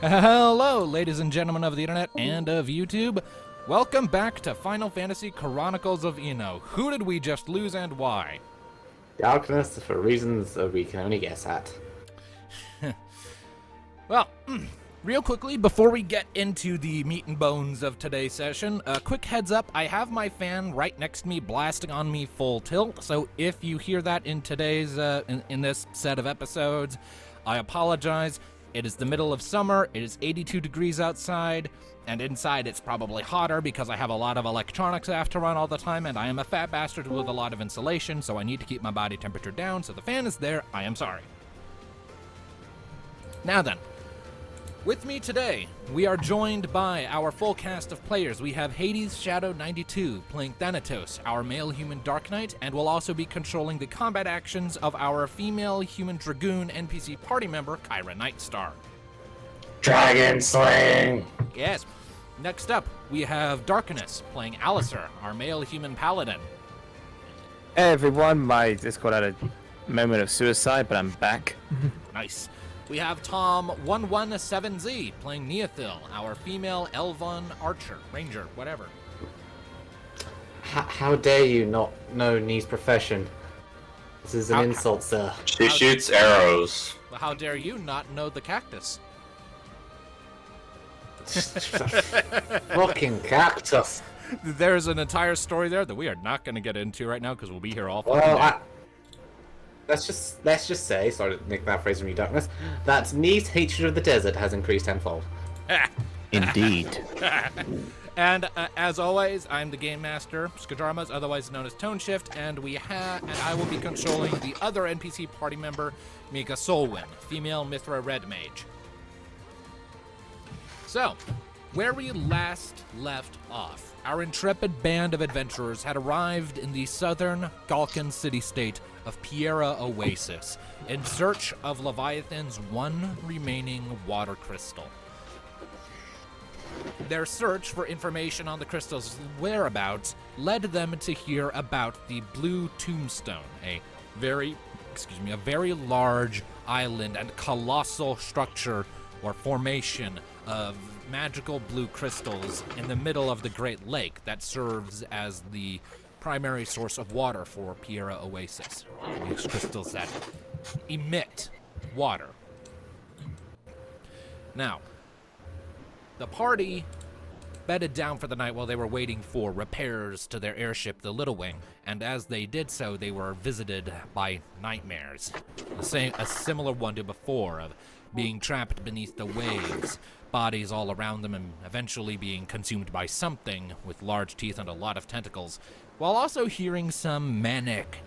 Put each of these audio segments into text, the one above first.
Hello, ladies and gentlemen of the internet and of YouTube. Welcome back to Final Fantasy Chronicles of Eno. Who did we just lose and why? Darkness for reasons that we can only guess at. Well, real quickly, before we get into the meat and bones of today's session, a quick heads up, I have my fan right next to me blasting on me full tilt, so if you hear that in today's, in this set of episodes, I apologize. It is the middle of summer, it is 82 degrees outside, and inside it's probably hotter because I have a lot of electronics I have to run all the time, and I am a fat bastard with a lot of insulation, so I need to keep my body temperature down, so the fan is there, I am sorry. Now then, with me today, we are joined by our full cast of players. We have Hades Shadow 92 playing Thanatos, our male human Dark Knight, and will also be controlling the combat actions of our female human Dragoon NPC party member, Kyra Nightstar. Dragon Sling! Yes. Next up, we have Darkness playing Alistair, our male human paladin. Hey everyone, my Discord had a moment of suicide, but I'm back. Nice. We have Tom 117Z playing Neothil, our female Elven archer, ranger, whatever. How dare you not know Nee's profession? This is an insult, sir. She shoots arrows. Well, how dare you not know the cactus? Fucking cactus. There's an entire story there that we are not going to get into right now because we'll be here all fucking Well, day. let's just say, sorry to nick that phrase from you, Darkness, that Nee's hatred of the desert has increased tenfold. Indeed. And as always, I'm the Game Master, Skadramas, otherwise known as Tone Shift, and I will be controlling the other NPC party member, Mika Solwyn, female Mithra Red Mage. So, where we last left off, our intrepid band of adventurers had arrived in the southern Galkan city-state of Piera Oasis in search of Leviathan's one remaining water crystal. Their search for information on the crystal's whereabouts led them to hear about the Blue Tombstone, a very large island and colossal structure or formation of magical blue crystals in the middle of the Great Lake that serves as the primary source of water for Piera Oasis. These crystals that emit water. Now, the party bedded down for the night while they were waiting for repairs to their airship, the Little Wing, and as they did so, they were visited by nightmares. A similar one to before, of being trapped beneath the waves, bodies all around them, and eventually being consumed by something with large teeth and a lot of tentacles, while also hearing some manic,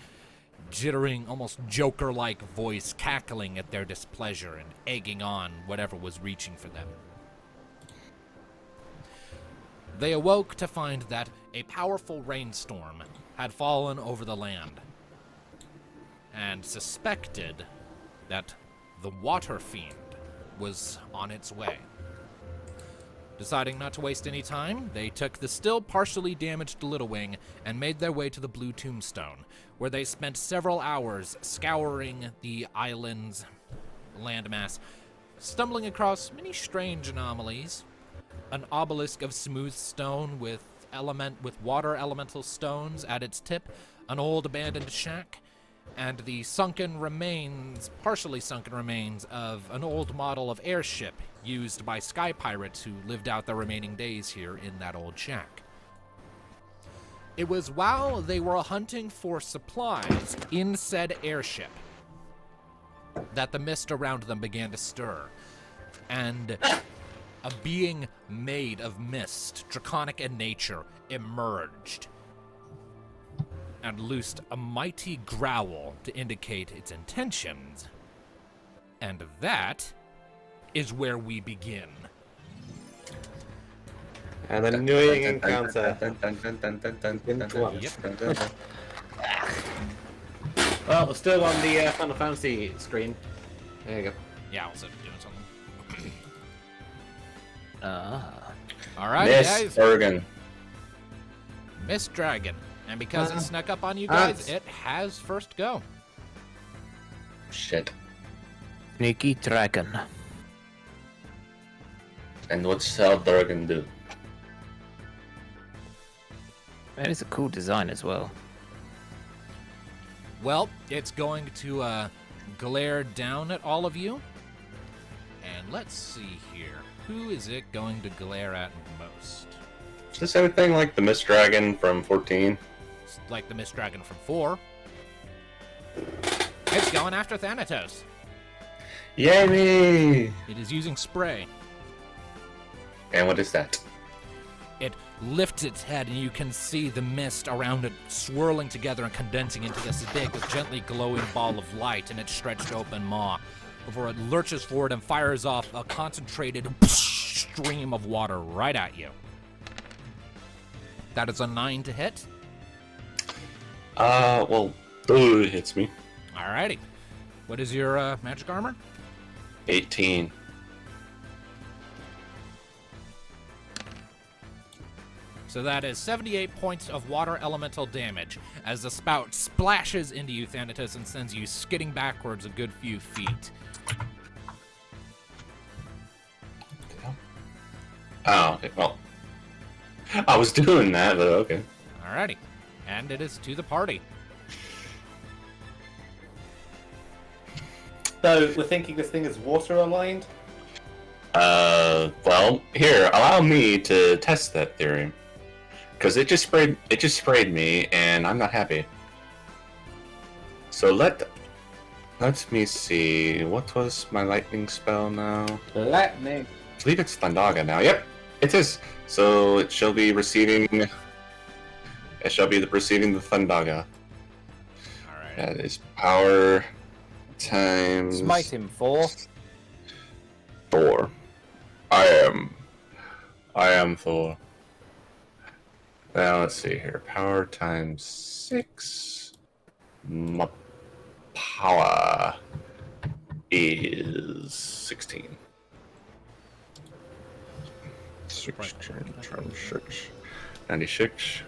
jittering, almost Joker-like voice cackling at their displeasure and egging on whatever was reaching for them. They awoke to find that a powerful rainstorm had fallen over the land, and suspected that the water fiend was on its way. Deciding not to waste any time, they took the still partially damaged Little Wing and made their way to the Blue Tombstone, where they spent several hours scouring the island's landmass, stumbling across many strange anomalies. An obelisk of smooth stone with water elemental stones at its tip, an old abandoned shack, and the partially sunken remains of an old model of airship used by sky pirates who lived out their remaining days here in that old shack. It was while they were hunting for supplies in said airship that the mist around them began to stir, and a being made of mist, draconic in nature, emerged and loosed a mighty growl to indicate its intentions. And that is where we begin. An annoying encounter. Yep. Well, we're still on the Final Fantasy screen. There you go. Yeah, I was doing something. Alright, Miss guys. Bergen. Miss Dragon. And because it snuck up on you guys, it has first go. Shit. Sneaky dragon. And what's Dragon do? Man, it's a cool design as well. Well, it's going to glare down at all of you. And let's see here. Who is it going to glare at most? Is this everything like the Mist Dragon from 14? It's like the Mist Dragon from 4. It's going after Thanatos. Yay me! It is using spray. And what is that? It lifts its head, and you can see the mist around it swirling together and condensing into this big, gently glowing ball of light in its stretched open maw, before it lurches forward and fires off a concentrated stream of water right at you. That is a 9 to hit. Well, it hits me. Alrighty. What is your magic armor? 18. So that is 78 points of water elemental damage as the spout splashes into you, Thanatos, and sends you skidding backwards a good few feet. Oh, okay, well. I was doing that, but okay. Alrighty. And it is to the party. So we're thinking this thing is water aligned? Well, here, allow me to test that theory. Because it just sprayed me, and I'm not happy. So let me see, what was my lightning spell now? Lightning. I believe it's Thundaga now. Yep, it is. So it shall be receiving the Thundaga. Alright. That is power times Smite him 4. 4. I am Thor. Now let's see here. Power times 6. My power is 16. 96.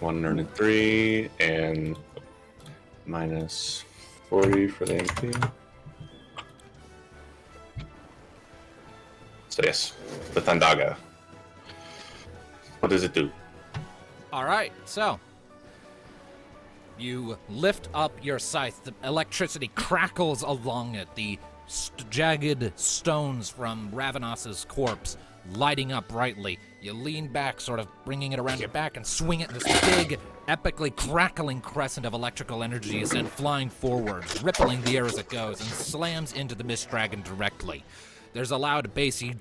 103 and minus 40 for the MP. So yes, the Thundaga. What does it do? Alright, so you lift up your scythe. The electricity crackles along it. The jagged stones from Ravenas's corpse lighting up brightly. You lean back, sort of bringing it around your back, and swing it. This big, epically crackling crescent of electrical energy is sent flying forwards, rippling the air as it goes, and slams into the Mist Dragon directly. There's a loud, bassy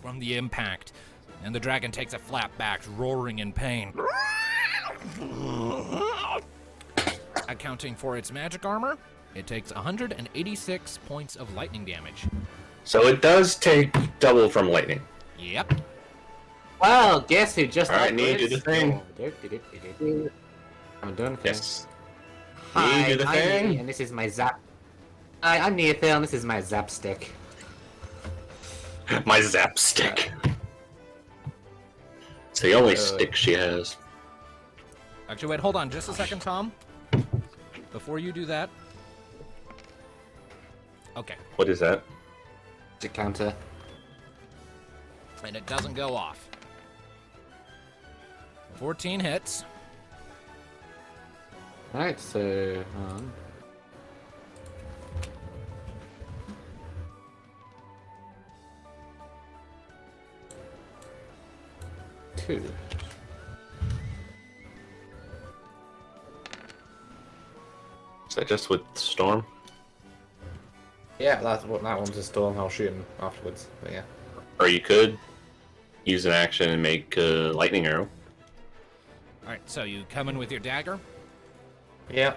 from the impact, and the dragon takes a flap back, roaring in pain. Accounting for its magic armor, it takes 186 points of lightning damage. So it does take double from lightning. Yep. Well, guess who just Alright, need to do the thing. I'm done. Yes. Hi, do the I'm thing. Nate, and this is my zap. Hi, I'm Neothil, and this is my zap stick. My zap stick. It's the only stick she has. Actually, wait, hold on just a second, Tom. Before you do that. Okay. What is that? To counter. And it doesn't go off. 14 hits. Alright, so 2. Is that just with Storm? Yeah, that one's a storm. I'll shoot him afterwards. But yeah. Or you could use an action and make a lightning arrow. Alright, so you come in with your dagger. Yeah.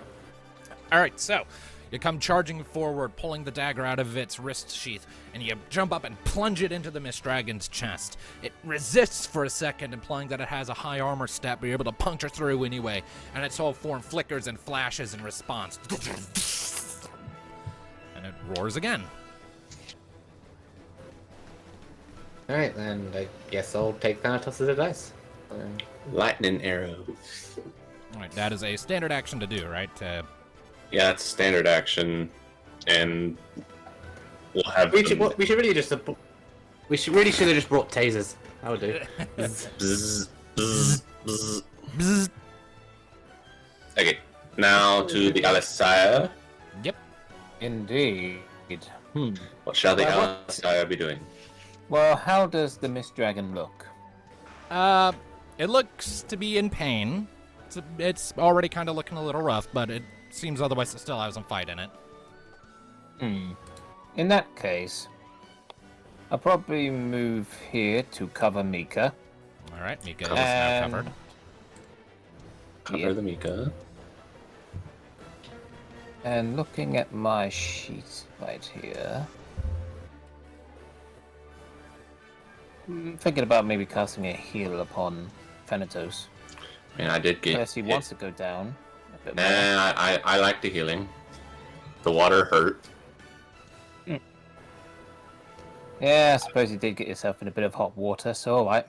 Alright, so you come charging forward, pulling the dagger out of its wrist sheath, and you jump up and plunge it into the Mist Dragon's chest. It resists for a second, implying that it has a high armor stat, but you're able to puncture through anyway, and its whole form flickers and flashes in response. And it roars again. Alright, then I guess I'll take Thanatos' advice. Lightning arrow. Right, that is a standard action to do, right? Yeah, it's a standard action, and we'll have. We should really just have brought tasers. That would do. Bzz, bzz, bzz. Bzzz. Okay, now to the Alessaya. Yep. Indeed. What shall the Well, Alessaya be doing? Well, how does the Mist Dragon look? It looks to be in pain. It's already kind of looking a little rough, but it seems otherwise it still has some fight in it. In that case, I'll probably move here to cover Mika. All right, Mika is now covered. Cover the Mika. And looking at my sheet right here, thinking about maybe casting a heal upon Thanatos. I mean, I did get. Unless he wants to go down a bit more. Nah, I like the healing. The water hurt. Yeah, I suppose you did get yourself in a bit of hot water, so alright.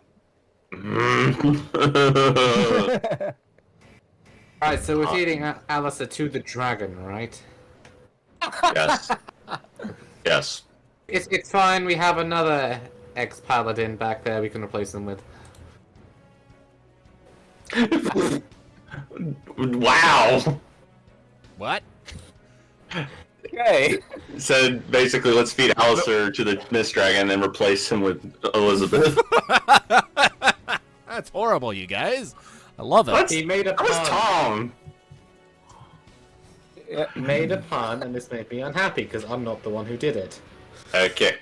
Alright, so we're feeding Alistair to the dragon, right? Yes. Yes. It's fine, we have another ex-paladin back there we can replace them with. Wow. What? Okay. So basically, let's feed Alistair to the Mist Dragon and replace him with Elizabeth. That's horrible, you guys. I love it. What? He made a That was pun. Tom. He made a pun, and this made me unhappy because I'm not the one who did it. Okay.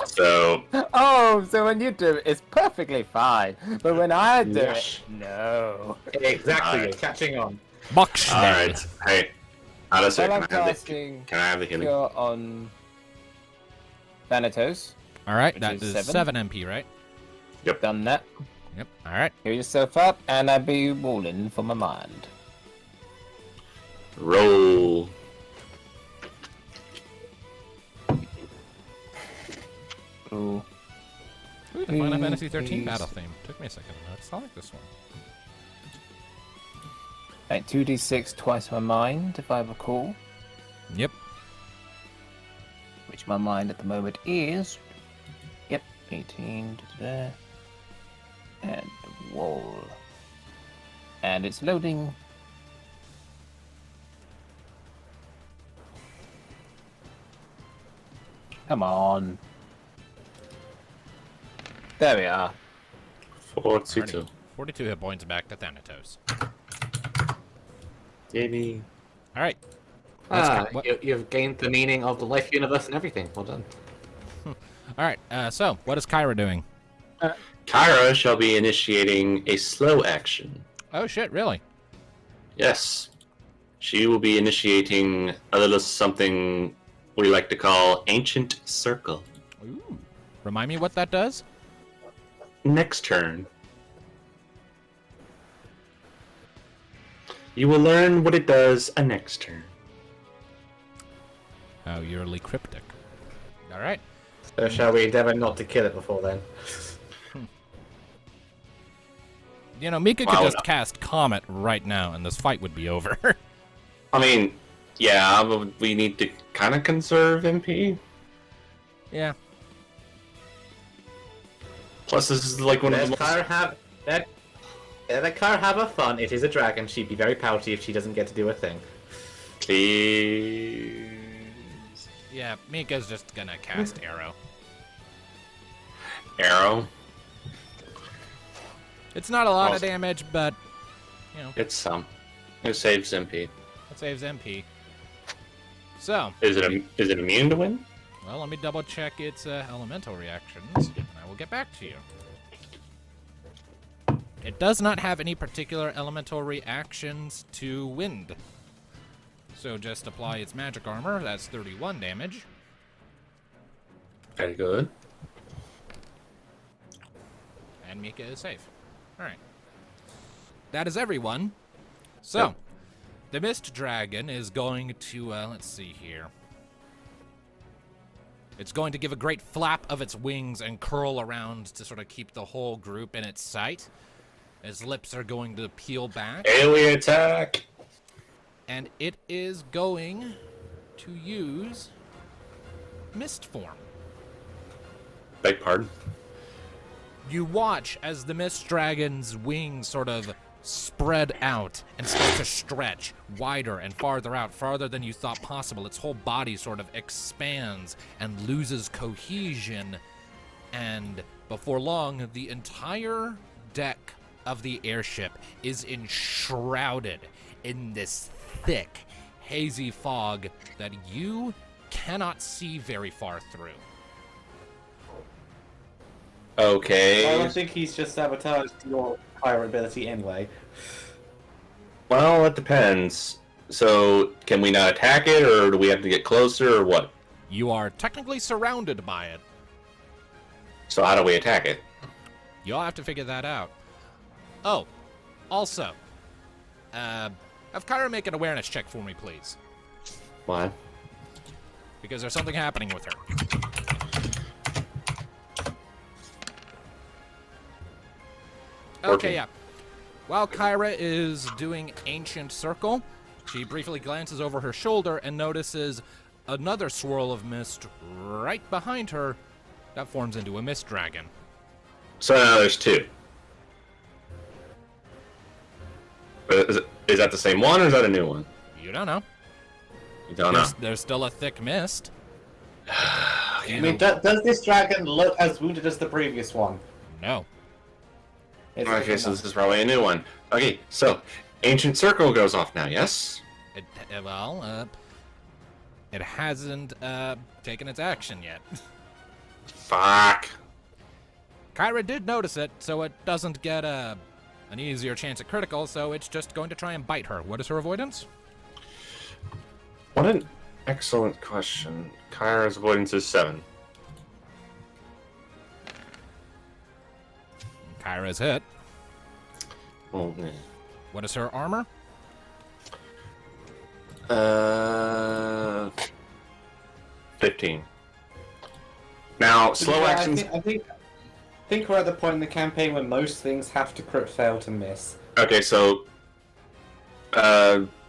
So Oh, so when you do it, it's perfectly fine. But when I do Yes. it, no. Exactly, Alright. you're catching on. Buckshot. all right. Hey, Alistair, Well, can I'm I have the casting healing? Cure on Thanatos. All right, Which that is is 7. 7 MP, right? Done that. Yep. All right. Heal yourself up, and I'll be rolling for my mind. Roll. Ooh. Ooh, the Final Fantasy 13 Please. battle theme. Took me a second to notice. I like this one. Right, 2d6 twice my mind, if I recall. Yep. Which my mind at the moment is. Yep, 18. Da-da-da. And roll. And it's loading. Come on. There we are. 42. 42 hit points back to Thanatos. Maybe. All right. Let's Ah, go. What- you've gained the meaning of the life universe and everything. Well done. All right. So, what is Kyra doing? Kyra shall be initiating a slow action. Oh shit! Really? Yes. She will be initiating a little something we like to call Ancient Circle. Ooh. Remind me what that does? Next turn. You will learn what it does a next turn. How eerily cryptic. All right. So shall we endeavor not to kill it before then? You know, Mika could Wow. just cast Comet right now, and this fight would be over. I mean, yeah, but we need to kind of conserve MP. yeah. Plus, this is like one of Let the most... Kyra have let Kyra have her fun. It is a dragon. She'd be very pouty if she doesn't get to do a thing. Please. Yeah. Mika's just gonna cast Arrow. Arrow. It's not a lot of Awesome. damage, but you know, It's some. It saves MP. it saves MP. So, Is it immune to win? well, let me double check its elemental reactions, and I will get back to you. It does not have any particular elemental reactions to wind. So just apply its magic armor. That's 31 damage. Very good. And Mika is safe. Alright. That is everyone. So, Yep. the Mist Dragon is going to, let's see here. It's going to give a great flap of its wings and curl around to sort of keep the whole group in its sight. Its lips are going to peel back, AoE attack! and it is going to use mist form. Beg pardon? You watch as the mist dragon's wings sort of spread out and start to stretch wider and farther out, farther than you thought possible. Its whole body sort of expands and loses cohesion, and before long, the entire deck of the airship is enshrouded in this thick, hazy fog that you cannot see very far through. Okay. I don't think he's just sabotaged your higher ability anyway. Well, it depends. So, can we not attack it, or do we have to get closer, or what? You are technically surrounded by it. So how do we attack it? You'll have to figure that out. Oh, also, have Kyra make an awareness check for me, please. Why? Because there's something happening with her. Okay, yeah. While Kyra is doing Ancient Circle, she briefly glances over her shoulder and notices another swirl of mist right behind her that forms into a mist dragon. So now there's two. Is that the same one, or is that a new one? You don't know. You don't know. There's still a thick mist. I mean, does this dragon look as wounded as the previous one? No. Okay, so this is probably a new one. Okay, so Ancient Circle goes off now, yes? It hasn't taken its action yet. Fuck. Kyra did notice it, so it doesn't get an easier chance at critical, so it's just going to try and bite her. What is her avoidance? What an excellent question. Kyra's avoidance is 7. Kyra's hit. Oh, yeah. What is her armor? 15. Now, slow Yeah, actions. I think we're at the point in the campaign where most things have to crit fail to miss. Okay, so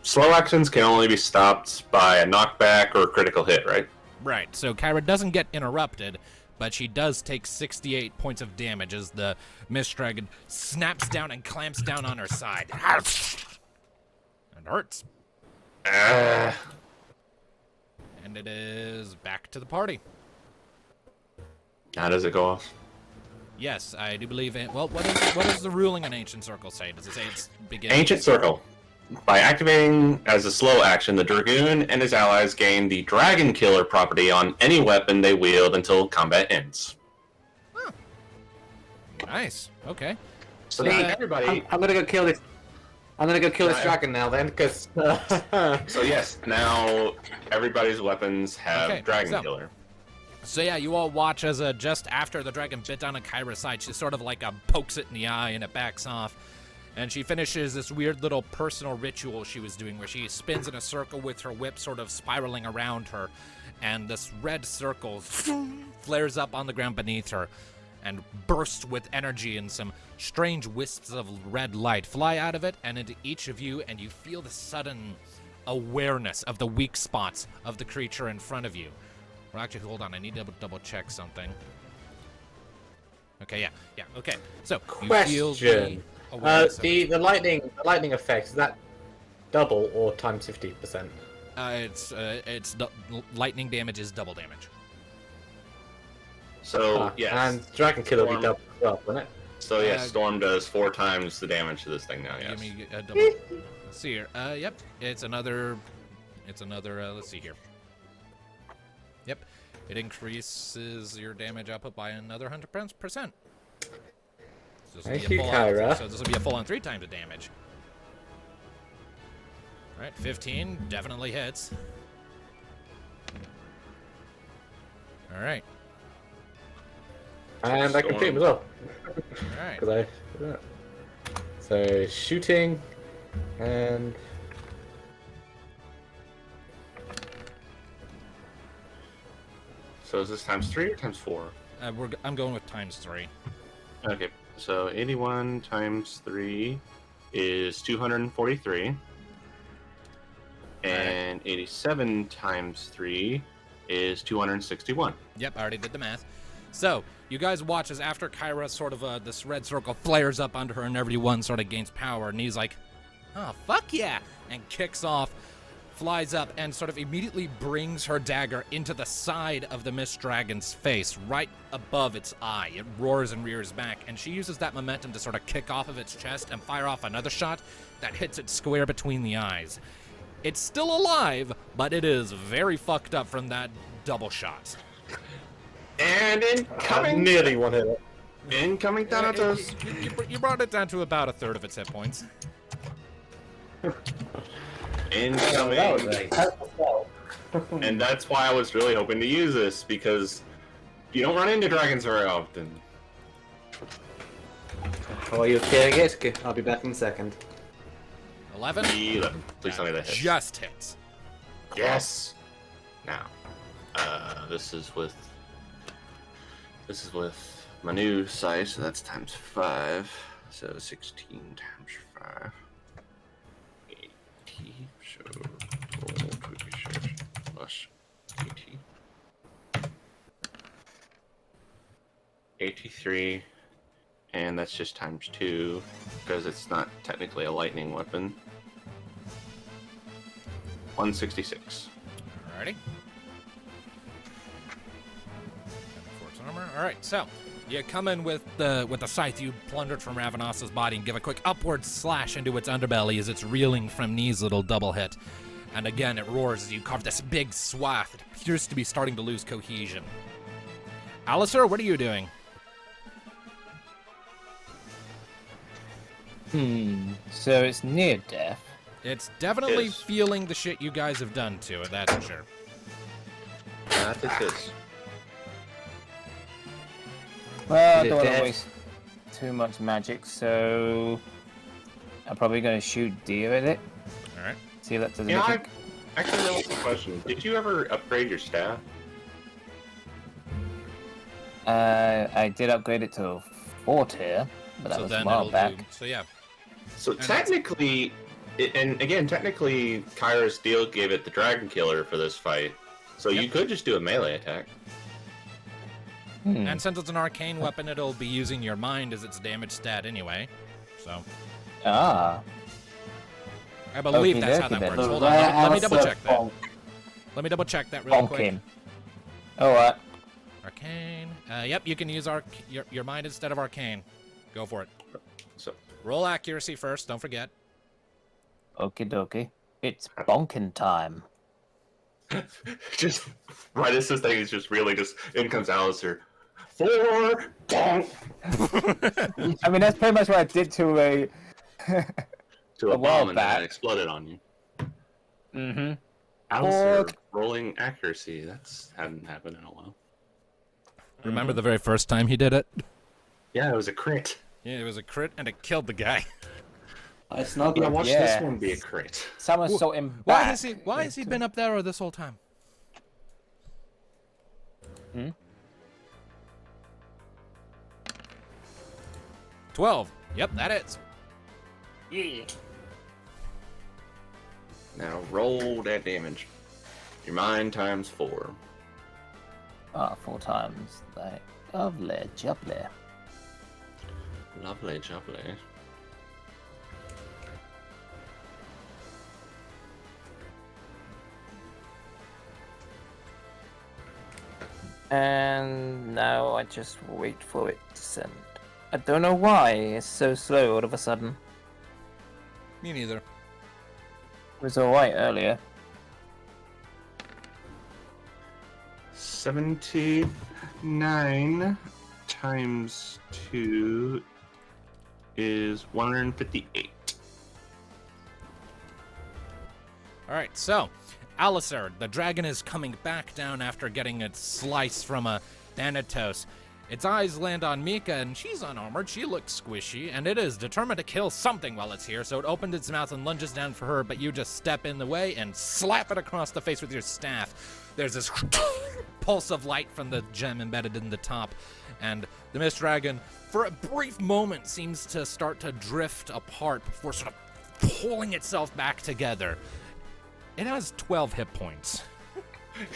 slow actions can only be stopped by a knockback or a critical hit, right? Right, so Kyra doesn't get interrupted, but she does take 68 points of damage as the Mist Dragon snaps down and clamps down on her side. It hurts. And it is back to the party. How does it go off? Yes, I do believe it. Well, what does the ruling on Ancient Circle say? Does it say it's beginning? Ancient Circle. By activating as a slow action, the Dragoon and his allies gain the Dragon Killer property on any weapon they wield until combat ends. Huh. Nice. Okay. So See, that, everybody, I'm gonna go kill this. I'm gonna go kill this dragon now, then, because. so yes, now everybody's weapons have Okay, Dragon so- Killer. So yeah, you all watch as just after the dragon bit down on Kyra's side, she sort of like pokes it in the eye and it backs off. And she finishes this weird little personal ritual she was doing where she spins in a circle with her whip sort of spiraling around her. And this red circle flares up on the ground beneath her and bursts with energy, and some strange wisps of red light fly out of it and into each of you, and you feel the sudden awareness of the weak spots of the creature in front of you. Well, actually, hold on. I need to double check something. Okay, yeah, okay. So you feel the Question. awareness of The lightning effect, is that double or times 50%? lightning damage is double damage. So yes. And Dragon Killer will be Storm. double as well, won't it? So yes, Uh, Storm does 4 times the damage to this thing now. Yes. Give me a double. Let's see here. Yep. It's another. Let's see here. Yep. It increases your damage output by another 100%. So this will be Thank you, a full Kyra. So this will be a full on 3 times the damage. All right, 15 definitely hits. All right. And I can shoot him as well. All right. Because So, shooting, and... So is this times 3 or times 4? I'm going with times 3. Okay. So 81 times 3 is 243. And 87 times 3 is 261. Yep, I already did the math. So, you guys watch as after Kyra sort of, this red circle flares up under her and everyone sort of gains power, and he's like, oh, fuck yeah, and kicks off, flies up, and sort of immediately brings her dagger into the side of the Mist Dragon's face, right above its eye. It roars and rears back, and she uses that momentum to sort of kick off of its chest and fire off another shot that hits it square between the eyes. It's still alive, but it is very fucked up from that double shot. And incoming! Nearly one hit it. Incoming Thanatos! You brought it down to about a third of its hit points. Incoming! That was a helpful spell. And that's why I was really hoping to use this, because you don't run into dragons very often. Oh, you're fearing it? Okay, I'll be back in a second. 11. 11. Please tell me that hits. Just hits. Yes! Now, this is with my new size, so that's times 5. So 16 times 5. 80. So roll 2d6 plus 80. 83. And that's just times 2, because it's not technically a lightning weapon. 166. Alrighty. Force armor. Alright, so you come in with the scythe you plundered from Ravenosa's body and give a quick upward slash into its underbelly as it's reeling from Nee's little double hit. And again, it roars as you carve this big swath. It appears to be starting to lose cohesion. Alistair, what are you doing? So it's near death. It's definitely Yes. feeling the shit you guys have done to it, that's for sure. That is his. Well, I Is it don't want to dead? waste too much magic, so I'm probably going to shoot deer at it. Alright. See if that does You know, anything. actually, that was a question. Did you ever upgrade your staff? I did upgrade it to 4 tier, but that So was a then while it'll back. do. So yeah. So that's- technically, and again, technically, Kyra's Steel gave it the Dragon Killer for this fight. So you could just do a melee attack. And since it's an arcane weapon, it'll be using your mind as its damage stat anyway. So Ah. I believe Okie that's how dokie that then. works. Hold on, let me double check that. Let me double check that really Bonk quick. him. Alright. Arcane. Yep, you can use your mind instead of arcane. Go for it. So Roll accuracy first. Don't forget. Okie dokie. It's bonking time. just right as this thing is just really just in comes Alistair. 4 bonk I mean, that's pretty much what I did to a. to a A while bomb and then back. it exploded on you. Mm-hmm. Alistair rolling accuracy. That's hadn't happened in a while. Remember the very first time he did it? Yeah, it was a crit. Yeah, it was a crit and it killed the guy. It's not Yeah, good. watch Yeah. this one be a crit. Someone saw him Why back. has he been up there this whole time? Hmm? 12. Yep, that is. Now roll that damage. Your mind times 4. Ah, 4 times. Like, lovely, jubbly. Lovely jubbly. And now I just wait for it to send. I don't know why it's so slow all of a sudden. Me neither. It was alright earlier. 79 times 2 is 158. Alright, so, Alistair, the dragon is coming back down after getting its slice from a Thanatos. Its eyes land on Mika, and she's unarmored. She looks squishy, and it is determined to kill something while it's here, so it opens its mouth and lunges down for her, but you just step in the way and slap it across the face with your staff. There's this pulse of light from the gem embedded in the top, and the Mist Dragon, for a brief moment, seems to start to drift apart before sort of pulling itself back together. It has 12 hit points.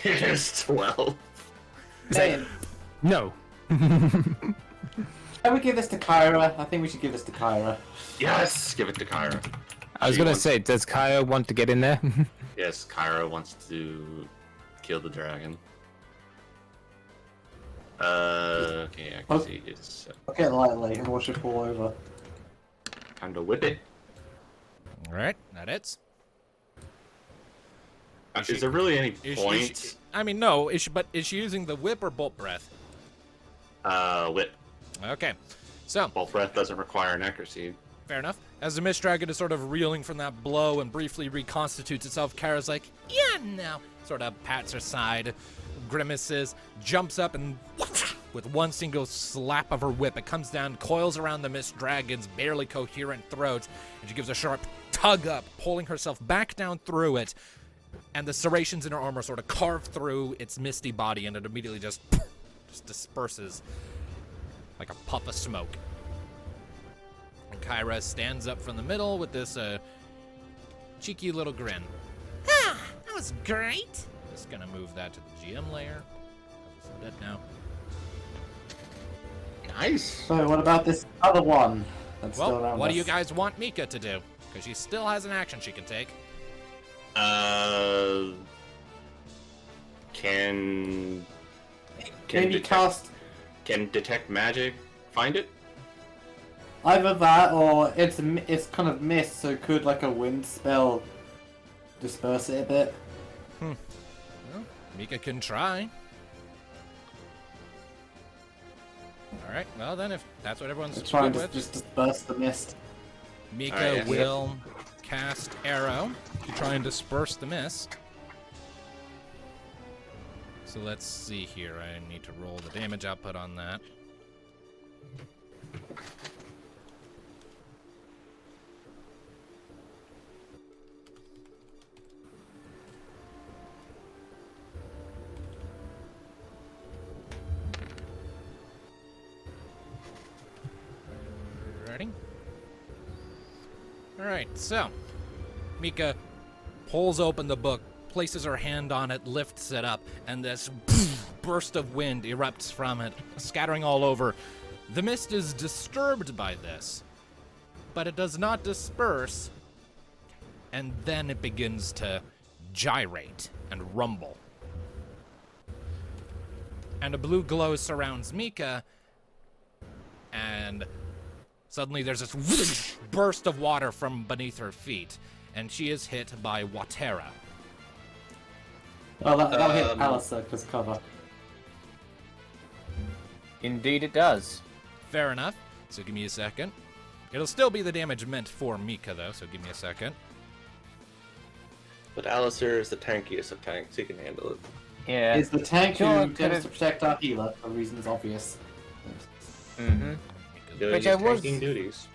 It is 12. Hey, No. can we give this to Kyra? I think we should give this to Kyra. Yes! Give it to Kyra. I was She gonna wants- say, does Kaya want to get in there? Yes, Kyra wants to kill the dragon. Okay, I can see it's I'll get lightly and watch it fall over. time to whip it. All right, that it's. Is there really any Is point? she, I mean, no. But is she using the whip or bolt breath? Whip. Okay, so Bolt breath doesn't require an accuracy. fair enough. As the Mist Dragon is sort of reeling from that blow and briefly reconstitutes itself, Kara's like, yeah, no. Sort of pats her side, grimaces, jumps up, and with one single slap of her whip, it comes down, coils around the Mist Dragon's barely coherent throat, and she gives a sharp tug up, pulling herself back down through it, and the serrations in her armor sort of carve through its misty body, and it immediately just disperses like a puff of smoke. And Kyra stands up from the middle with this cheeky little grin. Ah, that was great. Just gonna move that to the GM layer. It's dead now. Nice. So what about this other one that's still Well, around what us? do you guys want Mika to do? Because she still has an action she can take. Can Maybe detect, cast can detect magic find it? either that or it's kind of mist, so could like a wind spell disperse it a bit? Well, Mika can try. Alright, well then, if that's what everyone's Try and good with, just disperse the mist. Mika Alright, yeah. will cast Arrow to try and disperse the mist. So let's see here. I need to roll the damage output on that. Ready? Alright, so Mika pulls open the book, places her hand on it, lifts it up, and this burst of wind erupts from it, scattering all over. The mist is disturbed by this, but it does not disperse, and then it begins to gyrate and rumble. And a blue glow surrounds Mika, and suddenly there's this burst of water from beneath her feet, and she is hit by Watera. Well, that'll hit Alistair because cover. Indeed, it does. Fair enough. So give me a second. It'll still be the damage meant for Mika, though, so give me a second. But Alistair is the tankiest of tanks. He can handle it. Yeah. Is the tank Sure, who could've- tends to protect our healer for reasons obvious. Mm-hmm. Doing Which his I was- tanking duties.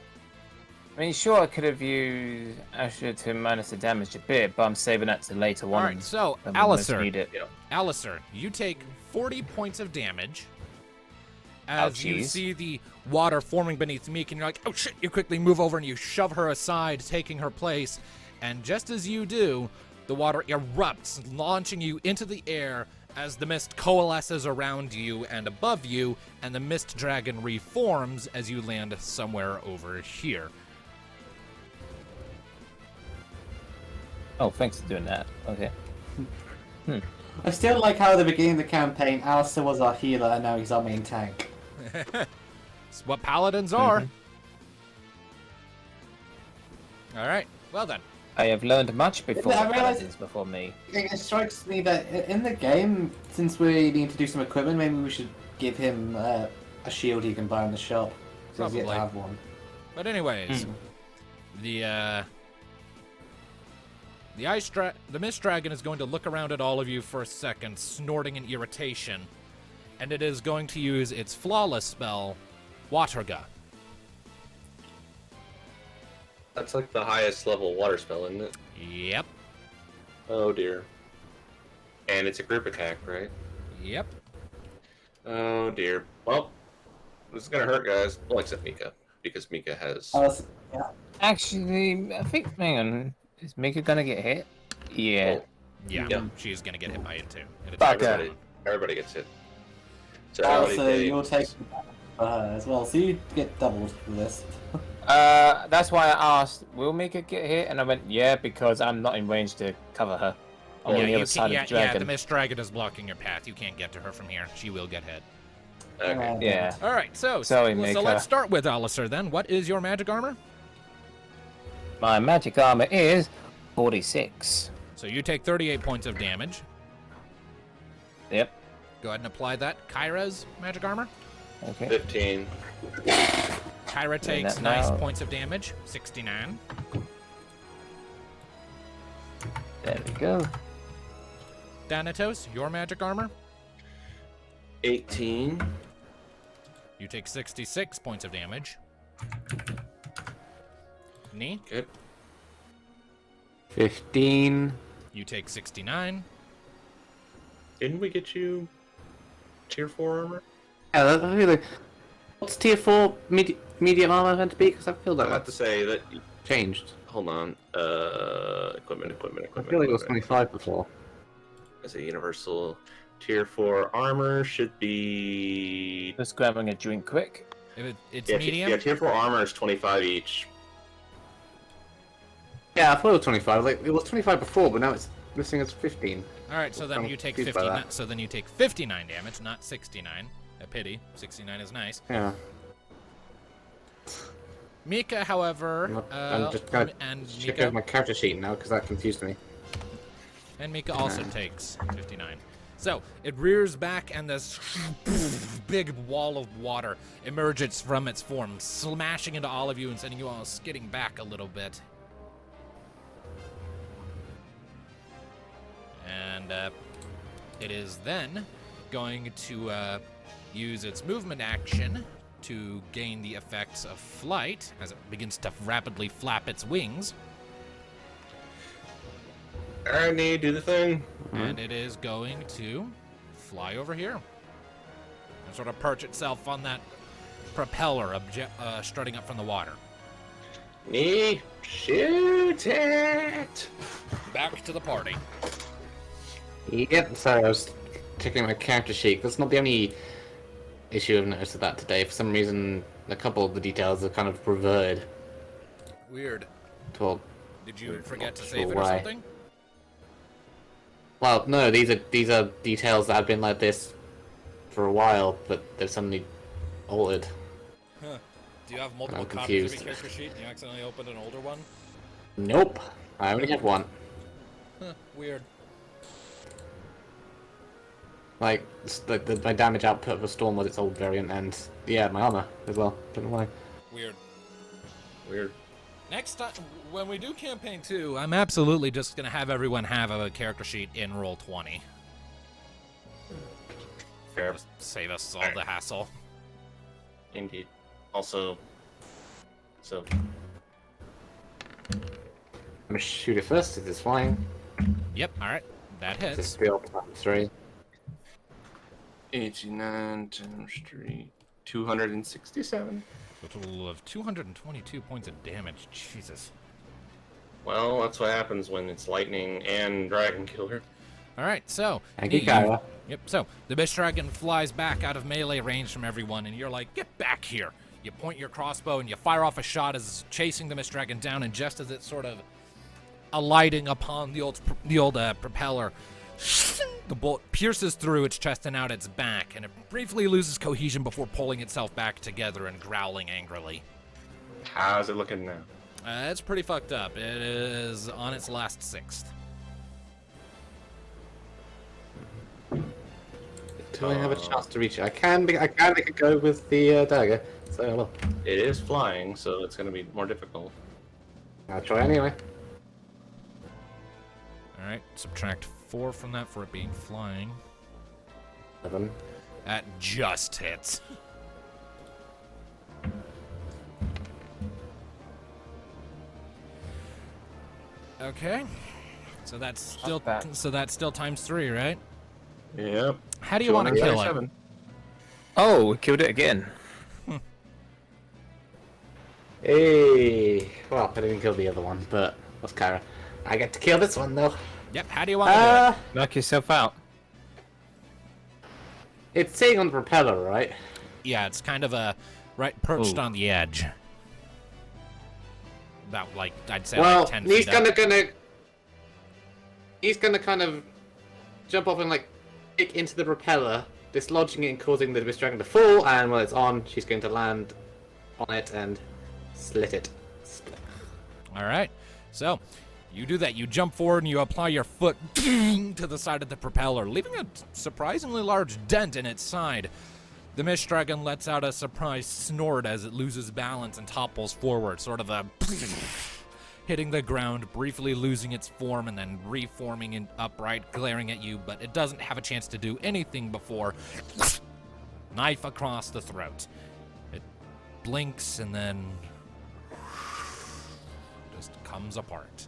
I mean, sure, I could have used Asher to minus the damage a bit, but I'm saving that to later on. Alright, so, when we most Alistair. need it. Alistair, you take 40 points of damage as Ouchies. you see the water forming beneath Mika, and you're like, oh shit, you quickly move over and you shove her aside, taking her place, and just as you do, the water erupts, launching you into the air as the mist coalesces around you and above you, and the mist dragon reforms as you land somewhere over here. Oh, thanks for doing that. Okay. I still like how at the beginning of the campaign, Alistair was our healer and now he's our main tank. It's what paladins are. Alright, well then. I have learned much before I the realize- paladins before me. It strikes me that in the game, since we need to do some equipment, maybe we should give him a shield he can buy in the shop. So he's yet to Probably. have one. But anyways, the Mist Dragon is going to look around at all of you for a second, snorting in irritation, and it is going to use its flawless spell, Water Gun. That's like the highest level water spell, isn't it? Yep. Oh dear. And it's a group attack, right? Yep. Oh dear. Well, this is gonna hurt, guys. Well, except Mika, because Mika has. Yeah. Actually, I think, hang on, is Mika gonna get hit? Yeah. Well, Yeah, Yep. she's gonna get hit by it too. Everybody gets hit. So Also, you'll take for her as well, so you get doubled for this. That's why I asked, will Mika get hit? And I went, yeah, because I'm not in range to cover her. I'm on the other side of the dragon. the Mist Dragon is blocking your path. You can't get to her from here. She will get hit. Okay. Yeah. All right, so Sorry, Mika. let's start with Alistair then. What is your magic armor? My magic armor is 46. So you take 38 points of damage. Yep. Go ahead and apply that. Kyra's magic armor. Okay. 15. Kyra takes that 9 now. points of damage. 69. There we go. Thanatos, your magic armor. 18. You take 66 points of damage. Knee, Good. 15. you take 69. Didn't we get you tier 4 armor? Yeah, that's really. What's tier 4 medium armor meant to be? Because I feel I like have to that's say that. changed. Hold on. Equipment. I feel like it was 25 before. As a universal tier 4 armor should be. Just grabbing a drink quick. If it's Yeah, medium, yeah, tier 4 armor is 25 each. Yeah, I thought it was 25. Like it was 25 before, but now it's listing as 15. all right. So then I'm you take confused by 59. that. So then you take 59 damage, not 69. A pity. 69 is nice. Yeah. Mika, however, I'm just gonna and check Mika, out my character sheet now because that confused me. and Mika also takes 59. So it rears back, and this big wall of water emerges from its form, smashing into all of you and sending you all skidding back a little bit. And it is then going to use its movement action to gain the effects of flight as it begins to rapidly flap its wings. Alright, Nate, do the thing. And it is going to fly over here and sort of perch itself on that propeller strutting up from the water. Knee, shoot it! Back to the party. Yep, sorry, I was checking my character sheet. That's not the only issue I've noticed of that today. For some reason, a couple of the details are kind of reverted. Weird. Well, Did you forget to Not save sure it or why. something? well, no, these are details that have been like this for a while, but they've suddenly altered. Huh. Do you have multiple I'm copies of confused. your character sheet and you accidentally opened an older one? Nope, I only have one. Huh. Weird. Like, my damage output of a storm was its old variant, and yeah, my armor as well. Don't know why. Weird. Weird. Next time, when we do campaign 2, I'm absolutely just going to have everyone have a character sheet in Roll20. Fair. Just save us all the hassle. Indeed. Also, so I'm gonna shoot it first. It is flying. Yep, alright. That It's hits. 3. 89 times 3, 267. A total of 222 points of damage. Jesus. Well, that's what happens when it's lightning and dragon killer. Alright, so. Thank you, you- Kyra. Yep, so the Mist Dragon flies back out of melee range from everyone, and you're like, get back here. You point your crossbow and you fire off a shot as it's chasing the Mist Dragon down, and just as it's sort of alighting upon the old propeller, the bolt pierces through its chest and out its back, and it briefly loses cohesion before pulling itself back together and growling angrily. How's it looking now? It's pretty fucked up. It is on its last sixth. Do I have a chance to reach it? I can make a go with the dagger. So well, It is flying, so it's going to be more difficult. I'll try anyway. Alright, subtract 4 from that for it being flying. 7. That just hits. Okay. So that's still bad. times 3, right? Yep. How do you want to kill it? 297. Oh, we killed it again. Hey. Well, I didn't kill the other one, but what's Kara? I get to kill this one though. Yep. How do you want to do it? Knock yourself out. It's sitting on the propeller, right? Yeah, it's kind of right perched Ooh. on the edge. About like I'd say Well, like 10 he's feet up. he's gonna kind of jump off and like kick into the propeller, dislodging it and causing the Mist Dragon to fall. And while it's on, she's going to land on it and slit it. All right. So you do that. You jump forward and you apply your foot to the side of the propeller, leaving a surprisingly large dent in its side. The Mist Dragon lets out a surprised snort as it loses balance and topples forward, sort of a hitting the ground, briefly losing its form and then reforming in upright, glaring at you, but it doesn't have a chance to do anything before knife across the throat. It blinks and then just comes apart.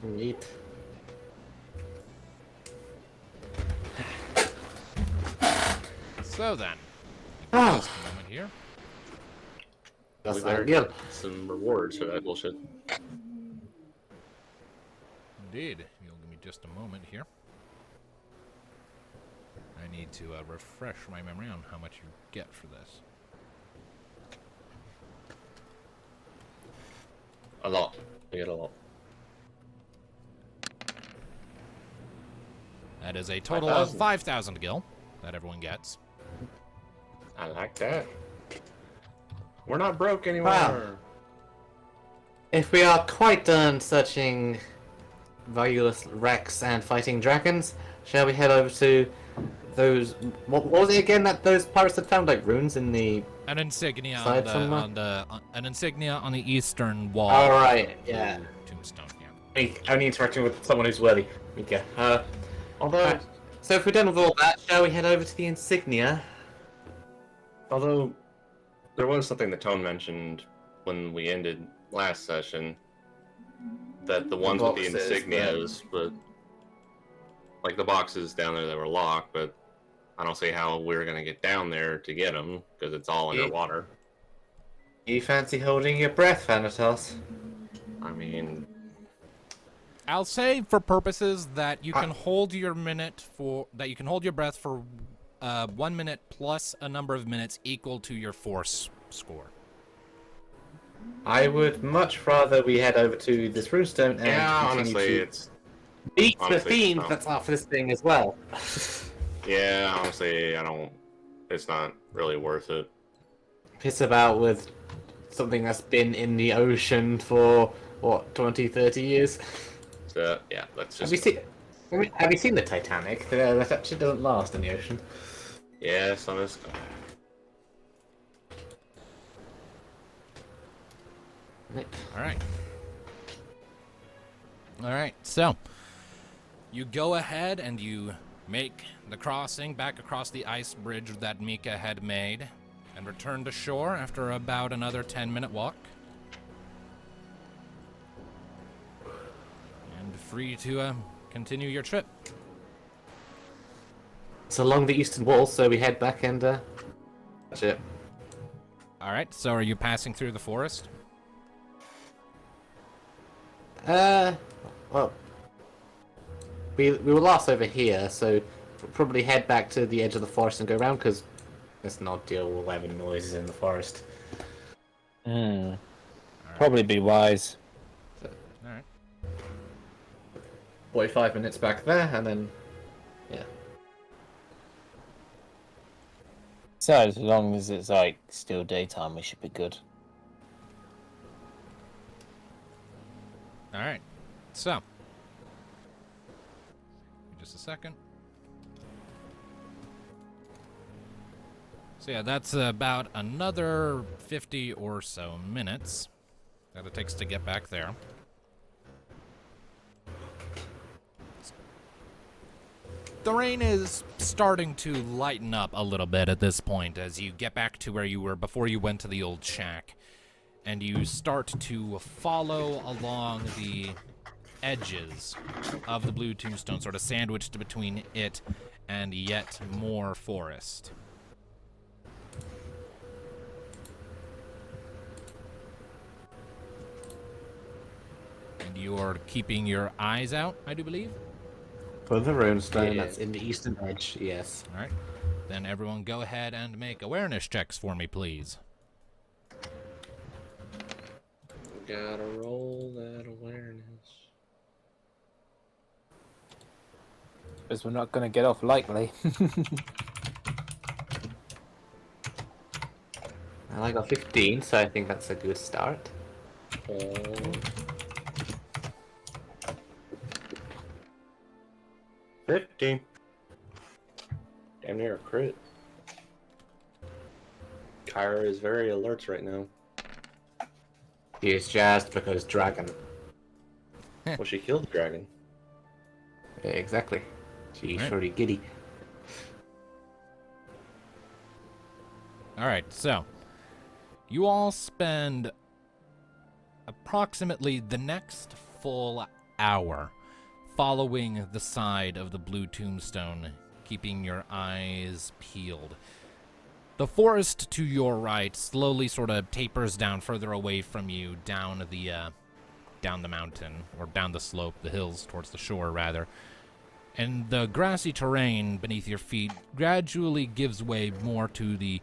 Neat. So then, Ah, just a moment here. that's We better ideal. get some rewards for that bullshit. Indeed. You'll give me just a moment here. I need to refresh my memory on how much you get for this. A lot. We get a lot. That is a total of 5,000. 5,000 gil that everyone gets. I like that. We're not broke anymore. Wow. If we are quite done searching valueless wrecks and fighting dragons, shall we head over to those? What was it again that those pirates had found? Like runes in the. An insignia Side somewhere? an insignia on the eastern wall. All right. Yeah. Tombstone. Yeah. Only interacting with someone who's worthy. Okay. Although, Right. So if we're done with all that, shall we head over to the insignia? although, there was something that Tone mentioned when we ended last session, that the ones with the boxes, insignias, but like the boxes down there that were locked, but I don't see how we're gonna get down there to get them because it's all Yeah. underwater. You fancy holding your breath, Thanatos? I mean, I'll say for purposes that you can hold your breath for 1 minute plus a number of minutes equal to your force score. I would much rather we head over to this runestone and yeah, continue honestly, to it's beat the honestly, fiend no. that's after this thing as well. yeah, honestly, I don't. It's not really worth it. Piss about with something that's been in the ocean for what 20, 30 years. So yeah, let's Have just. you seen the Titanic? That actually doesn't last in the ocean. Yeah, so let's. All right. All right. So you go ahead and you make the crossing back across the ice bridge that Mika had made and return to shore after about another 10-minute walk. And free to continue your trip. It's along the eastern wall, so we head back and that's it. All right. So are you passing through the forest? Well, we were last over here, so we'll probably head back to the edge of the forest and go around because let's not deal with having noises in the forest. Probably be wise. All right. 45 minutes back there, and then yeah. So as long as it's like still daytime, we should be good. All right. So, just a second. So yeah, that's about another 50 or so minutes that it takes to get back there. The rain is starting to lighten up a little bit at this point as you get back to where you were before you went to the old shack. And you start to follow along the edges of the blue tombstone, sort of sandwiched between it and yet more forest. And you're keeping your eyes out, I do believe? For the runestone, Yeah. that's in the eastern edge, yes. All right. Then everyone go ahead and make awareness checks for me, please. Gotta roll that awareness. Because we're not going to get off lightly. I got 15, so I think that's a good start. 15. Damn near a crit. Kyra is very alert right now. He is jazzed because dragon. Well, she killed the dragon. Yeah, exactly. She's Right. pretty giddy. All right, so you all spend approximately the next full hour following the side of the blue tombstone, keeping your eyes peeled. The forest to your right slowly sort of tapers down further away from you, down the mountain, or down the slope, the hills towards the shore, rather. And the grassy terrain beneath your feet gradually gives way more to the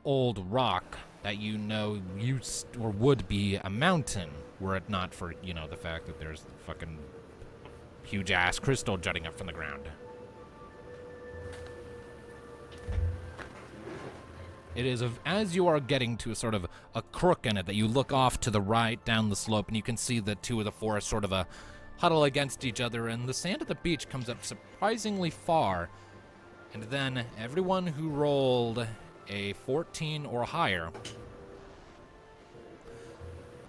old rock that you know used or would be a mountain, were it not for, the fact that there's fucking huge-ass crystal jutting up from the ground. It is as you are getting to a sort of a crook in it that you look off to the right down the slope, and you can see the two of the forests sort of huddle against each other, and the sand at the beach comes up surprisingly far. And then everyone who rolled a 14 or higher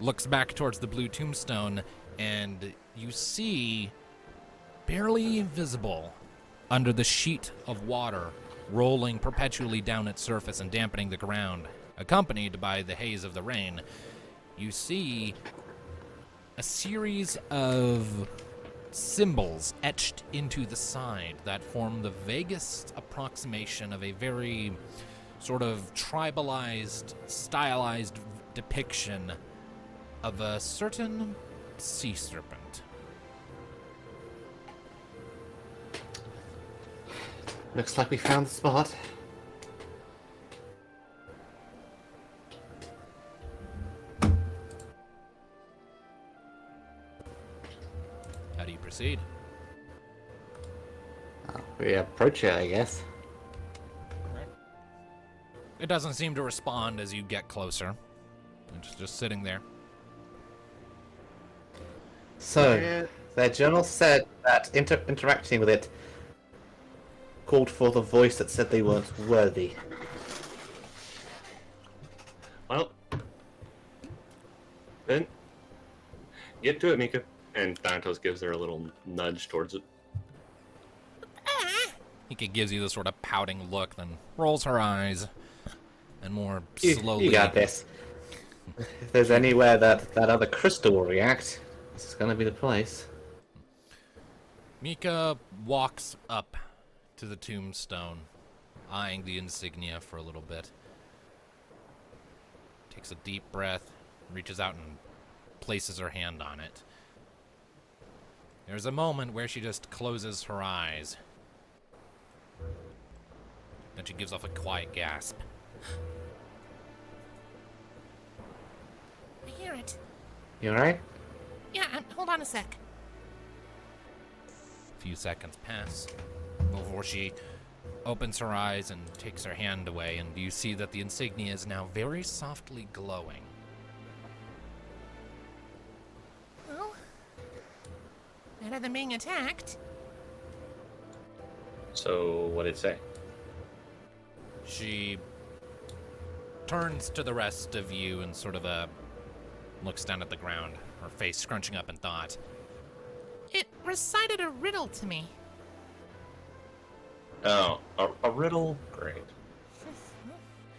looks back towards the blue tombstone, and you see, barely visible under the sheet of water rolling perpetually down its surface and dampening the ground, accompanied by the haze of the rain, you see a series of symbols etched into the side that form the vaguest approximation of a very sort of tribalized, stylized depiction of a certain sea serpent. Looks like we found the spot. How do you proceed? We approach it, I guess. It doesn't seem to respond as you get closer. It's just sitting there. So, their journal said that interacting with it called forth a voice that said they weren't worthy. Well, then get to it, Mika. And Thanatos gives her a little nudge towards it. Mika gives you this sort of pouting look, then rolls her eyes, and more You, slowly. you got this. If there's anywhere that other crystal will react, this is gonna be the place. Mika walks up to the tombstone, eyeing the insignia for a little bit. Takes a deep breath, reaches out and places her hand on it. There's a moment where she just closes her eyes. Then she gives off a quiet gasp. I hear it. You alright? Yeah, hold on a sec. A few seconds pass before she opens her eyes and takes her hand away, and you see that the insignia is now very softly glowing. Well, better than being attacked. So, what did it say? She turns to the rest of you and sort of looks down at the ground, her face scrunching up in thought. It recited a riddle to me. Oh, a riddle? Great.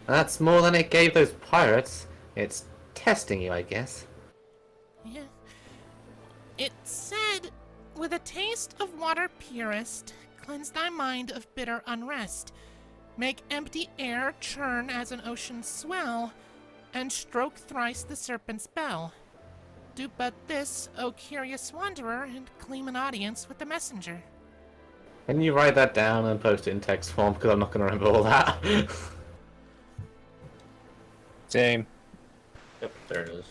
That's more than it gave those pirates. It's testing you, I guess. Yeah. It said, with a taste of water purist, cleanse thy mind of bitter unrest. Make empty air churn as an ocean swell, and stroke thrice the serpent spell. Do but this, O curious wanderer, and claim an audience with the messenger. Can you write that down and post it in text form? Because I'm not going to remember all that. Same. Yep, there it is.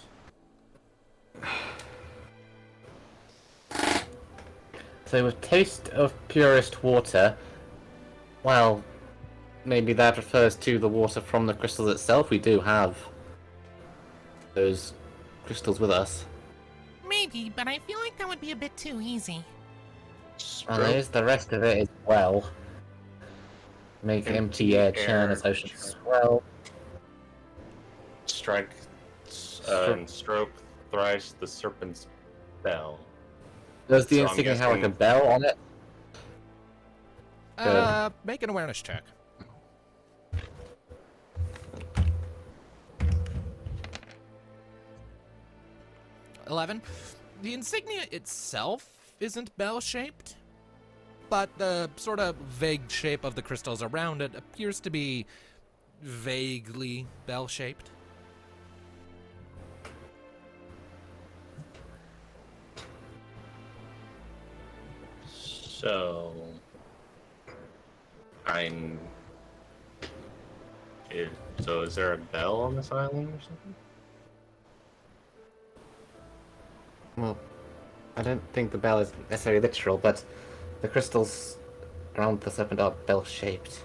So with taste of purest water, well, maybe that refers to the water from the crystals itself. We do have those crystals with us. Maybe, but I feel like that would be a bit too easy. And there's the rest of it as well. Make empty air churn as ocean swell. Strike and stroke thrice the serpent's bell. Does the So I'm insignia have like a guessing- bell on it? Make an awareness check. $11. The insignia itself isn't bell-shaped, but the sort of vague shape of the crystals around it appears to be vaguely bell-shaped. So, I'm. So, is there a bell on this island or something? Well, I don't think the bell is necessarily literal, but the crystals around the serpent are bell-shaped.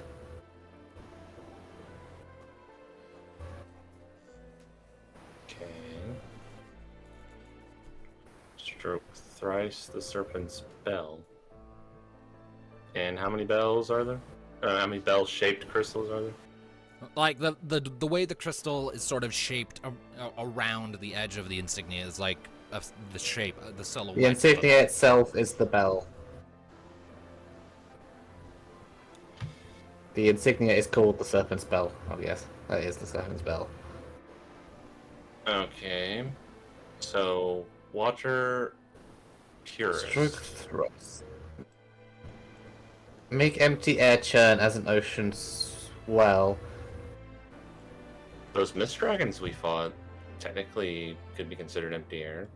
Okay. Stroke thrice the serpent's bell. And how many bells are there? How many bell-shaped crystals are there? Like the way the crystal is sort of shaped around the edge of the insignia is like the shape, the silhouette. The insignia itself is the bell. The insignia is called the Serpent Spell. Oh yes, that is the Serpent Spell. Okay. So, water purist. Stroke thrice. Make empty air churn as an ocean swell. Those mist dragons we fought technically could be considered empty air.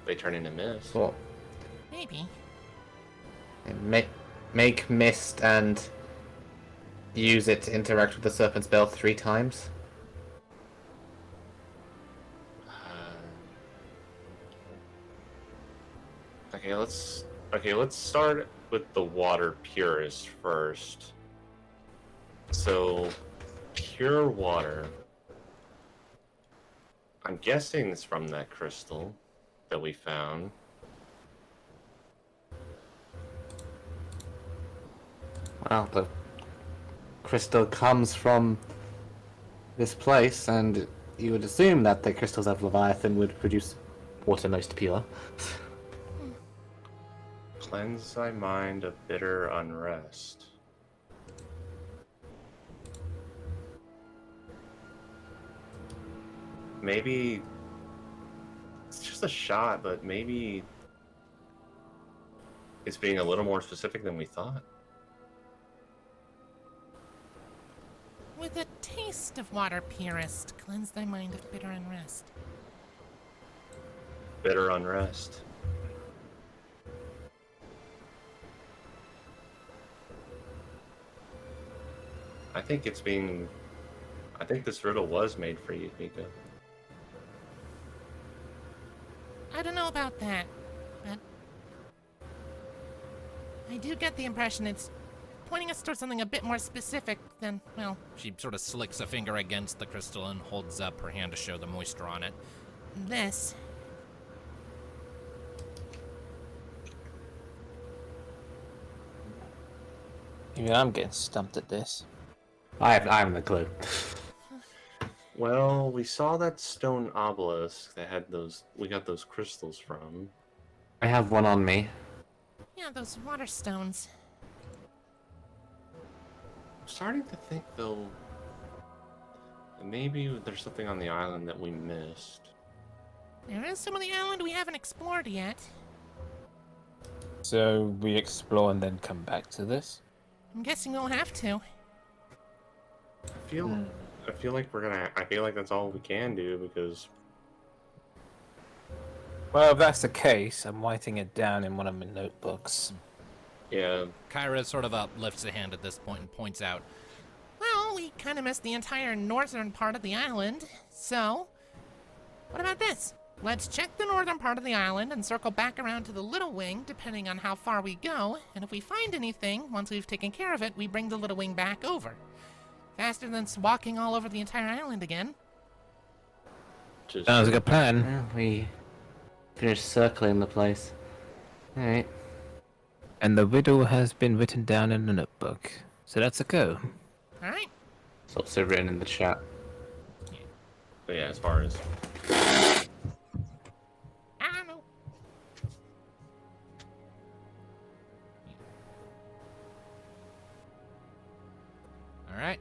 They turn into mist. What? Maybe. Make mist and use it to interact with the Serpent Spell 3 times. Okay, let's start with the water purist first. So, pure water. I'm guessing it's from that crystal that we found. Well, the crystal comes from this place, and you would assume that the crystals of Leviathan would produce water most pure. Cleanse thy mind of bitter unrest. Maybe it's just a shot, but maybe it's being a little more specific than we thought. With a taste of water purist, cleanse thy mind of bitter unrest. Bitter unrest. I think this riddle was made for you, Mika. I don't know about that, but I do get the impression it's pointing us towards something a bit more specific than, well, She sort of slicks a finger against the crystal and holds up her hand to show the moisture on it. this. Even I'm getting stumped at this. I haven't a clue. Well, we saw that stone obelisk that had we got those crystals from. I have one on me. Yeah, those water stones. I'm starting to think, though, that maybe there's something on the island that we missed. There is some of the island we haven't explored yet. So we explore and then come back to this? I'm guessing we'll have to. I feel like I feel like that's all we can do because Well, if that's the case, I'm writing it down in one of my notebooks. yeah, Kyra sort of lifts a hand at this point and points out, Well, we kind of missed the entire northern part of the island, so what about this? Let's check the northern part of the island and circle back around to the Little Wing, depending on how far we go, and if we find anything, once we've taken care of it, we bring the Little Wing back over. Faster than walking all over the entire island again. just Sounds like a plan. Well, we finished circling the place. Alright. And the riddle has been written down in the notebook. So that's a go. Alright, It's also written in the chat. yeah, as far as I don't know. all right.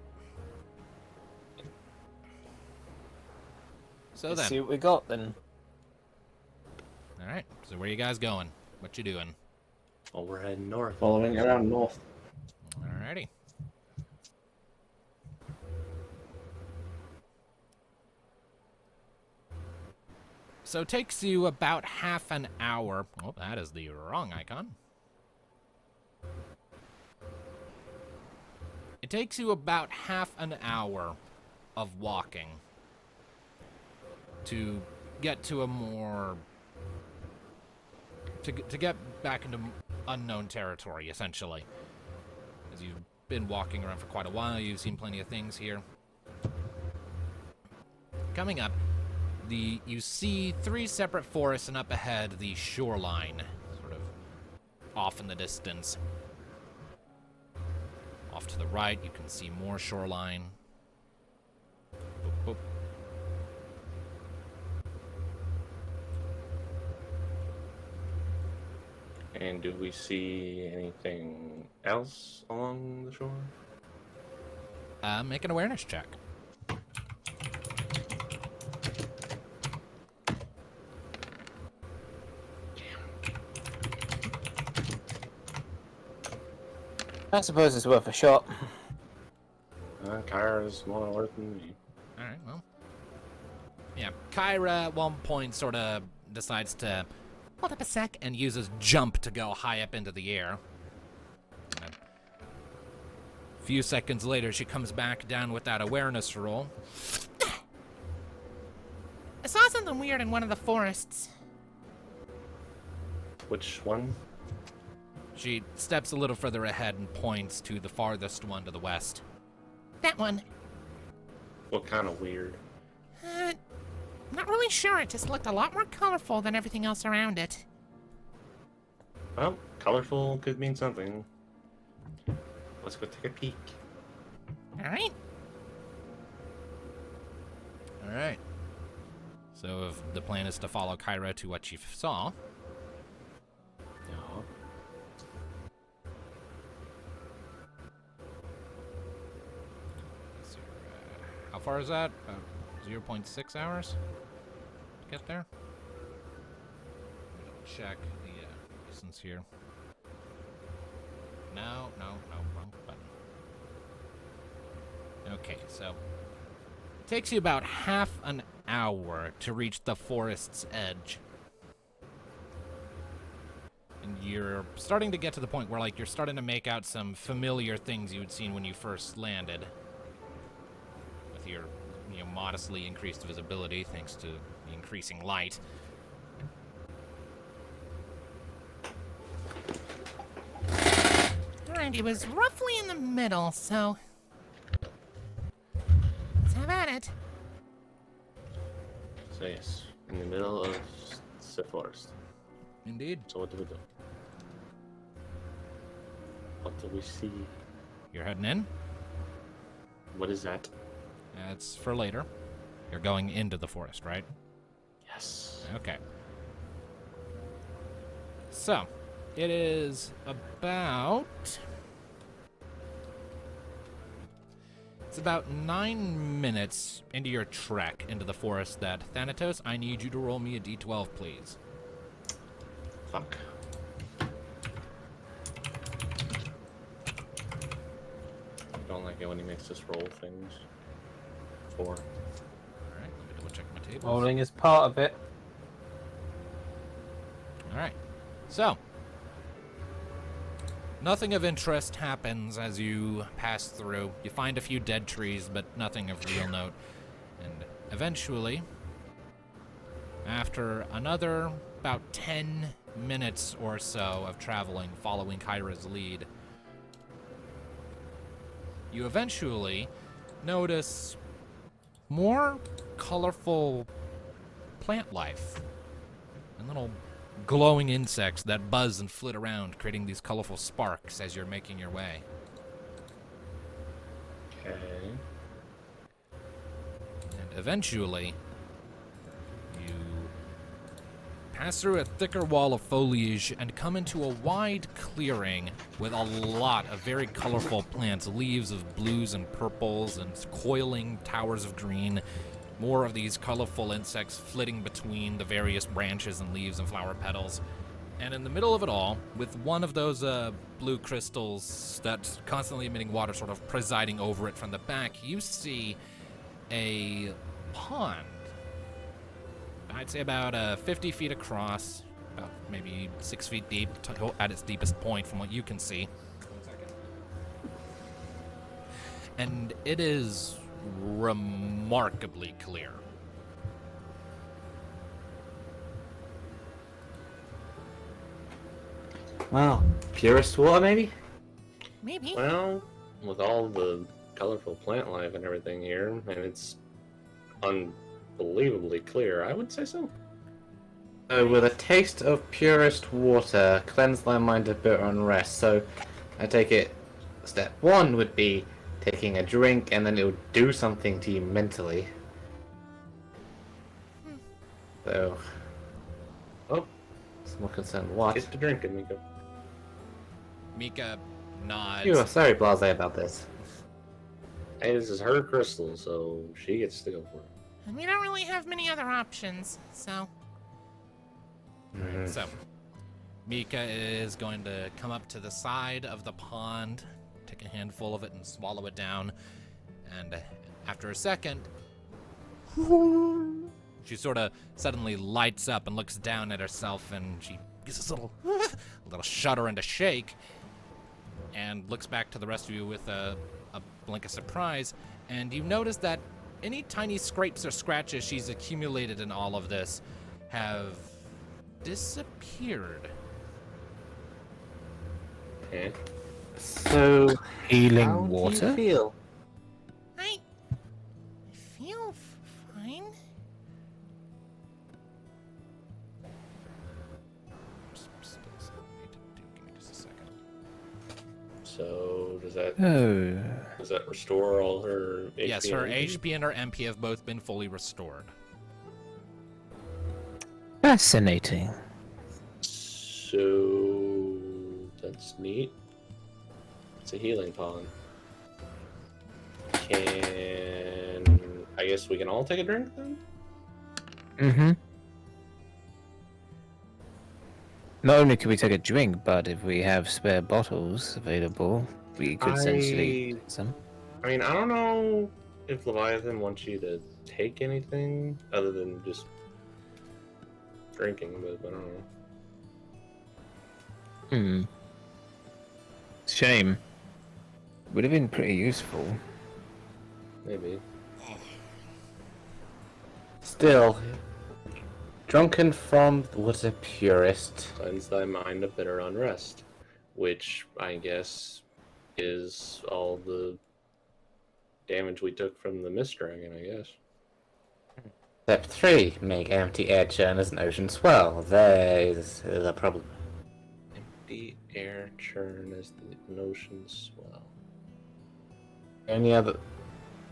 So Let's then, see what we got then. all right. So where you guys going? What you doing? well, we're heading north. Following around north. Alrighty. So it takes you about half an hour. Oh, that is the wrong icon. It takes you about half an hour of walking to get to a more to get back into unknown territory, essentially. As you've been walking around for quite a while, you've seen plenty of things here. Coming up, you see 3 separate forests, and up ahead, the shoreline, sort of off in the distance. Off to the right, you can see more shoreline. Boop, boop. And do we see anything else along the shore? Make an awareness check. I suppose it's worth a shot. Kyra's more alert than me. Alright, well. Yeah, Kyra at one point sort of decides to hold up a sec and uses jump to go high up into the air. And a few seconds later, she comes back down with that awareness roll. I saw something weird in one of the forests. Which one? She steps a little further ahead and points to the farthest one to the west. That one. What kind of weird? Not really sure. It just looked a lot more colorful than everything else around it. Well, colorful could mean something. Let's go take a peek. Alright. Alright. So if the plan is to follow Kyra to what she saw, No. let's see, how far is that? About 0.6 hours to get there? Check the distance here. No, wrong button. Okay, so it takes you about half an hour to reach the forest's edge. And you're starting to get to the point where, like, you're starting to make out some familiar things you had seen when you first landed. With your, modestly increased visibility thanks to the increasing light. Alright, it was roughly in the middle, so let's have at it. So yes, in the middle of the forest. Indeed. So what do we do? What do we see? You're heading in? What is that? It's for later. You're going into the forest, right? Yes. Okay. So, It is about... It's about 9 minutes into your trek into the forest that Thanatos, I need you to roll me a d12, please. Fuck. I don't like it when he makes us roll things. 4. Alright, let me double check my tables. Rolling is part of it. Alright, so... Nothing of interest happens as you pass through. You find a few dead trees, but nothing of real note. And eventually, after another about 10 minutes or so of traveling, following Kyra's lead, you eventually notice more colorful plant life and little glowing insects that buzz and flit around, creating these colorful sparks as you're making your way. Okay. And eventually, you pass through a thicker wall of foliage and come into a wide clearing with a lot of very colorful plants, leaves of blues and purples and coiling towers of green. More of these colorful insects flitting between the various branches and leaves and flower petals. And in the middle of it all, with one of those blue crystals that's constantly emitting water sort of presiding over it from the back, you see a pond. I'd say about 50 feet across, about maybe 6 feet deep at its deepest point from what you can see. 1 second. And it is remarkably clear. Well, purest water, maybe? Maybe. Well, with all the colorful plant life and everything here, and it's unbelievably clear, I would say so. So, with a taste of purest water, cleanse thy mind of bitter unrest. So, I take it, step 1 would be taking a drink, and then it would do something to you mentally. So, Oh, it's more concerned what. get to drinking, Miko. Mika nods. You are very blasé about this. Hey, this is her crystal, so she gets to go for it. And we don't really have many other options, so. So, Mika is going to come up to the side of the pond, take a handful of it and swallow it down, and after a second, she sort of suddenly lights up and looks down at herself, and she gives this little, shudder and a shake, and looks back to the rest of you with a blink of surprise, and you notice that any tiny scrapes or scratches she's accumulated in all of this have disappeared. Okay. So, Healing how water? do you feel? I feel fine. Give me just a second. So does that restore all her HP? Yes, her and MP? HP and her MP have both been fully restored. Fascinating. So that's neat. It's a healing pond. I guess we can all take a drink then? Mm-hmm. Not only could we take a drink, but if we have spare bottles available, we could essentially take some. I mean, I don't know if Leviathan wants you to take anything other than just drinking, but I don't know. Shame. Would have been pretty useful. Maybe. Still, drunken from the water purist. Cleanse thy mind of bitter unrest, which I guess is all the damage we took from the Mist Dragon, I guess. Step 3, make empty air churn as an ocean swell. There is a problem. Empty air churn as the ocean swell. Only other...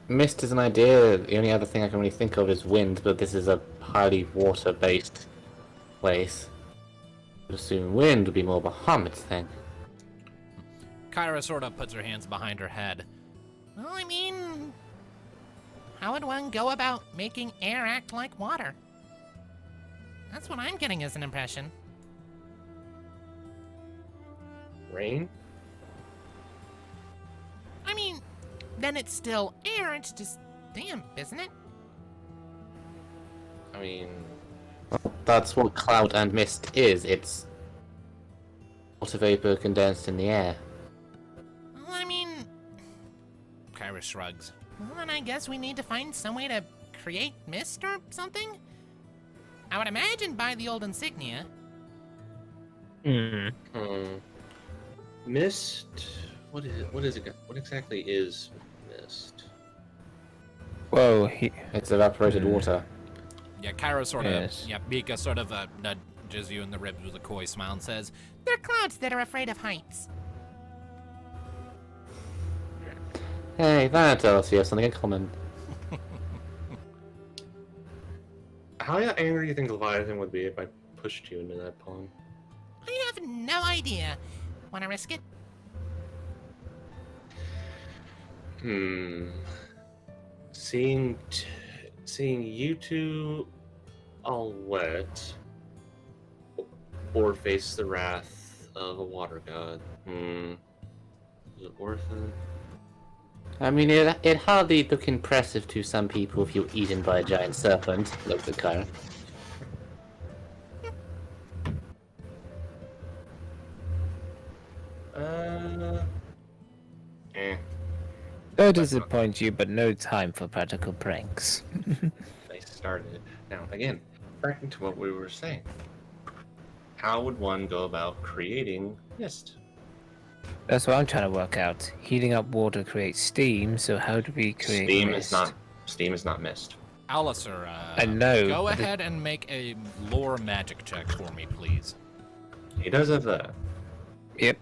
Mist is an idea, the only other thing I can really think of is wind, but this is a highly water-based place. would assume wind would be more Bahamut's thing. Kyra sort of puts her hands behind her head. Well, I mean, how would one go about making air act like water? That's what I'm getting as an impression. Rain? I mean, then it's still air, it's just damp, isn't it? I mean, That's what cloud and mist is. It's water vapor condensed in the air. Well, I mean, Kyra shrugs. well, then I guess we need to find some way to create mist or something? I would imagine by the old insignia. mist. What is it? What is it? What exactly is mist? Whoa, It's evaporated water. Yeah, Kyra sort of, Yes. Mika sort of nudges you in the ribs with a coy smile and says, They're clouds that are afraid of heights. Hey, that tells you have something in common. How angry do you think Leviathan would be if I pushed you into that pond? I have no idea. Wanna risk it? Seeing you two all wet, or face the wrath of a water god. Is it worth it? I mean, it hardly look impressive to some people if you're eaten by a giant serpent, looked at Kyra. don't disappoint you, but no time for practical pranks. They started. Now, again, back into what we were saying. How would one go about creating mist? That's what I'm trying to work out. Heating up water creates steam, so how do we create mist? Steam is not mist. Alistair, I know, go but ahead and make a lore magic check for me, please. He does have that. Yep.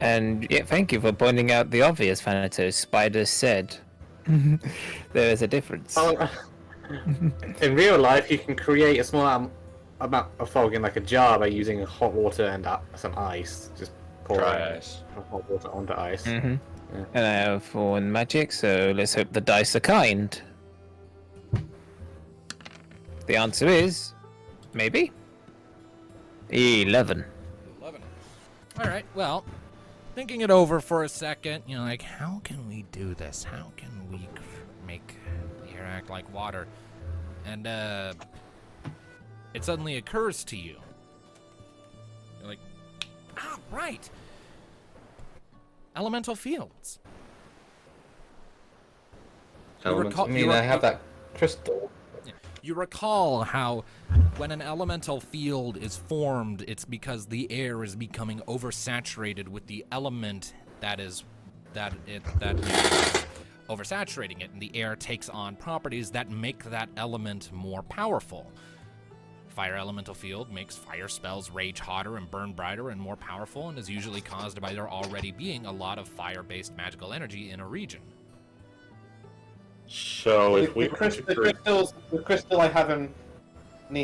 And yeah, thank you for pointing out the obvious, Thanatos. Spider said there is a difference. Oh, in real life, you can create a small amount of fog in like a jar by using hot water and some ice. Just pour Dry ice. hot water onto ice. Mm-hmm. Yeah. And I have 4 in magic, so let's hope the dice are kind. The answer is maybe 11. 11. All right, well, thinking it over for a second, you know, like, how can we do this? How can we make the air act like water? And, it suddenly occurs to you. You're like, ah, right. Elemental fields. Elements. I mean, I have that crystal. You recall how when an elemental field is formed, it's because the air is becoming oversaturated with the element that is oversaturating it, and the air takes on properties that make that element more powerful. Fire elemental field makes fire spells rage hotter and burn brighter and more powerful, and is usually caused by there already being a lot of fire-based magical energy in a region. So if we The crystal I have in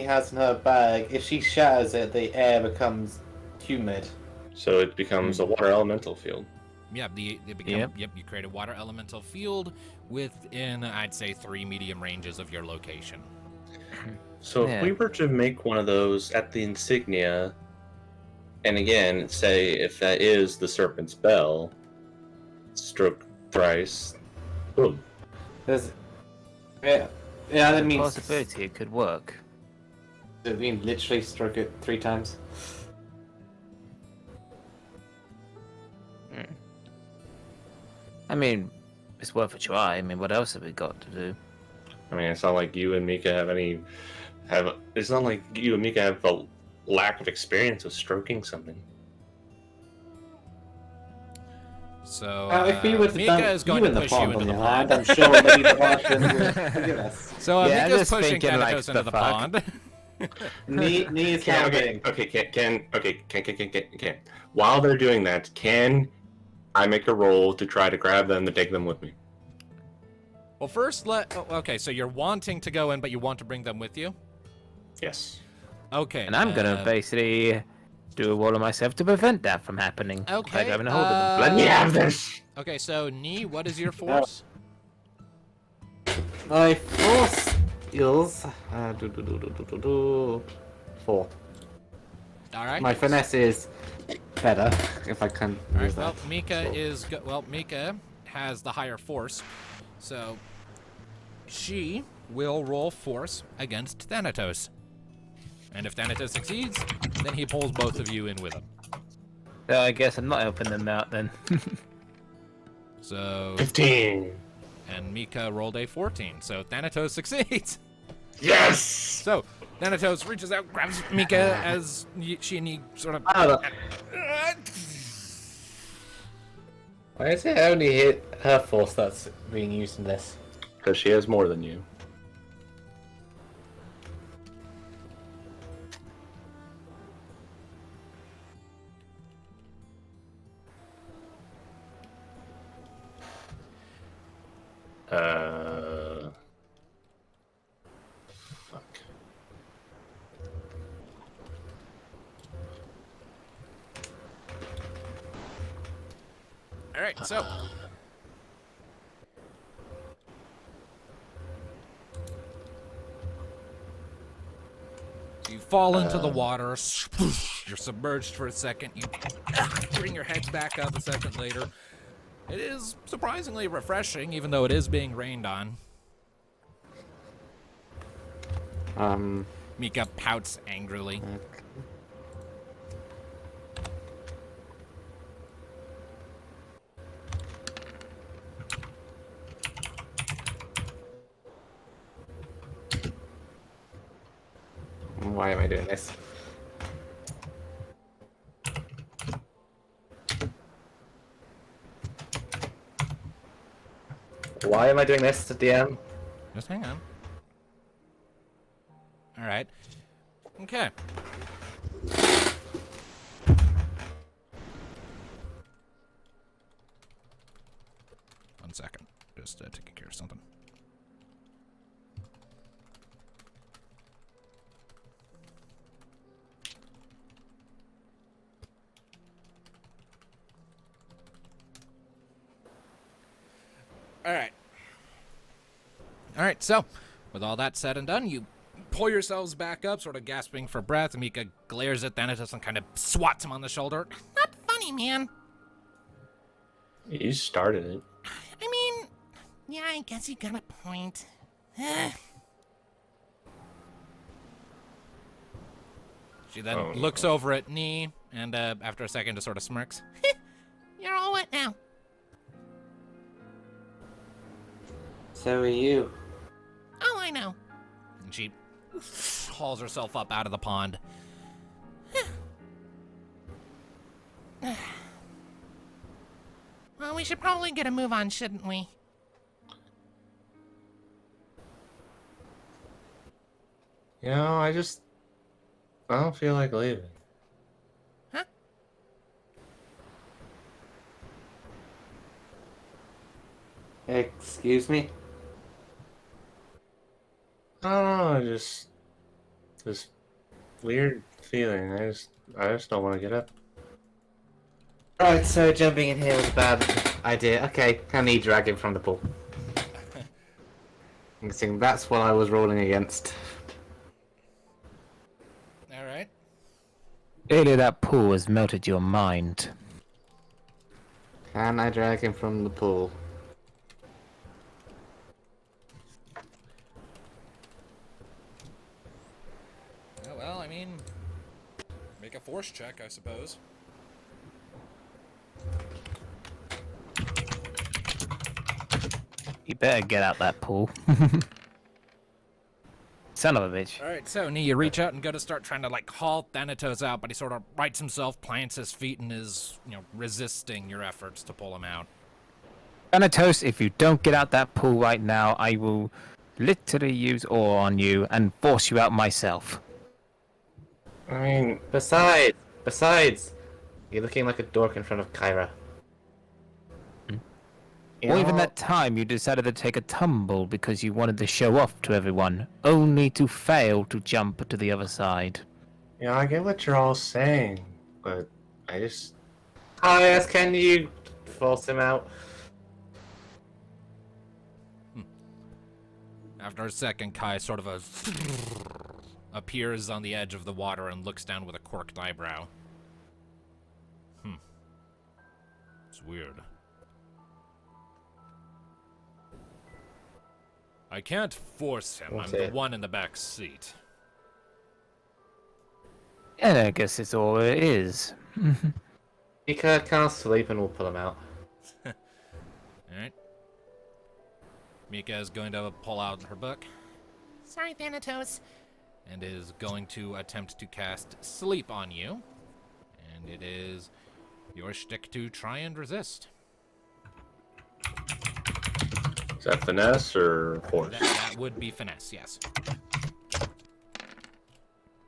has in her bag, if she shatters it, the air becomes humid. So it becomes a water elemental field. Yeah, you create a water elemental field within, I'd say, 3 medium ranges of your location. So Yeah. if we were to make one of those at the insignia, and again, say if that is the Serpent Spell, stroke thrice, boom. There's, yeah, that means Possibility it could work. I mean literally stroke it 3 times. I mean, it's worth a try. I mean, what else have we got to do? I mean, it's not like you and Mika it's not like you and Mika have a lack of experience with stroking something. So, If we were to Mika dump is going you to in the push you pond into on the your pond. hand, I'm sure maybe the Martians will forgive us. So, Yeah, I'm Mika's just pushing thinking, like, Thanatos into the the fuck? pond. Knee is helping. Can. While they're doing that, can I make a roll to try to grab them to take them with me? Well, first, okay, so you're wanting to go in, but you want to bring them with you? Yes. Okay. And I'm gonna basically do a wall on myself to prevent that from happening. Okay. By grabbing a hold of them. Let me have this! Okay, so Nee, what is your force? My force skills. 4. All right. My finesse is better, if I can All right. use Well, that. Mika is Mika has the higher force, so she will roll force against Thanatos. And if Thanatos succeeds, then he pulls both of you in with him. So I guess I'm not helping them out then. So 15. and Mika rolled a 14, so Thanatos succeeds. Yes! So Thanatos reaches out, grabs Mika as she and he sort of. Why is it only her force that's being used in this? Because she has more than you. Fuck. All right, so. You fall into the water. You're submerged for a second. You bring your heads back up a second later. It is surprisingly refreshing, even though it is being rained on. Mika pouts angrily. Why am I doing this? Why am I doing this to DM? Just hang on. All right. Okay. One second. Just taking care of something. All right, so with all that said and done, you pull yourselves back up, sort of gasping for breath. Mika glares at Thanatos and kind of swats him on the shoulder. Not funny, man. You started it. I mean, yeah, I guess you got a point. Ugh. She then looks over at Nee, and after a second, just sort of smirks. You're all wet now. So are you. Oh, I know. And she hauls herself up out of the pond. Well, we should probably get a move on, shouldn't we? You know, I don't feel like leaving. Huh? Excuse me? I don't know, just this weird feeling. I just don't want to get up. Right, so jumping in here was a bad idea. Okay, can he drag him from the pool? I'm guessing that's what I was rolling against. All right. Clearly that pool has melted your mind. Can I drag him from the pool? Oh, well, I mean, make a force check, I suppose. You better get out that pool. Son of a bitch. All right, so Nee, you reach out and go to start trying to like haul Thanatos out, but he sort of rights himself, plants his feet, and is resisting your efforts to pull him out. Thanatos, if you don't get out that pool right now, I will literally use ore on you and force you out myself. I mean, Besides, you're looking like a dork in front of Kyra. Or even that time you decided to take a tumble because you wanted to show off to everyone, only to fail to jump to the other side. Yeah, I get what you're all saying, but I just... Caius, can you force him out? After a second, Kai sort of appears on the edge of the water and looks down with a corked eyebrow. It's weird. I can't force him. I'm the one in the back seat. And I guess it's all it is. Mika, cast sleep and we'll pull him out. Alright. Mika is going to pull out her book Sorry, Thanatos. and is going to attempt to cast sleep on you. And it is your shtick to try and resist. Is that finesse or force? That would be finesse, yes.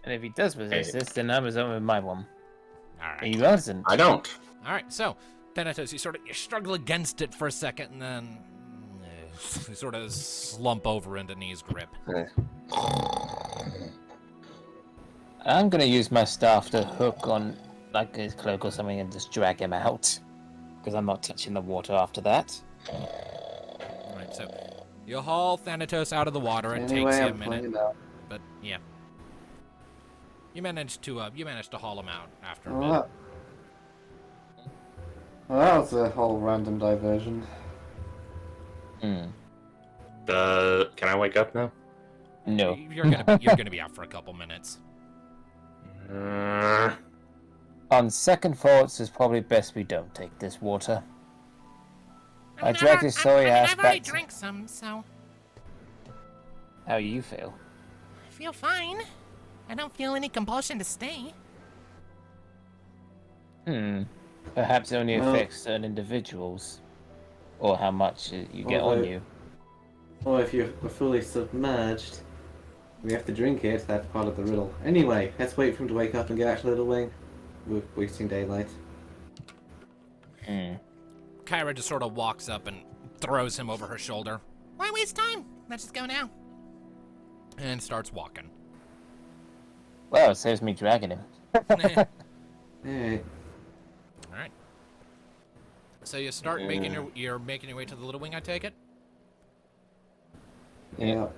And if he does resist this, then I'm as with my one. Alright. He doesn't. I don't. Alright, so, Thanatos, you struggle against it for a second, and then you sort of slump over into Knee's grip. I'm gonna use my staff to hook on like his cloak or something and just drag him out. Because I'm not touching the water after that. Alright, so you haul Thanatos out of the water. It Anyway, takes you a I'm minute, playing out. but yeah. You managed to haul him out after a bit. Well, that was a whole random diversion. Hmm. Can I wake up now? No. You're gonna be out for a couple minutes. On second thoughts, it's probably best we don't take this water. I mean, dragged his sorry ass I've already back to... drank some, so How you feel? I feel fine. I don't feel any compulsion to stay. Perhaps it only Well- affects certain individuals. Or how much you get on you. Or if you're fully submerged, we have to drink it. That's part of the riddle. Anyway, let's wait for him to wake up and get back to Little Wing. We're wasting daylight. Kyra just sort of walks up and throws him over her shoulder Why waste time? Let's just go now. and starts walking. Well, it saves me dragging him. Alright. All right. So you start making you're making your way to the Little Wing, I take it? Yeah. All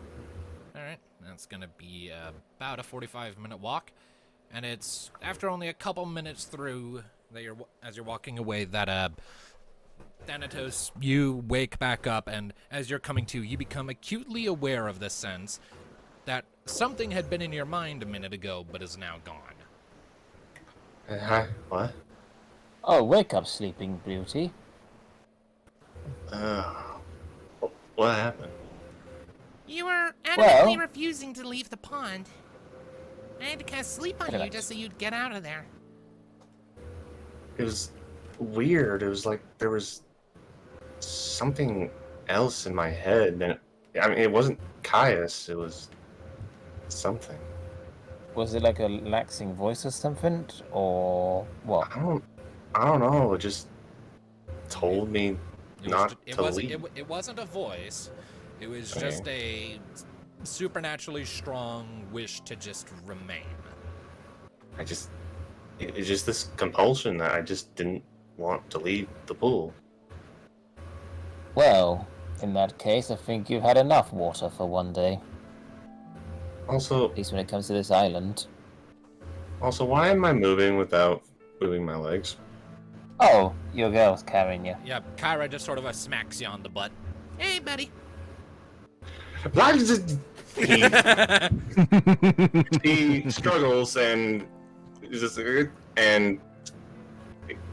right. That's going to be about a 45-minute walk. And it's after only a couple minutes through that as you're walking away that Thanatos, you wake back up, and as you're coming to, you become acutely aware of the sense that something had been in your mind a minute ago but is now gone. Hi. What? Oh, wake up, Sleeping Beauty. What happened? You were adamantly Well- refusing to leave the pond. I had to cast sleep on you Relax. just so you'd get out of there. It was weird. It was like there was something else in my head, and I mean, it wasn't Caius. It was something. Was it like a relaxing voice or something? Or what? I don't know. It just told me not to leave. It wasn't a voice. It was Okay. just a supernaturally strong wish to just remain. It's just this compulsion that I just didn't want to leave the pool. Well, in that case, I think you've had enough water for one day. Also, At least when it comes to this island. why am I moving without moving my legs? Oh, your girl's carrying you. Yeah, Kyra just sort of smacks you on the butt. Hey, buddy. He struggles and is just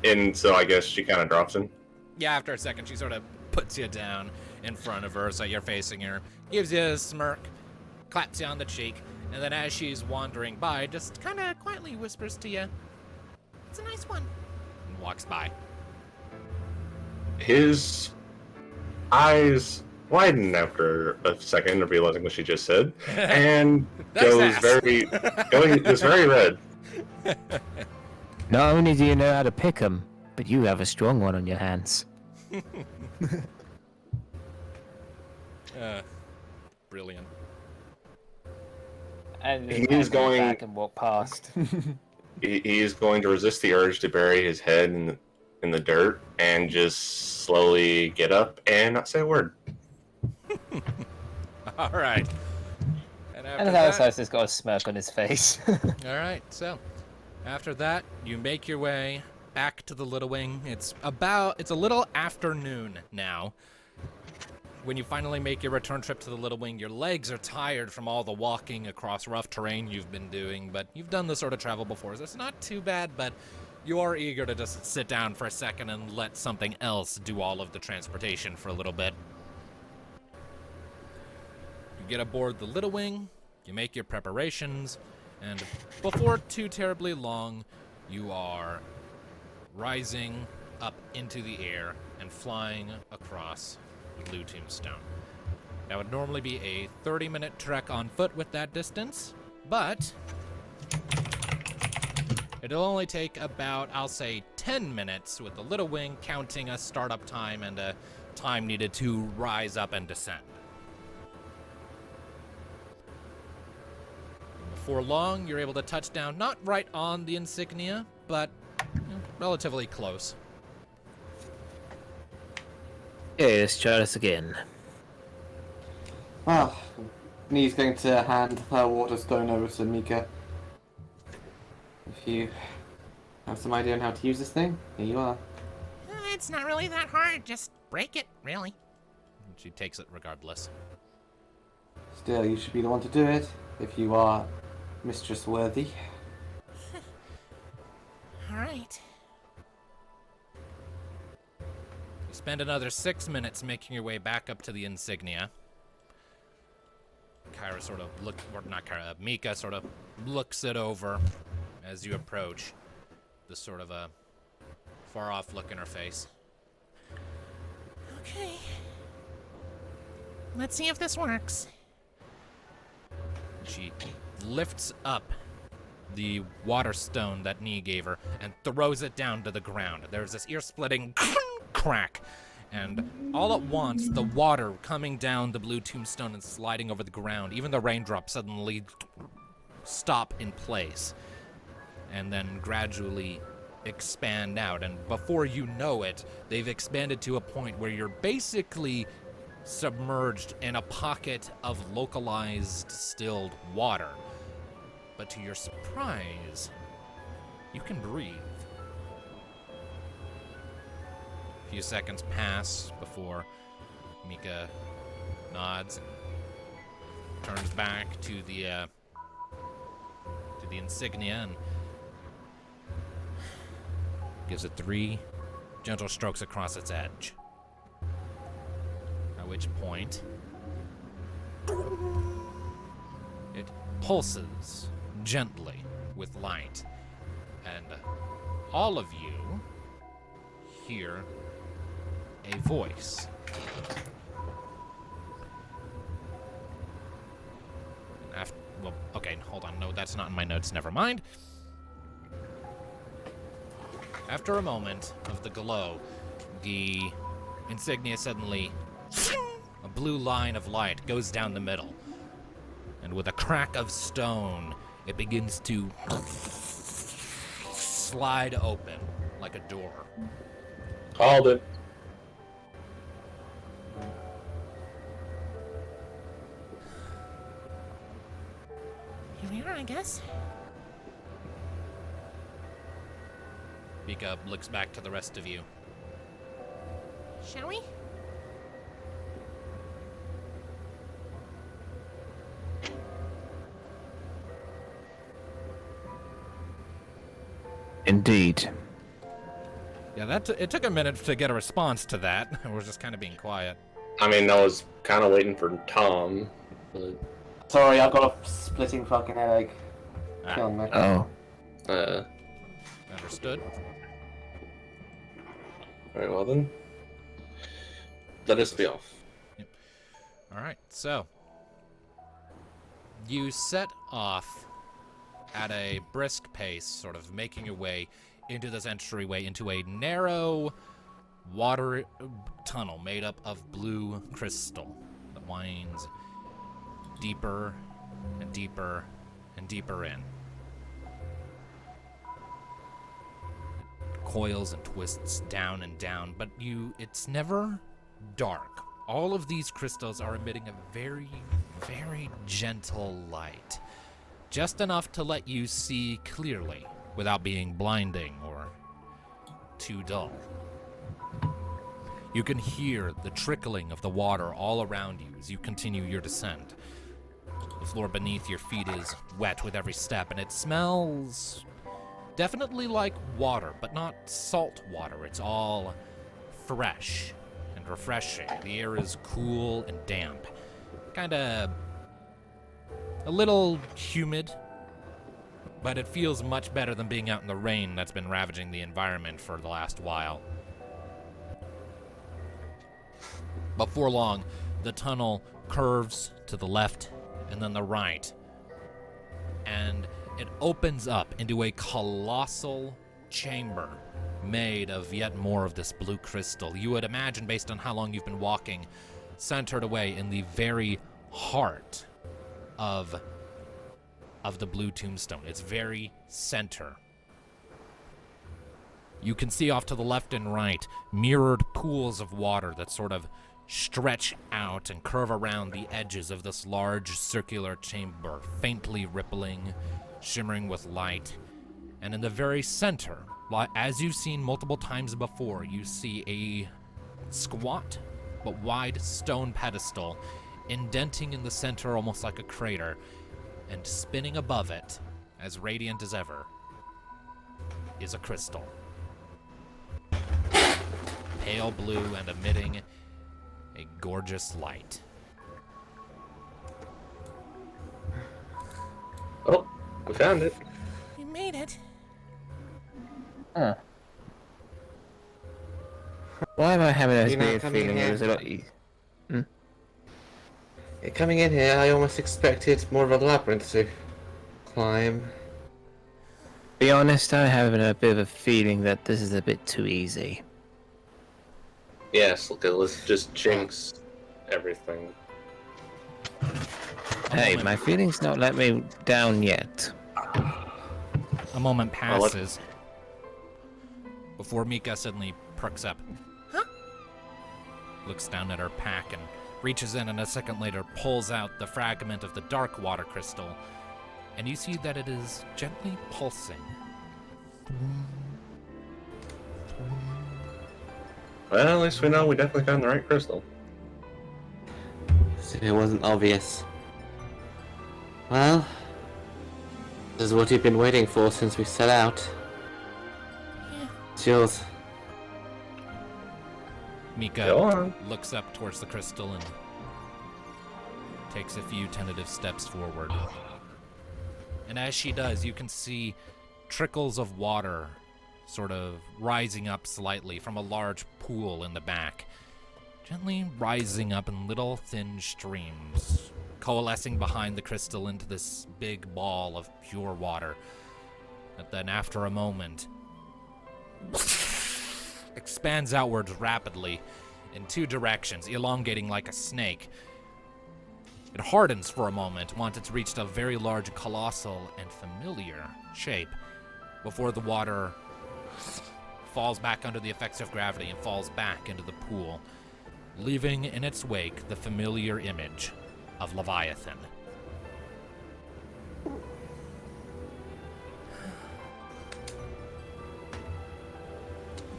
and so I guess she kind of drops him. Yeah, after a second, she sort of puts you down in front of her so you're facing her, gives you a smirk, claps you on the cheek, and then as she's wandering by, just kind of quietly whispers to you, It's a nice one. and walks by. His eyes widen after a second of realizing what she just said, and That's goes ass. very red. Not only do you know how to pick 'em, but you have a strong one on your hands. Brilliant. And He then is going- back and walk past. He is going to resist the urge to bury his head in the dirt and just slowly get up and not say a word. All right. And after And that, Alcious's got a smirk on his face. all right. So after that, you make your way back to the Little Wing. It's a little afternoon now. When you finally make your return trip to the Little Wing, your legs are tired from all the walking across rough terrain you've been doing, but you've done this sort of travel before, so it's not too bad, but you are eager to just sit down for a second and let something else do all of the transportation for a little bit. You get aboard the Little Wing, you make your preparations, and before too terribly long, you are rising up into the air and flying across Blue Tombstone. That would normally be a 30-minute trek on foot with that distance, but it'll only take about, I'll say, 10 minutes with the Little Wing, counting a startup time and a time needed to rise up and descend. Before long, you're able to touch down not right on the insignia, but relatively close. Yes, try this again. Well, Nee's going to hand her water stone over to Mika. If you have some idea on how to use this thing, here you are. It's not really that hard. Just break it, really. She takes it regardless. Still, you should be the one to do it, if you are mistress worthy. All right. You spend another 6 minutes making your way back up to the insignia. Mika sort of looks it over as you approach. This sort of a far-off look in her face. Okay. Let's see if this works. She lifts up the water stone that Nee gave her and throws it down to the ground. There's this ear-splitting crack, and all at once, the water coming down the blue tombstone and sliding over the ground, even the raindrops suddenly stop in place and then gradually expand out. And before you know it, they've expanded to a point where you're basically submerged in a pocket of localized distilled water. But to your surprise, you can breathe. A few seconds pass before Mika nods and turns back to the insignia and gives it 3 gentle strokes across its edge. At which point, it pulses gently with light, and all of you hear a voice. Okay, hold on. No, that's not in my notes. Never mind. After a moment of the glow, the insignia suddenly, a blue line of light goes down the middle. And with a crack of stone, it begins to slide open like a door. Called it. Here we are, I guess. Mika looks back to the rest of you. Shall we? Indeed. Yeah, it took a minute to get a response to that. We're just kind of being quiet. I mean, I was kind of waiting for Tom. But, Sorry, I've got a splitting fucking headache. Killing me. Oh. Understood. Alright, well then. Let us be off. All right, so you set off at a brisk pace, sort of making your way into this entryway into a narrow water tunnel made up of blue crystal that winds deeper and deeper and deeper in. Coils and twists down and down, but it's never dark. All of these crystals are emitting a very, very gentle light. Just enough to let you see clearly without being blinding or too dull. You can hear the trickling of the water all around you as you continue your descent. The floor beneath your feet is wet with every step, and it smells definitely like water, but not salt water. It's all fresh and refreshing. The air is cool and damp. Kinda a little humid, but it feels much better than being out in the rain that's been ravaging the environment for the last while. Before long, the tunnel curves to the left and then the right, and it opens up into a colossal chamber made of yet more of this blue crystal. You would imagine, based on how long you've been walking, centered away in the very heart of the blue tombstone. Its very center. You can see off to the left and right mirrored pools of water that sort of stretch out and curve around the edges of this large circular chamber, faintly rippling, shimmering with light. And in the very center, as you've seen multiple times before, you see a squat but wide stone pedestal indenting in the center almost like a crater, and spinning above it, as radiant as ever, is a crystal. Pale blue and emitting a gorgeous light. Oh, we found it. We made it. Huh. Why am I having this You're not weird coming feeling here. it was a lot easier? Coming in here, I almost expected more of a labyrinth to climb. Be honest, I'm having a bit of a feeling that this is a bit too easy. Yes, okay, let's just jinx everything. Hey, my feelings not let me down yet. A moment Oh, what- passes before Mika suddenly perks up. Huh? Looks down at her pack and reaches in, and a second later pulls out the fragment of the dark water crystal, and you see that it is gently pulsing. Well, at least we know we definitely found the right crystal. So it wasn't obvious. Well, this is what you've been waiting for since we set out. Yeah. It's yours. Mika Go on. looks up towards the crystal and takes a few tentative steps forward. And as she does, you can see trickles of water sort of rising up slightly from a large pool in the back, gently rising up in little thin streams, coalescing behind the crystal into this big ball of pure water. But then after a moment, expands outwards rapidly in two directions, elongating like a snake. It hardens for a moment once it's reached a very large, colossal, and familiar shape before the water falls back under the effects of gravity and falls back into the pool, leaving in its wake the familiar image of Leviathan.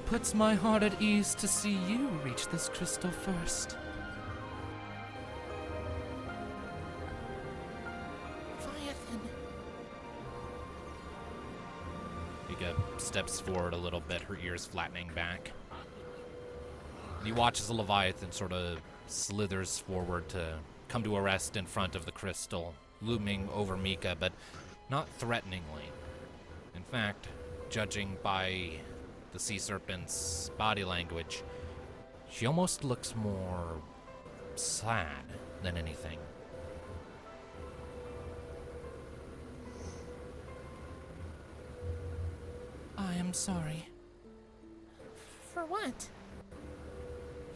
Puts my heart at ease to see you reach this crystal first. Leviathan. Mika steps forward a little bit, her ears flattening back. You watch as the Leviathan sort of slithers forward to come to a rest in front of the crystal, looming over Mika, but not threateningly. In fact, judging by the sea serpent's body language, she almost looks more sad than anything. I am sorry. For what?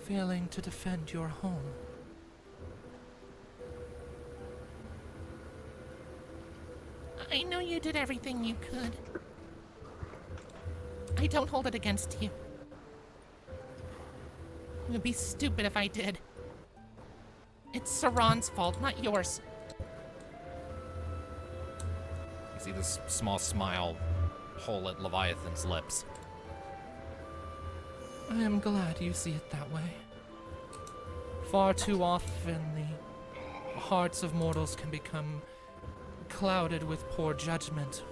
Failing to defend your home. I know you did everything you could. I don't hold it against you. It would be stupid if I did. It's Saran's fault, not yours. You see this small smile hole at Leviathan's lips. I am glad you see it that way. Far too often, the hearts of mortals can become clouded with poor judgment,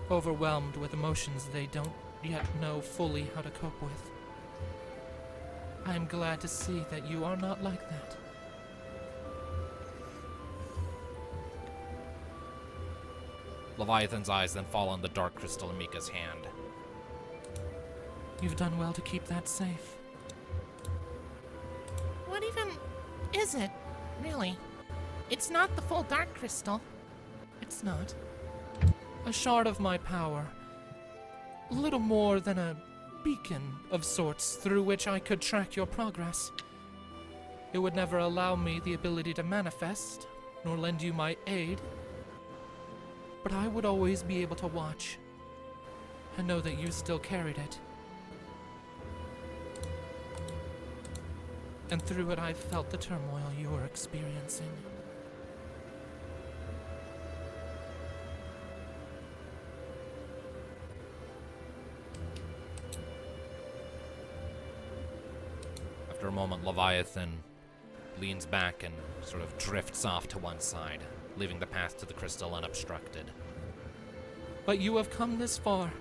or overwhelmed with emotions they don't yet know fully how to cope with. I am glad to see that you are not like that. Leviathan's eyes then fall on the dark crystal in Mika's hand. You've done well to keep that safe. What even is it, really? It's not the full dark crystal. It's not. A shard of my power. Little more than a beacon of sorts through which I could track your progress. It would never allow me the ability to manifest, nor lend you my aid. But I would always be able to watch and know that you still carried it. And through it, I've felt the turmoil you were experiencing. After a moment, Leviathan leans back and sort of drifts off to one side, leaving the path to the crystal unobstructed. But you have come this far.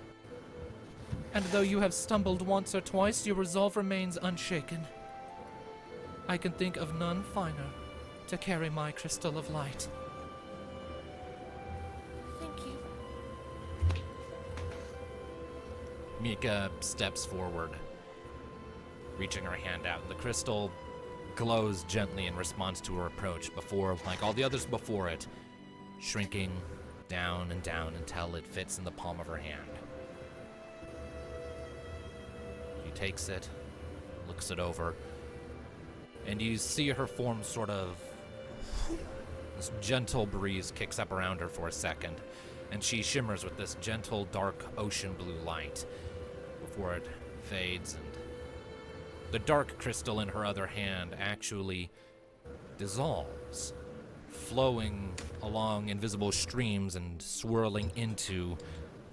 And though you have stumbled once or twice, your resolve remains unshaken. I can think of none finer to carry my crystal of light. Thank you. Mika steps forward, reaching her hand out, and the crystal glows gently in response to her approach before, like all the others before it, shrinking down and down until it fits in the palm of her hand. She takes it, looks it over, and you see her form sort of... This gentle breeze kicks up around her for a second, and she shimmers with this gentle, dark, ocean blue light before it fades, and the dark crystal in her other hand actually dissolves, flowing along invisible streams and swirling into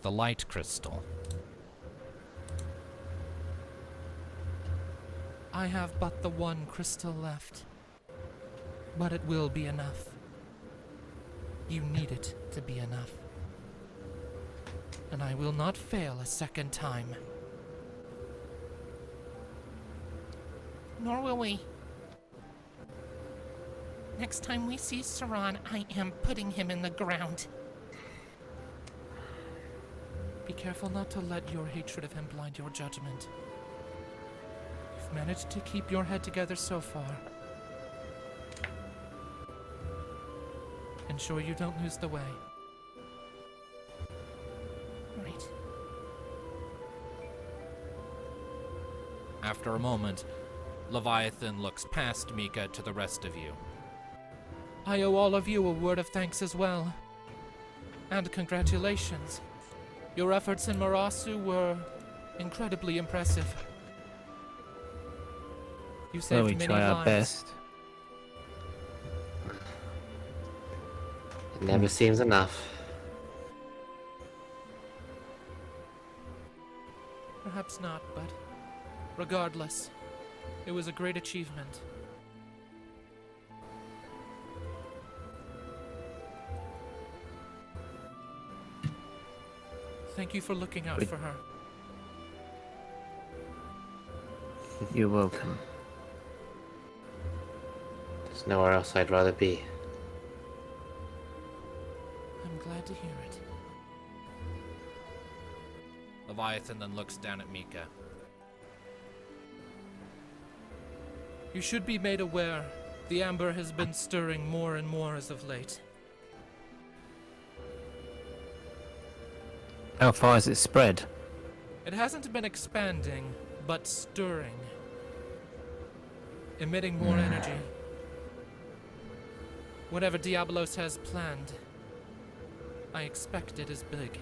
the light crystal. I have but the one crystal left, but it will be enough. You need it to be enough. And I will not fail a second time. Nor will we. Next time we see Saran, I am putting him in the ground. Be careful not to let your hatred of him blind your judgment. You've managed to keep your head together so far. Ensure you don't lose the way. Right. After a moment, Leviathan looks past Mika to the rest of you. I owe all of you a word of thanks as well. And congratulations. Your efforts in Marasu were incredibly impressive. You saved Well, we many try our lives. best. It never seems enough. Perhaps not, but regardless, it was a great achievement. Thank you for looking out for her. You're welcome. There's nowhere else I'd rather be. I'm glad to hear it. Leviathan then looks down at Mika. You should be made aware the amber has been stirring more and more as of late. How far has it spread? It hasn't been expanding, but stirring. Emitting more energy. Whatever Diablos has planned, I expected as big.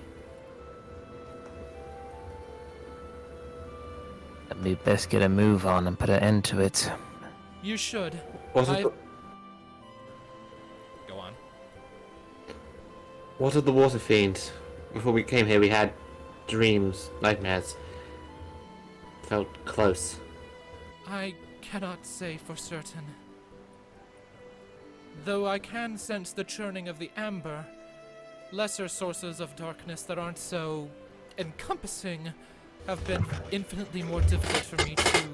Then we best get a move on and put an end to it. You should. What I- of Go on. the water fiend? Before we came here, we had dreams, nightmares. Felt close. I cannot say for certain. Though I can sense the churning of the amber, lesser sources of darkness that aren't so encompassing have been infinitely more difficult for me to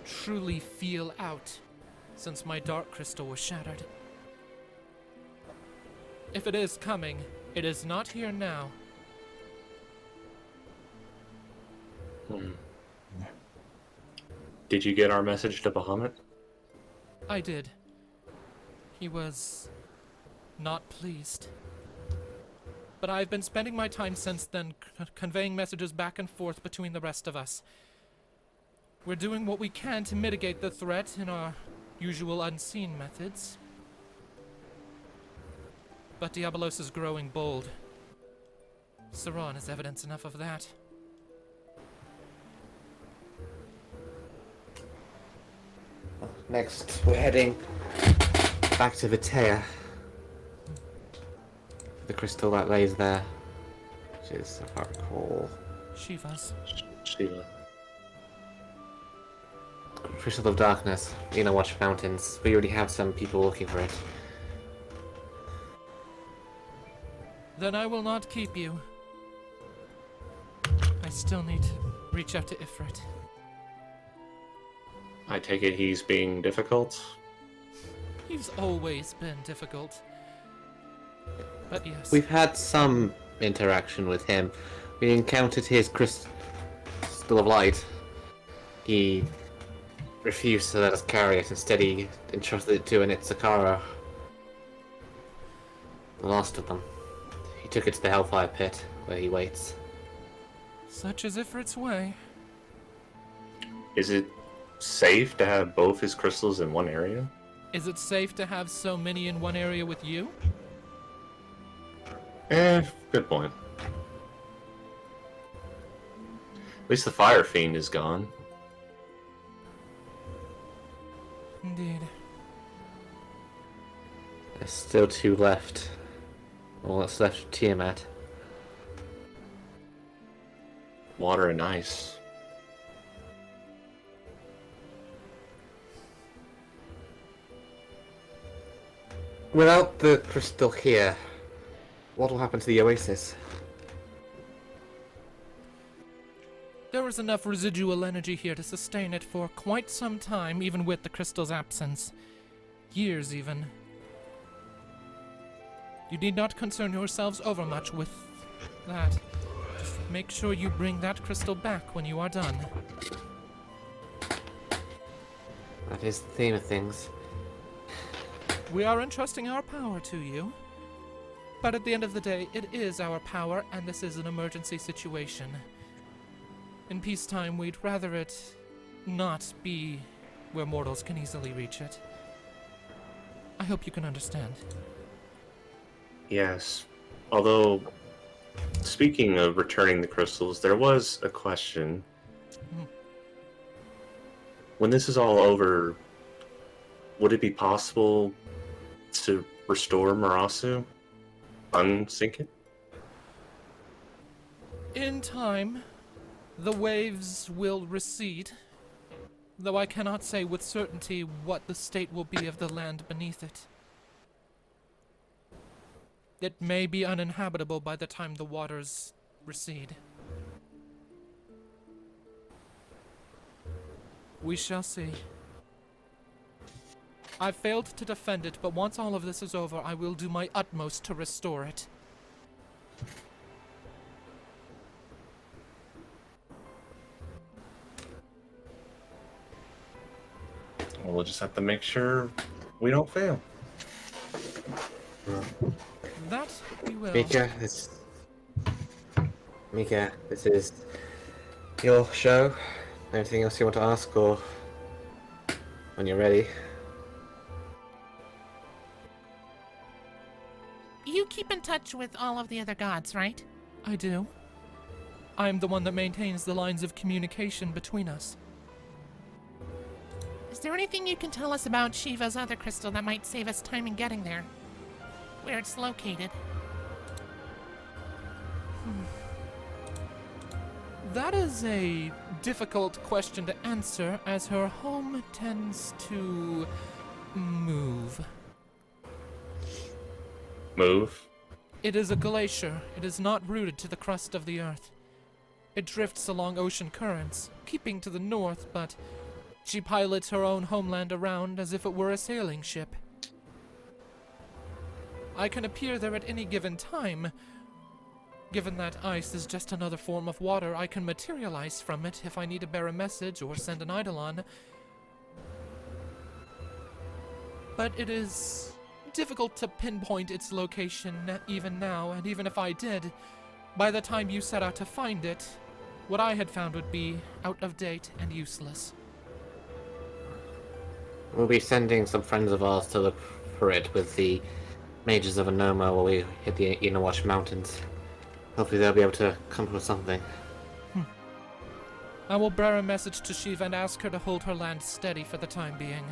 truly feel out since my dark crystal was shattered. If it is coming, it is not here now. Did you get our message to Bahamut? I did. He was not pleased. But I've been spending my time since then conveying messages back and forth between the rest of us. We're doing what we can to mitigate the threat in our usual unseen methods. But Diabolos is growing bold. Saran is evidence enough of that. Next, we're heading back to Vitea. The crystal that lays there, which is, if I recall, Shiva's. Sheila. Crystal of Darkness, Eno Watch Mountains. We already have some people looking for it. Then I will not keep you. I still need to reach out to Ifrit. I take it he's being difficult? He's always been difficult. But yes. We've had some interaction with him. We encountered his crystal of light. He refused to let us carry it. Instead, he entrusted it to an Itsukara. The last of them. He took it to the Hellfire Pit, where he waits. Such is Ifrit's way. Is it safe to have both his crystals in one area? Is it safe to have so many in one area with you? Good point. At least the fire fiend is gone. Indeed. There's still two left. All that's left of Tiamat. Water and ice. Without the crystal here, what will happen to the oasis? There is enough residual energy here to sustain it for quite some time, even with the crystal's absence. Years, even. You need not concern yourselves overmuch with that. Just make sure you bring that crystal back when you are done. That is the theme of things. We are entrusting our power to you. But at the end of the day, it is our power, and this is an emergency situation. In peacetime, we'd rather it not be where mortals can easily reach it. I hope you can understand. Yes. Although, speaking of returning the crystals, there was a question. When this is all over, would it be possible to restore Marasu? Unsink it? In time, the waves will recede, though I cannot say with certainty what the state will be of the land beneath it. It may be uninhabitable by the time the waters recede. We shall see. I've failed to defend it, but once all of this is over, I will do my utmost to restore it. Well, we'll just have to make sure we don't fail. That we will. Mika, this is your show. Anything else you want to ask, or when you're ready? You keep in touch with all of the other gods, right? I do. I'm the one that maintains the lines of communication between us. Is there anything you can tell us about Shiva's other crystal that might save us time in getting there? Where it's located? That is a difficult question to answer, as her home tends to move. Move. It is a glacier. It is not rooted to the crust of the earth. It drifts along ocean currents, keeping to the north, but she pilots her own homeland around as if it were a sailing ship. I can appear there at any given time. Given that ice is just another form of water, I can materialize from it if I need to bear a message or send an eidolon. But it is difficult to pinpoint its location even now, and even if I did, by the time you set out to find it, what I had found would be out of date and useless. We'll be sending some friends of ours to look for it with the mages of Anoma while we hit the Inawash Mountains. Hopefully they'll be able to come up with something. I will bear a message to Shiva and ask her to hold her land steady for the time being.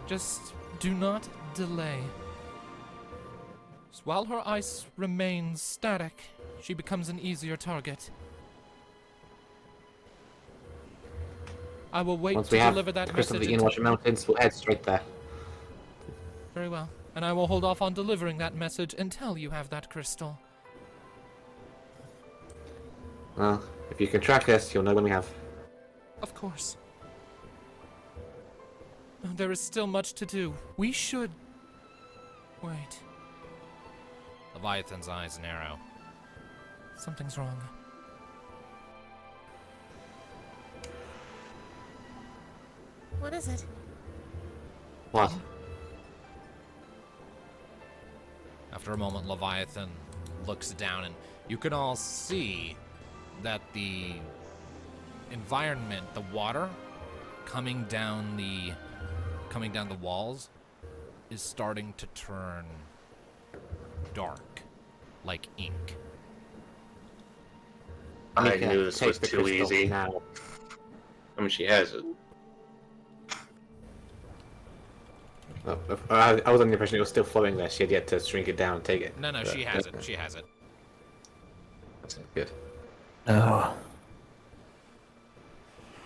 Just do not delay. While her ice remains static, she becomes an easier target. I will wait Once to we have deliver that the crystal of message. the Inawash Mountains, we'll head straight there. Very well. And I will hold off on delivering that message until you have that crystal. Well, if you can track us, you'll know when we have. Of course. There is still much to do. We should... Wait. Leviathan's eyes narrow. Something's wrong. What is it? What? After a moment, Leviathan looks down, and you can all see that the environment, the water coming down the walls, is starting to turn dark, like ink. I Mika, knew this take was the too crystal easy. now. I mean, she has it. Oh, I was under the impression it was still flowing there. She had yet to shrink it down and take it. No, she has it. She has it. That's good. Oh.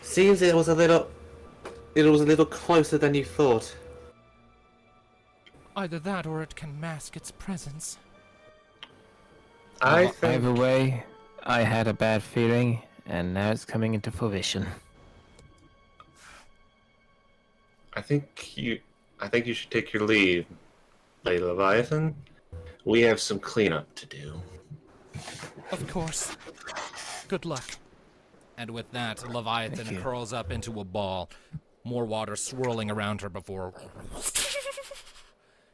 Seems it was a little closer than you thought. Either that or it can mask its presence. I Either think way, I had a bad feeling, and now it's coming into fruition. I think you should take your leave, Lady Leviathan. We have some cleanup to do. Of course. Good luck. And with that, Leviathan Thank you. curls up into a ball, more water swirling around her before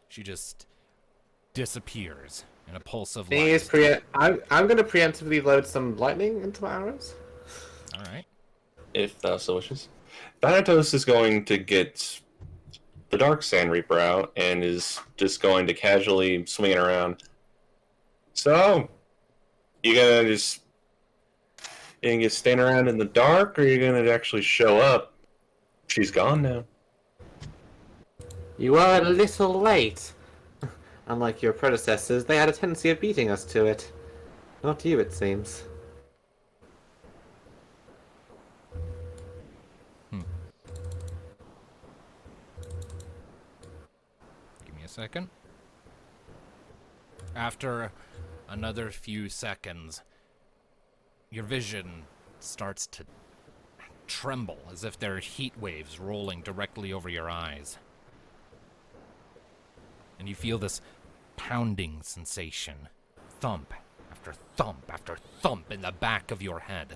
she just disappears in a pulse of Thing is, light. I'm going to preemptively load some lightning into my arrows. All right. If thou so wishes. Thanatos is going to get the Dark Sand Reaper out and is just going to casually swing it around. So, you gonna stand around in the dark, or you gonna actually show up? She's gone now. You are a little late. Unlike your predecessors, they had a tendency of beating us to it. Not you, it seems. Give me a second. After another few seconds, your vision starts to tremble as if there are heat waves rolling directly over your eyes. And you feel this pounding sensation, thump after thump after thump in the back of your head.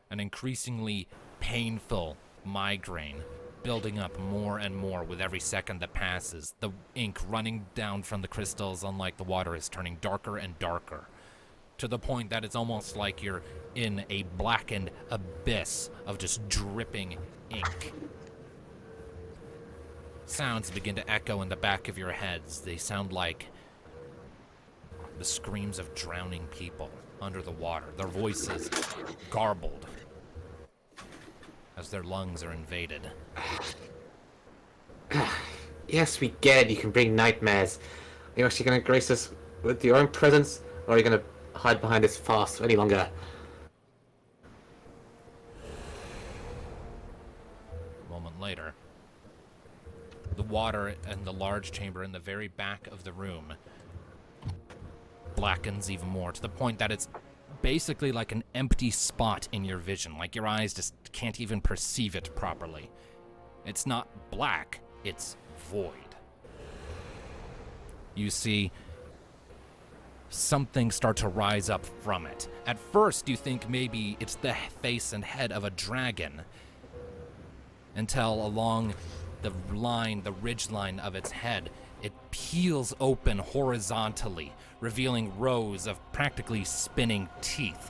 An increasingly painful migraine building up more and more with every second that passes. The ink running down from the crystals, unlike the water, is turning darker and darker, to the point that it's almost like you're in a blackened abyss of just dripping ink. sounds begin to echo in the back of your heads. They sound like the screams of drowning people under the water, their voices garbled as their lungs are invaded. Yes, we get it. You can bring nightmares. Are you actually going to grace us with your own presence, or are you going to hide behind this farce any longer? A moment later, the water in the large chamber in the very back of the room blackens even more, to the point that it's basically like an empty spot in your vision, like your eyes just can't even perceive it properly. It's not black, it's void. You see something start to rise up from it. At first, you think maybe it's the face and head of a dragon, until along the ridge line of its head, it peels open horizontally, revealing rows of practically spinning teeth,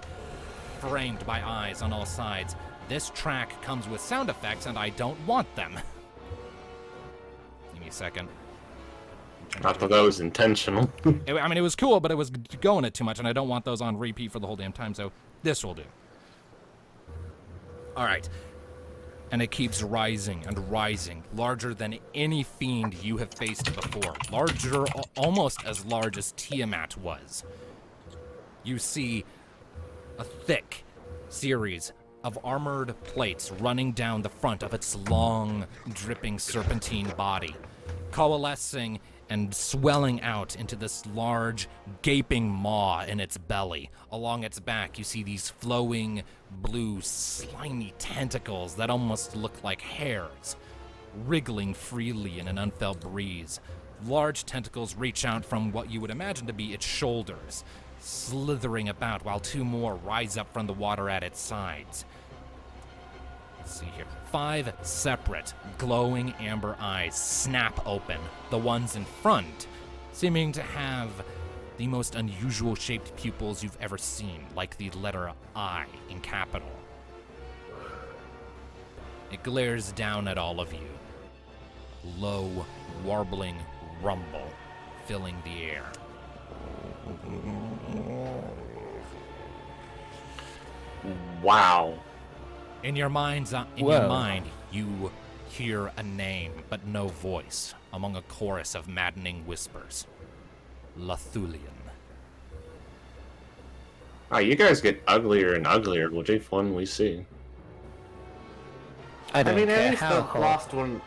framed by eyes on all sides. This track comes with sound effects, and I don't want them. Give me a second. I thought that was intentional. It was cool, but it was going it too much, and I don't want those on repeat for the whole damn time, so this will do. All right. And it keeps rising and rising, larger than any fiend you have faced before. Larger, almost as large as Tiamat was. You see a thick series of armored plates running down the front of its long, dripping serpentine body, coalescing and swelling out into this large, gaping maw in its belly. Along its back, you see these flowing, blue, slimy tentacles that almost look like hairs, wriggling freely in an unfelt breeze. Large tentacles reach out from what you would imagine to be its shoulders, slithering about, while two more rise up from the water at its sides. Let's see here. 5 separate, glowing amber eyes snap open, the ones in front seeming to have the most unusual shaped pupils you've ever seen, like the letter I in capital. It glares down at all of you. Low, warbling rumble filling the air. Wow. In your mind, you hear a name, but no voice, among a chorus of maddening whispers. Lathulian. Ah, you guys get uglier and uglier with each one we see. I don't at care least how the last one.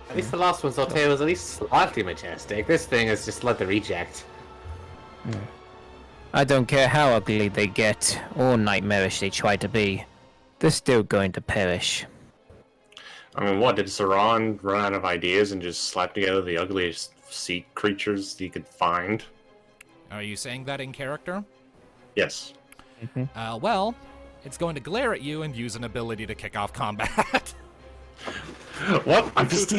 At least the last one, Saute, was at least slightly majestic. This thing is just like the reject. I don't care how ugly they get or nightmarish they try to be. They're still going to perish. I mean, what, did Saran run out of ideas and just slap together the ugliest sea creatures he could find? Are you saying that in character? Yes. Well, it's going to glare at you and use an ability to kick off combat. What? I'm just...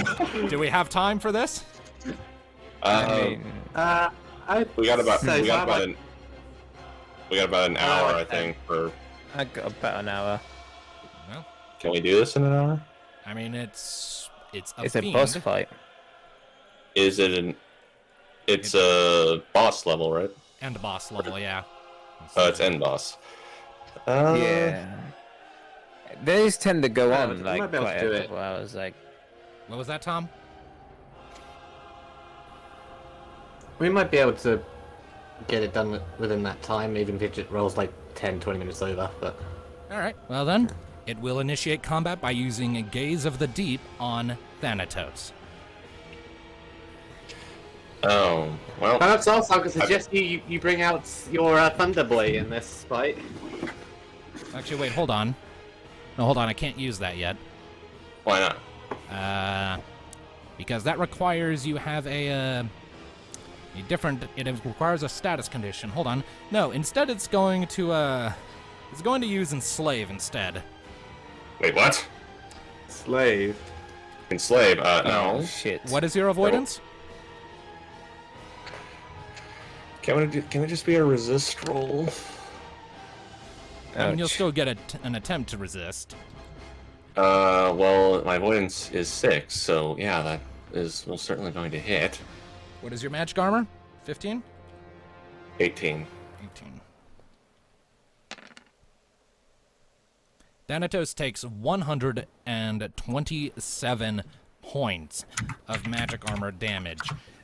Do we have time for this? we got about an hour, I think, for... I got about an hour. Well, Can we do this in an hour? I mean, it's a It's a fiend. boss fight. Is it an... It's a boss level, right? And boss level, yeah. Oh, it's end boss. Yeah. These tend to go Yeah, on we like might be able quite to do a it. couple hours. Like, What was that, Tom? We might be able to get it done within that time, even if it rolls like 10-20 minutes over, but... Alright, well then, it will initiate combat by using a Gaze of the Deep on Thanatos. Oh, well... Perhaps also I could suggest you bring out your Thunder Boy in this fight. Actually, wait, hold on. No, hold on, I can't use that yet. Why not? Because that requires you have a different, it requires a status condition. Hold on. No, instead it's going to use Enslave instead. Wait, what? Slave. Enslave? oh No. shit. What is your avoidance? Can it just be a resist roll? I mean, you'll Ouch. still get an attempt to resist. Well, my avoidance is 6, so yeah, that is most certainly going to hit. What is your magic armor? 15? 18. 18. Thanatos takes 127 points of magic armor damage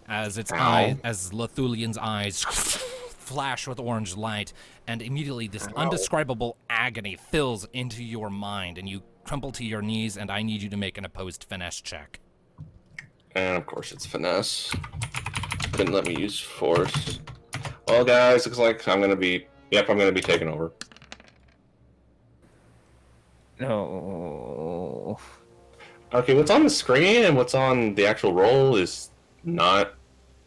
as as Lathulian's eyes flash with orange light, and immediately this undescribable agony fills into your mind, and you crumple to your knees, and I need you to make an opposed finesse check. And of course it's finesse. Didn't let me use force. Well, guys, looks like I'm gonna be taking over. No. Okay, what's on the screen and what's on the actual roll is not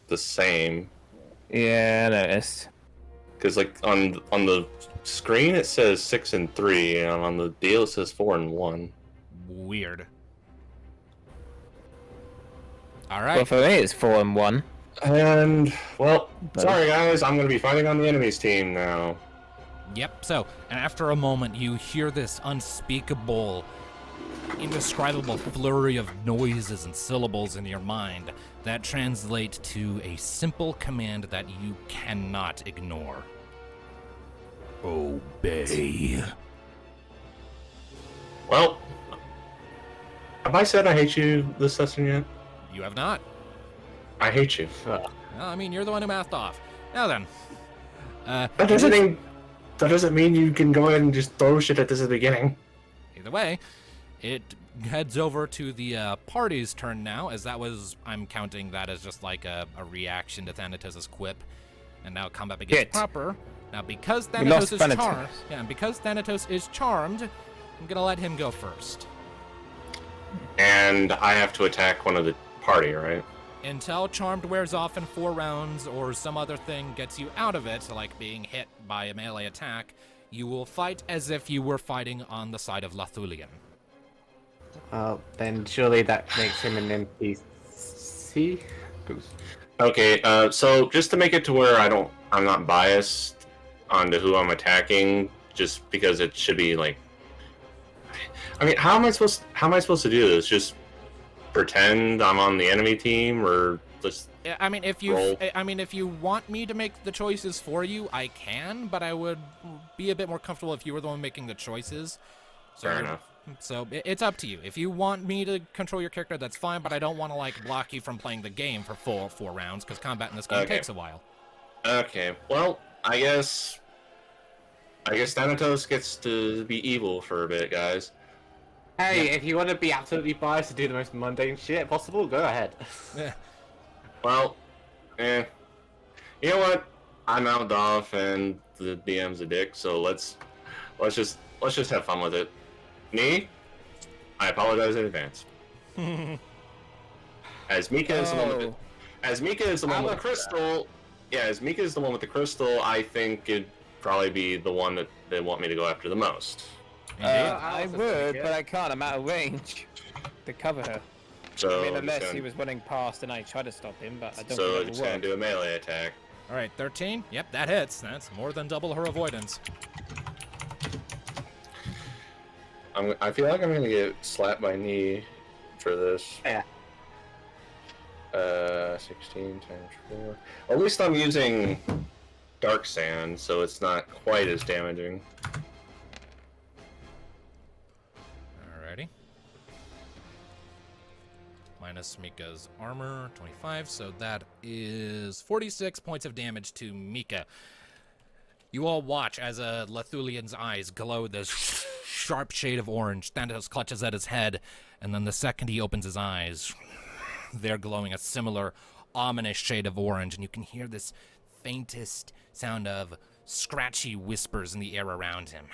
the same. Yeah, I noticed. Because like on the screen it says 6 and 3, and on the deal it says 4 and 1. Weird. All Well, right. for me, it's 4 and 1. And well, sorry guys, I'm gonna be fighting on the enemy's team now. Yep, so, and after a moment, you hear this unspeakable, indescribable flurry of noises and syllables in your mind that translate to a simple command that you cannot ignore. Obey. Well, have I said I hate you this session yet? You have not. I hate you. Well, I mean, you're the one who mathed off. Now then. That doesn't mean you can go ahead and just throw shit at this at the beginning. Either way, it heads over to the party's turn now, as that was, I'm counting that as just like a reaction to Thanatos' quip. And now combat begins Hit. proper. Now because We Thanatos lost is Thanatos. charmed, and because Thanatos is charmed, I'm gonna let him go first. And I have to attack one of the party, right? Until charmed wears off in 4 rounds or some other thing gets you out of it, like being hit by a melee attack, you will fight as if you were fighting on the side of Lathulian. Then surely that makes him an NPC? Okay, so just to make it to where I'm not biased onto who I'm attacking, just because it should be like, I mean, how am I supposed to do this? Just pretend I'm on the enemy team, or just Yeah, I mean, if you want me to make the choices for you, I can, but I would be a bit more comfortable if you were the one making the choices. So Fair enough. So it's up to you. If you want me to control your character, that's fine, but I don't want to like block you from playing the game for full 4 rounds, because combat in this game Okay. takes a while. Okay, well, I guess Thanatos gets to be evil for a bit, guys. Hey, if you want to be absolutely biased and do the most mundane shit possible, go ahead. Yeah. Well, you know what? I'm out off, and the DM's a dick, so let's just have fun with it. Me, I apologize in advance. As Mika is the one with the, as Mika is the one with the crystal, as Mika is the one with the crystal, I think it'd probably be the one that they want me to go after the most. I would, but I can't. I'm out of range to cover her. So I mean, I'm unless just he gonna, was running past and I tried to stop him, but I don't so think just that will gonna work. do a melee attack. All right, 13. Yep, that hits. That's more than double her avoidance. I feel like I'm gonna get slapped by knee for this. Yeah. 16 times 4. At least I'm using Dark Sand, so it's not quite as damaging. Alrighty. Minus Mika's armor, 25, so that is 46 points of damage to Mika. You all watch as Lathulian's eyes glow this sharp shade of orange. Thanatos clutches at his head, and then the second he opens his eyes, they're glowing a similar ominous shade of orange, and you can hear this faintest sound of scratchy whispers in the air around him.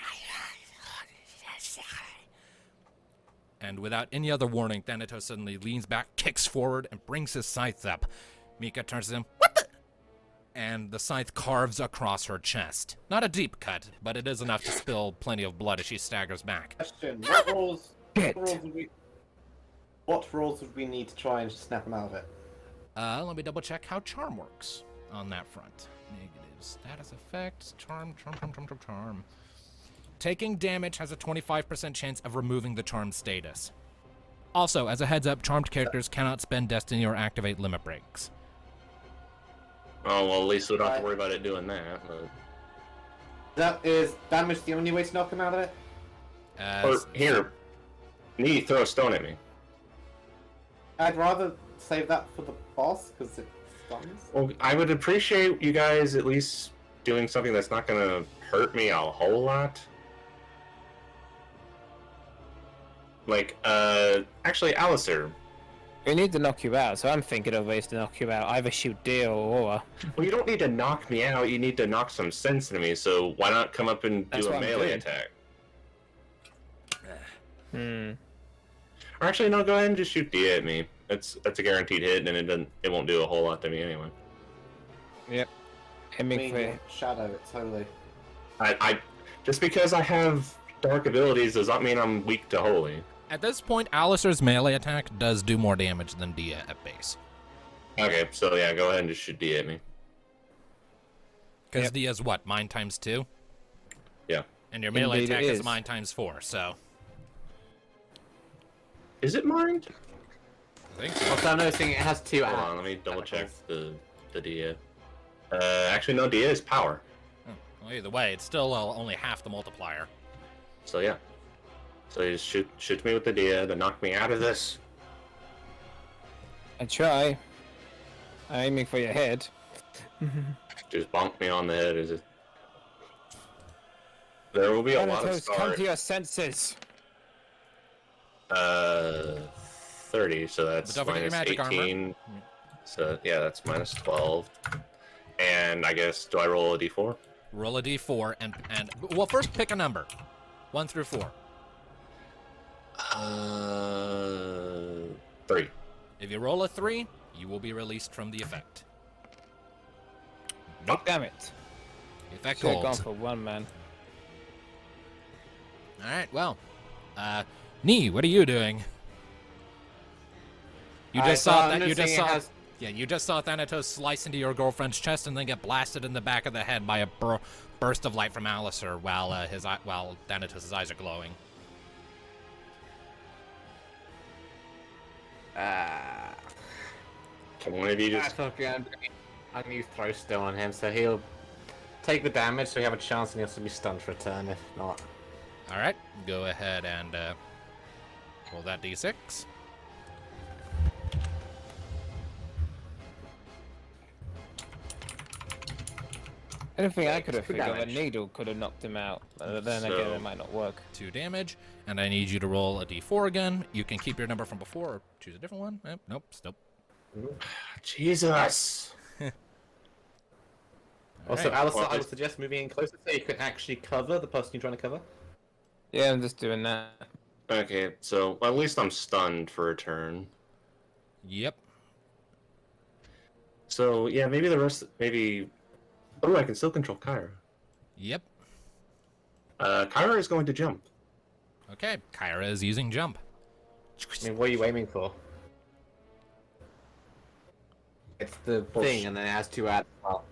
And without any other warning, Thanatos suddenly leans back, kicks forward, and brings his scythe up. Mika turns to him, "What the?" And the scythe carves across her chest. Not a deep cut, but it is enough to spill plenty of blood as she staggers back. Question: Shit. what rolls would we need to try and snap him out of it? Let me double check how charm works on that front. Negative status effects, charm. taking damage has a 25% chance of removing the charmed status. Also, as a heads up, charmed characters cannot spend destiny or activate limit breaks. Oh, well, at least we don't have to worry about it doing that. But... Is damage the only way to knock him out of it? Or, here, Knee, throw a stone at me. I'd rather save that for the boss, because it stuns. Well, I would appreciate you guys at least doing something that's not going to hurt me a whole lot. Like, actually, Alistair. We need to knock you out, so I'm thinking of ways to knock you out. Either shoot deer or aura. Well, you don't need to knock me out, you need to knock some sense into me, so why not come up and That's do a what I'm melee doing. attack? Hmm. Or actually, no, go ahead and just shoot D at me. That's a guaranteed hit, and it won't do a whole lot to me anyway. Yep. Aiming for... Shadow it, totally. I just because I have dark abilities does not mean I'm weak to holy. At this point, Alistair's melee attack does do more damage than Dia at base. Okay, so yeah, go ahead and just shoot D at me. Because Yep. Dia's what, mine times 2? Yeah. And your melee Indeed it attack is is. mine times 4, so... Is it mined? I think so. Also, I'm noticing it has 2 Hold on, let me double check the Dia. Actually, no, Dia is power. Well, either way, it's still only half the multiplier. So yeah. So you just shoot me with the Dia to knock me out of this. I try. I'm aiming for your head. Just bonk me on the head. Is it? There will be a lot of Thanatos, come stars. to your senses. 30, so that's But don't forget your minus magic 18. armor. So yeah, that's minus 12. And I guess, do I roll a d4? Roll a d4 and well, first pick a number. 1 through 4. 3. If you roll a 3, you will be released from the effect. Nope. Damn it. The effect Should have gone holds. for one man. Alright, well. Nee, what are you doing? You just saw that. You just saw. Yeah, you just saw Thanatos slice into your girlfriend's chest and then get blasted in the back of the head by a burst of light from Alistair while while Thanatos' eyes are glowing. Can one of you just... I'm going to use throw stone on him, so he'll take the damage, so we have a chance, and he'll still be stunned for a turn, if not. Alright, go ahead and roll that d6. Anything I could have Good figured, a damage. needle could have knocked him out. Then again, So- it might not work. 2 damage, and I need you to roll a d4 again. You can keep your number from before or choose a different one. Nope, still. Jesus! Also, Alright. Alistair, Well, I would suggest moving in closer so you can actually cover the person you're trying to cover. Yeah, I'm just doing that. Okay, so well, at least I'm stunned for a turn. Yep. So yeah, maybe the rest... Maybe... Oh, I can still control Kyra. Yep. Kyra is going to jump. Okay, Kyra is using jump. I mean, what are you aiming for? It's the thing, and then it has 2 ads. Well,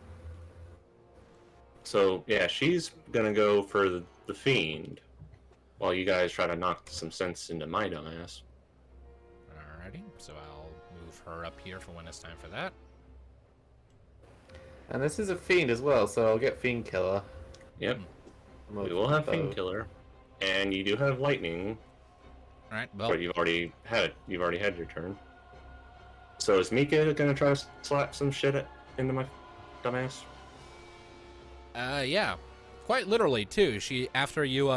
So yeah, she's gonna go for the fiend, while you guys try to knock some sense into my dumbass. Alrighty, so I'll move her up here for when it's time for that. and this is a fiend as well, so I'll get fiend killer. Yep, we will have fiend killer, and you do have lightning, Alright, well, but you've already had your turn. So is Mika gonna try to slap some shit into my dumbass? yeah. Quite literally, too. She, after you,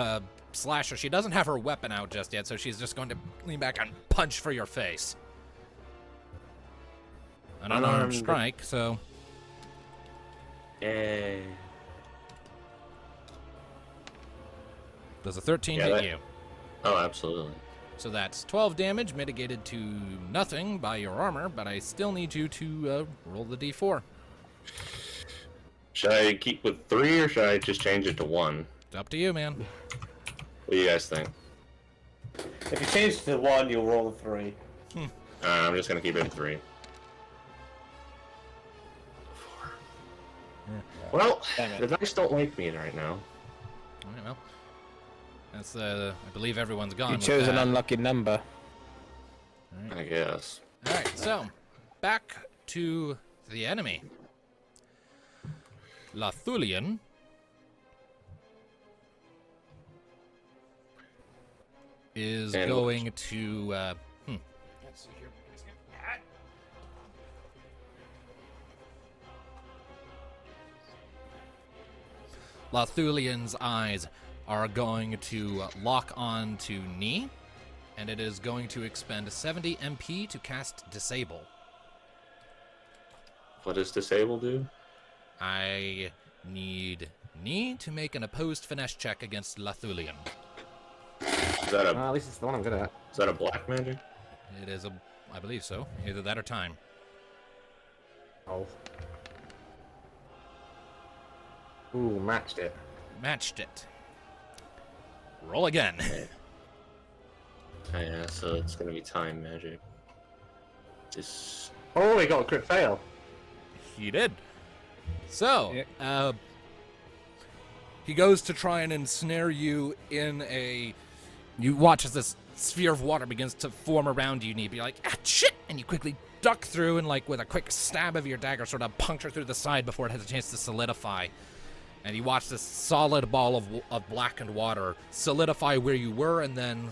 slash her, she doesn't have her weapon out just yet, so she's just going to lean back and punch for your face. An unarmed strike, so... Yay. Does a 13 Yeah, hit that- you? Oh, absolutely. So that's 12 damage, mitigated to nothing by your armor, but I still need you to roll the d4. Should I keep with 3 or should I just change it to 1? It's up to you, man. What do you guys think? If you change to 1, you'll roll a 3. I'm just gonna keep it at 3. Well, Damn it. the dice don't like me right now. Alright, well. That's I believe everyone's gone. You with chose an that. unlucky number. I guess. All right, so back to the enemy. Lathulian is And going to. Let's see here. Lathulian's eyes are going to lock on to Knee, and it is going to expend 70 MP to cast Disable. What does disable do? I need Knee to make an opposed finesse check against Lathulian. Is that Well, at least it's the one I'm good at. a black magic? It is I believe so. Either that or time. Oh. Ooh, matched it. Matched it. Roll again. Oh, yeah, so it's gonna be time magic. This. Oh, he got a crit fail. He did. So, Yeah. he goes to try and ensnare you in a. You watch as this sphere of water begins to form around you, and you'd be like, ah, shit! And you quickly duck through and, like, with a quick stab of your dagger, sort of puncture through the side before it has a chance to solidify. And you watch this solid ball of blackened water solidify where you were, and then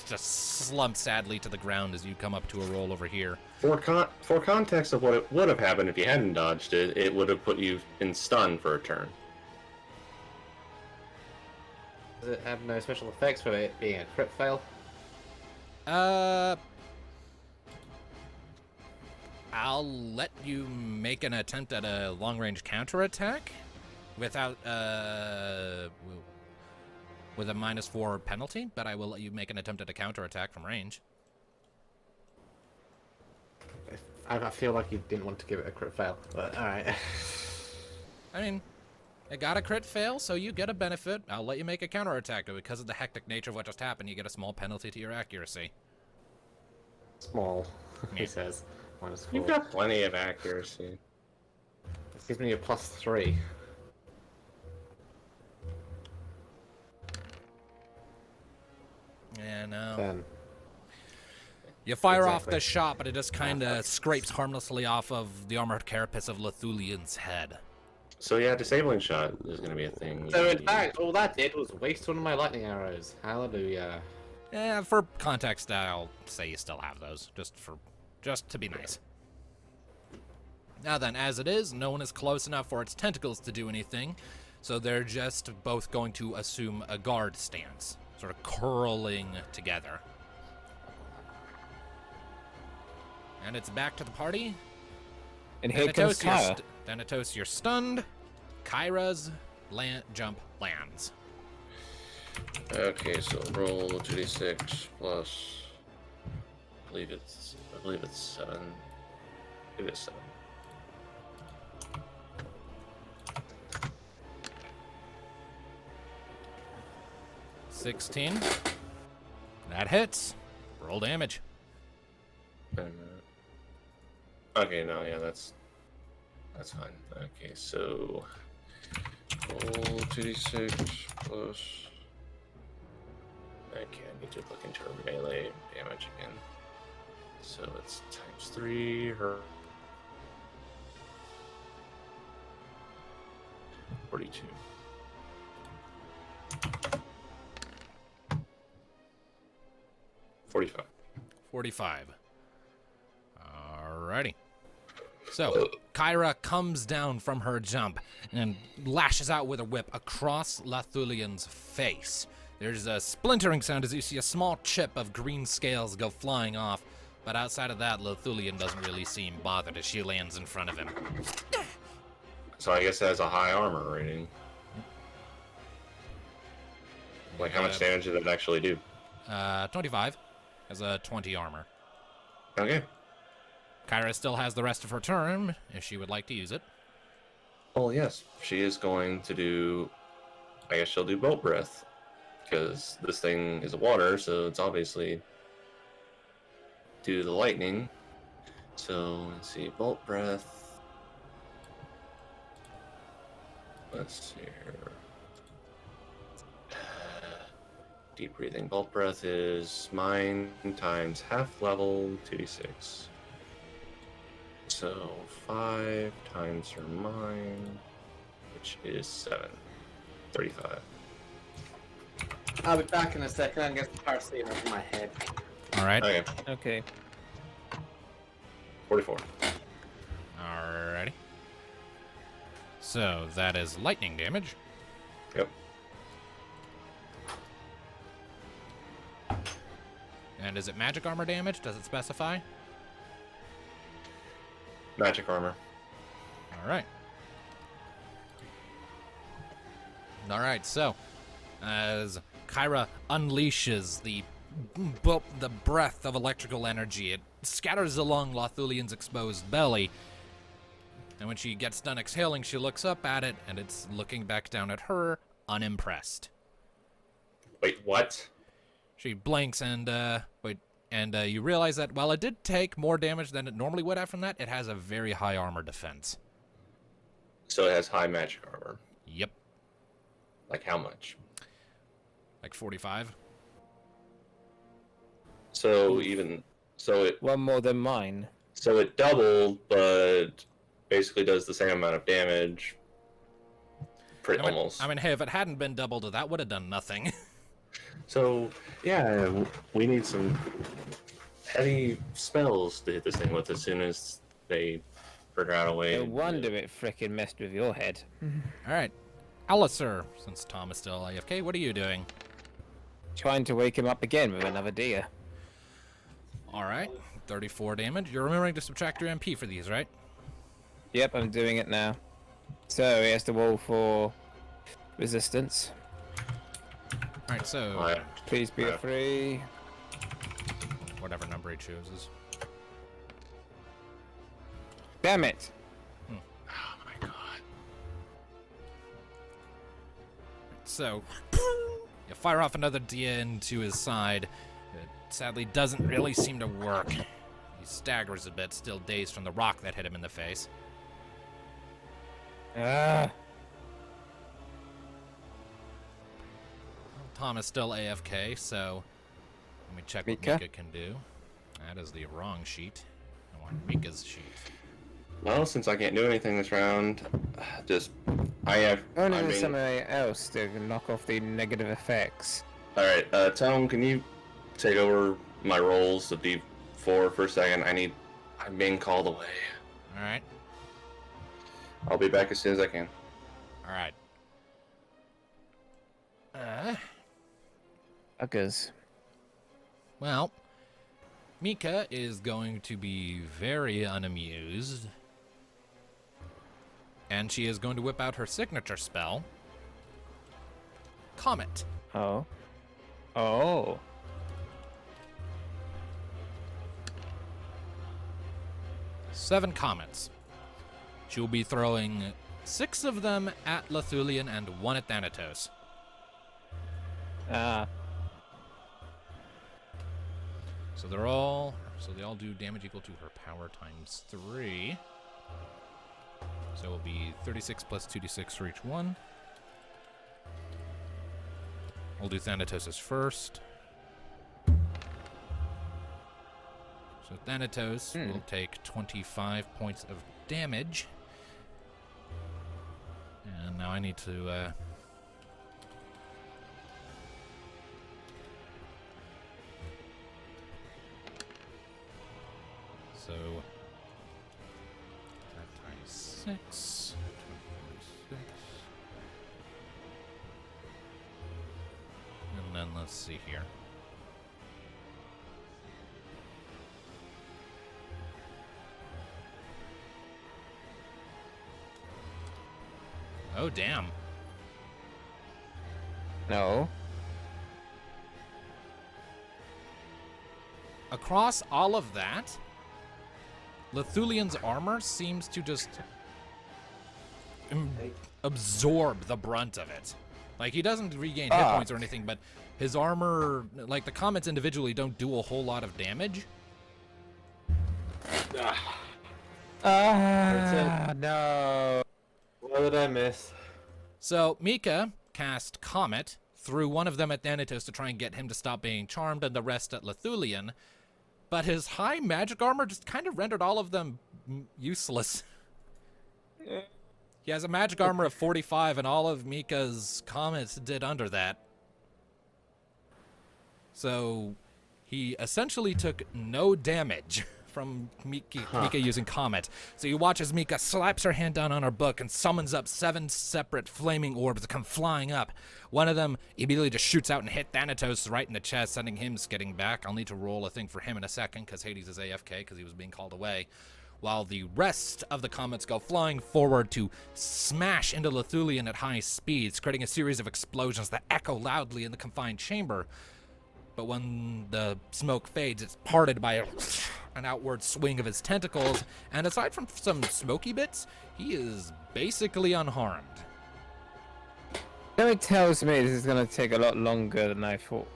just slump sadly to the ground as you come up to a roll over here. For context of what it would have happened if you hadn't dodged it, it would have put you in stun for a turn. Does it have no special effects for it being a crit fail? I'll let you make an attempt at a long-range counterattack without, with a -4 penalty, but I will let you make an attempt at a counterattack from range. I feel like you didn't want to give it a crit fail, but alright. I mean, it got a crit fail, so you get a benefit. I'll let you make a counterattack, but because of the hectic nature of what just happened, you get a small penalty to your accuracy. Small, he Yeah. says. -4. You've got plenty of accuracy. This gives me a +3. Yeah, no. Then. You fire off Exactly. the shot, but it just kind of scrapes harmlessly off of the armored carapace of Lathulian's head. So yeah, disabling shot is gonna be a thing. So in fact, all that did was waste one of my lightning arrows. Hallelujah. Yeah, for context, I'll say you still have those, just to be nice. Now then, as it is, no one is close enough for its tentacles to do anything, so they're just both going to assume a guard stance, sort of curling together. And it's back to the party. And here comes Kyra. Thanatos, you're stunned. Kyra's jump lands. Okay, so roll 2d6 plus. I believe it's 7. It is 7. $16. That hits. Roll damage. Okay, no, yeah, that's fine. Okay, so roll 2d6 plus. Okay, I need to look into her melee damage again. So it's ×3. Her 42. $45. 45. Alrighty. So, Kyra comes down from her jump and lashes out with her whip across Lathulian's face. There's a splintering sound as you see a small chip of green scales go flying off, but outside of that, Lathulian doesn't really seem bothered as she lands in front of him. So I guess it has a high armor rating. Like, how much damage did it actually do? 25 has a 20 armor. Okay. Kyra still has the rest of her turn if she would like to use it. Well, yes, she is going to do. I guess she'll do bolt breath, because this thing is water, so it's obviously do the lightning. So let's see, bolt breath. Let's see here. Deep breathing. Bolt breath is mine times half level 2d6. So 5 times your mine, which is 7. 35. I'll be back in a second and get the parsley over my head. All right. Okay, Okay. 44. Alrighty. So that is lightning damage. Yep. And is it magic armor damage? Does it specify? Magic armor. Alright. Alright, so as Kyra unleashes the breath of electrical energy, it scatters along Lothulian's exposed belly. And when she gets done exhaling, she looks up at it, and it's looking back down at her, unimpressed. Wait, what? She blinks and, you realize that while it did take more damage than it normally would have from that, it has a very high armor defense. So it has high magic armor. Yep. Like how much? Like 45. So it One more than mine. so it doubled, but basically does the same amount of damage. Almost. I mean, hey, if it hadn't been doubled, that would have done nothing. So yeah, we need some heavy spells to hit this thing with as soon as they figure out a way. No wonder it frickin' messed with your head. Alright. Alistair, since Tom is still AFK, what are you doing? Trying to wake him up again with another deer. Alright. 34 damage. You're remembering to subtract your MP for these, right? Yep, I'm doing it now. So he has to roll for resistance. Alright, so Alright. Please be a 3. whatever number he chooses. Damn it! Oh my god. So, you fire off another dia into his side. It sadly doesn't really seem to work. He staggers a bit, still dazed from the rock that hit him in the face. Ah! Tom is still AFK, so let me check what Mika? Mika can do. That is the wrong sheet. I want Mika's sheet. Well, since I can't do anything this round, I Only mean, there's somebody else to knock off the negative effects. all right, Tone, can you take over my rolls of D4 for a second? I'm being called away. Alright. I'll be back as soon as I can. Alright. Buggers. Well, Mika is going to be very unamused. And she is going to whip out her signature spell, Comet. Oh. Oh. Seven comets. She will be throwing 6 of them at Lothulian and 1 at Thanatos. Ah. So they all do damage equal to her power times 3. So it will be 36 plus 2d6 for each one. We'll do Thanatos' first. So Thanatos will take 25 points of damage. And now I need to so that times 6, 26. And then let's see here. Oh, damn. No. Across all of that, Lothulian's armor seems to just absorb the brunt of it. Like, he doesn't regain hit points or anything, but his armor, like, the comets individually don't do a whole lot of damage. No. What did I miss? So, Mika cast Comet threw one of them at Thanatos to try and get him to stop being charmed, and the rest at Lethulian. But his high magic armor just kind of rendered all of them useless. He has a magic armor of 45, and all of Mika's comments did under that. So he essentially took no damage from Mika using Comet. So you watch as Mika slaps her hand down on her book and summons up 7 separate flaming orbs that come flying up. One of them immediately just shoots out and hit Thanatos right in the chest, sending him skidding back. I'll need to roll a thing for him in a second because Hades is AFK because he was being called away. While the rest of the comets go flying forward to smash into Lethulian at high speeds, creating a series of explosions that echo loudly in the confined chamber. But when the smoke fades, it's parted by an outward swing of his tentacles, and aside from some smoky bits, he is basically unharmed. It tells me this is going to take a lot longer than I thought.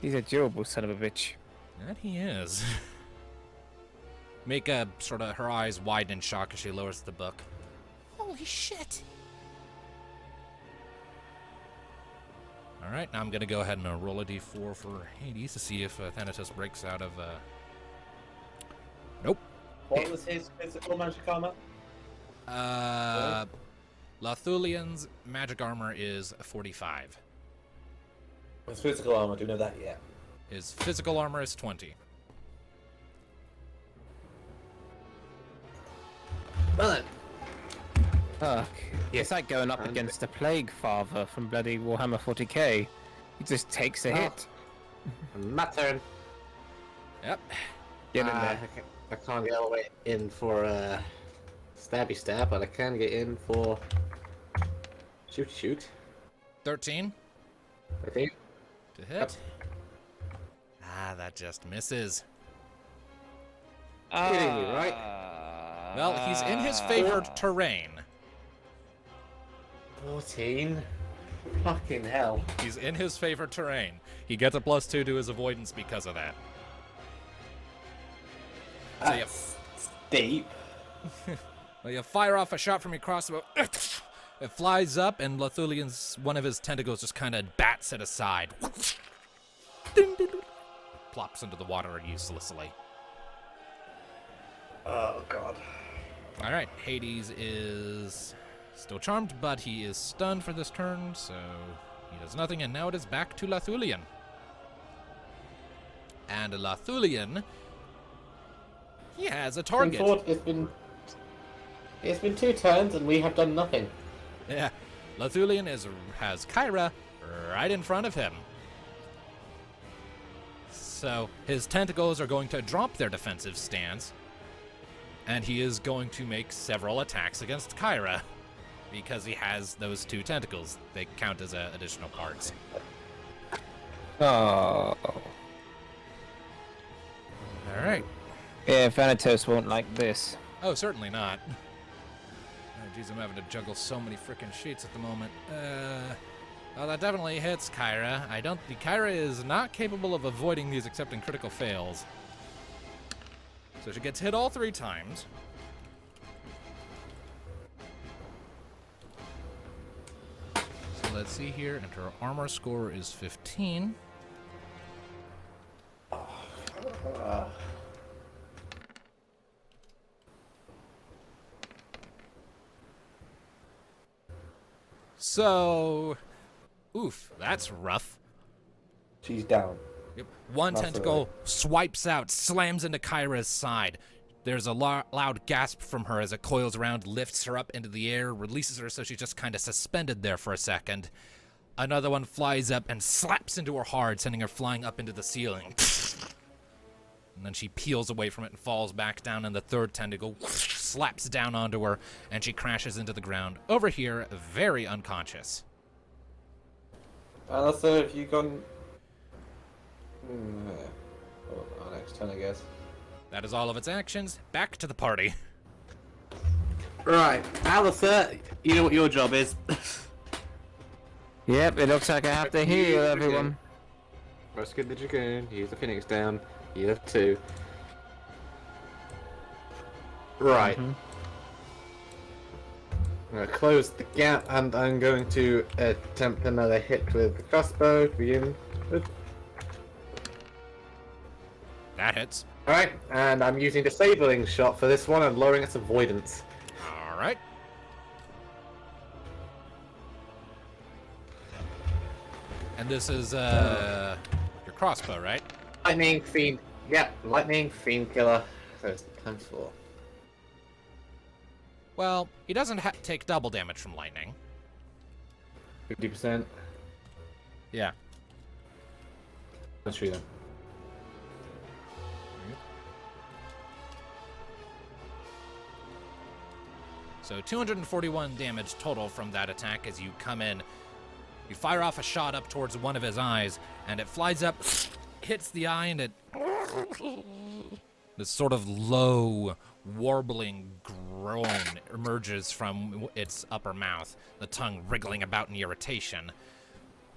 He's a durable son of a bitch. That he is. Mika, sort of, her eyes widen in shock as she lowers the book. Holy shit! Alright, now I'm going to go ahead and roll a d4 for Hades to see if Thanatos breaks out of... Nope. What was his physical magic armor? Lethulian's magic armor is 45. His physical armor, do you know that yet? His physical armor is 20. Well then. Fuck. It's like going up against a Plague Father from bloody Warhammer 40k. He just takes a hit. My turn. Yep. Get in there. I can't get all the way in for stabby stab, but I can get in for shoot. 13 Okay. to hit. Ah, that just misses. Kidding me, right? Well, he's in his favored terrain. 14. Fucking hell. He's in his favored terrain. He gets a +2 to his avoidance because of that. So you, Steep. well, you fire off a shot from your crossbow. It flies up, and Lethulian's one of his tentacles just kind of bats it aside. Plops into the water uselessly. Oh god. All right, Hades is still charmed, but he is stunned for this turn, so he does nothing, and now it is back to Lethulian. And Lethulian, he has a target. It's been 2 turns and we have done nothing. Yeah, Lethulian has Kyra right in front of him. So his tentacles are going to drop their defensive stance, and he is going to make several attacks against Kyra because he has those 2 tentacles. They count as additional parts. Oh. All right. Yeah, Thanatos won't like this. Oh, certainly not. Oh, jeez, I'm having to juggle so many frickin' sheets at the moment. Well, that definitely hits Kyra. Kyra is not capable of avoiding these except in critical fails. So she gets hit all 3 times. So let's see here, and her armor score is 15. So, oof, that's rough. She's down. Yep. One That's tentacle swipes out, slams into Kyra's side. There's a loud gasp from her as it coils around, lifts her up into the air, releases her so she's just kind of suspended there for a second. Another one flies up and slaps into her hard, sending her flying up into the ceiling. And then she peels away from it and falls back down, and the third tentacle slaps down onto her, and she crashes into the ground. Over here, very unconscious. Alistair, have you gone... our next turn, I guess. That is all of its actions. Back to the party. Right, Alistair, you know what your job is. Yep, it looks like I have to heal everyone. Rescue the Dragoon, use the Phoenix down, you have 2. Right. I'm going to close the gap, and I'm going to attempt another hit with the crossbow to begin with. That hits. Alright, and I'm using disabling shot for this one and lowering its avoidance. All right. And this is your crossbow, right? Lightning fiend. Yep, lightning fiend killer. So it's times 4. Well, he doesn't take double damage from lightning. 50%. Yeah. Let's shoot them. So 241 damage total from that attack as you come in. You fire off a shot up towards one of his eyes, and it flies up, hits the eye, and it... This sort of low, warbling groan emerges from its upper mouth, the tongue wriggling about in irritation,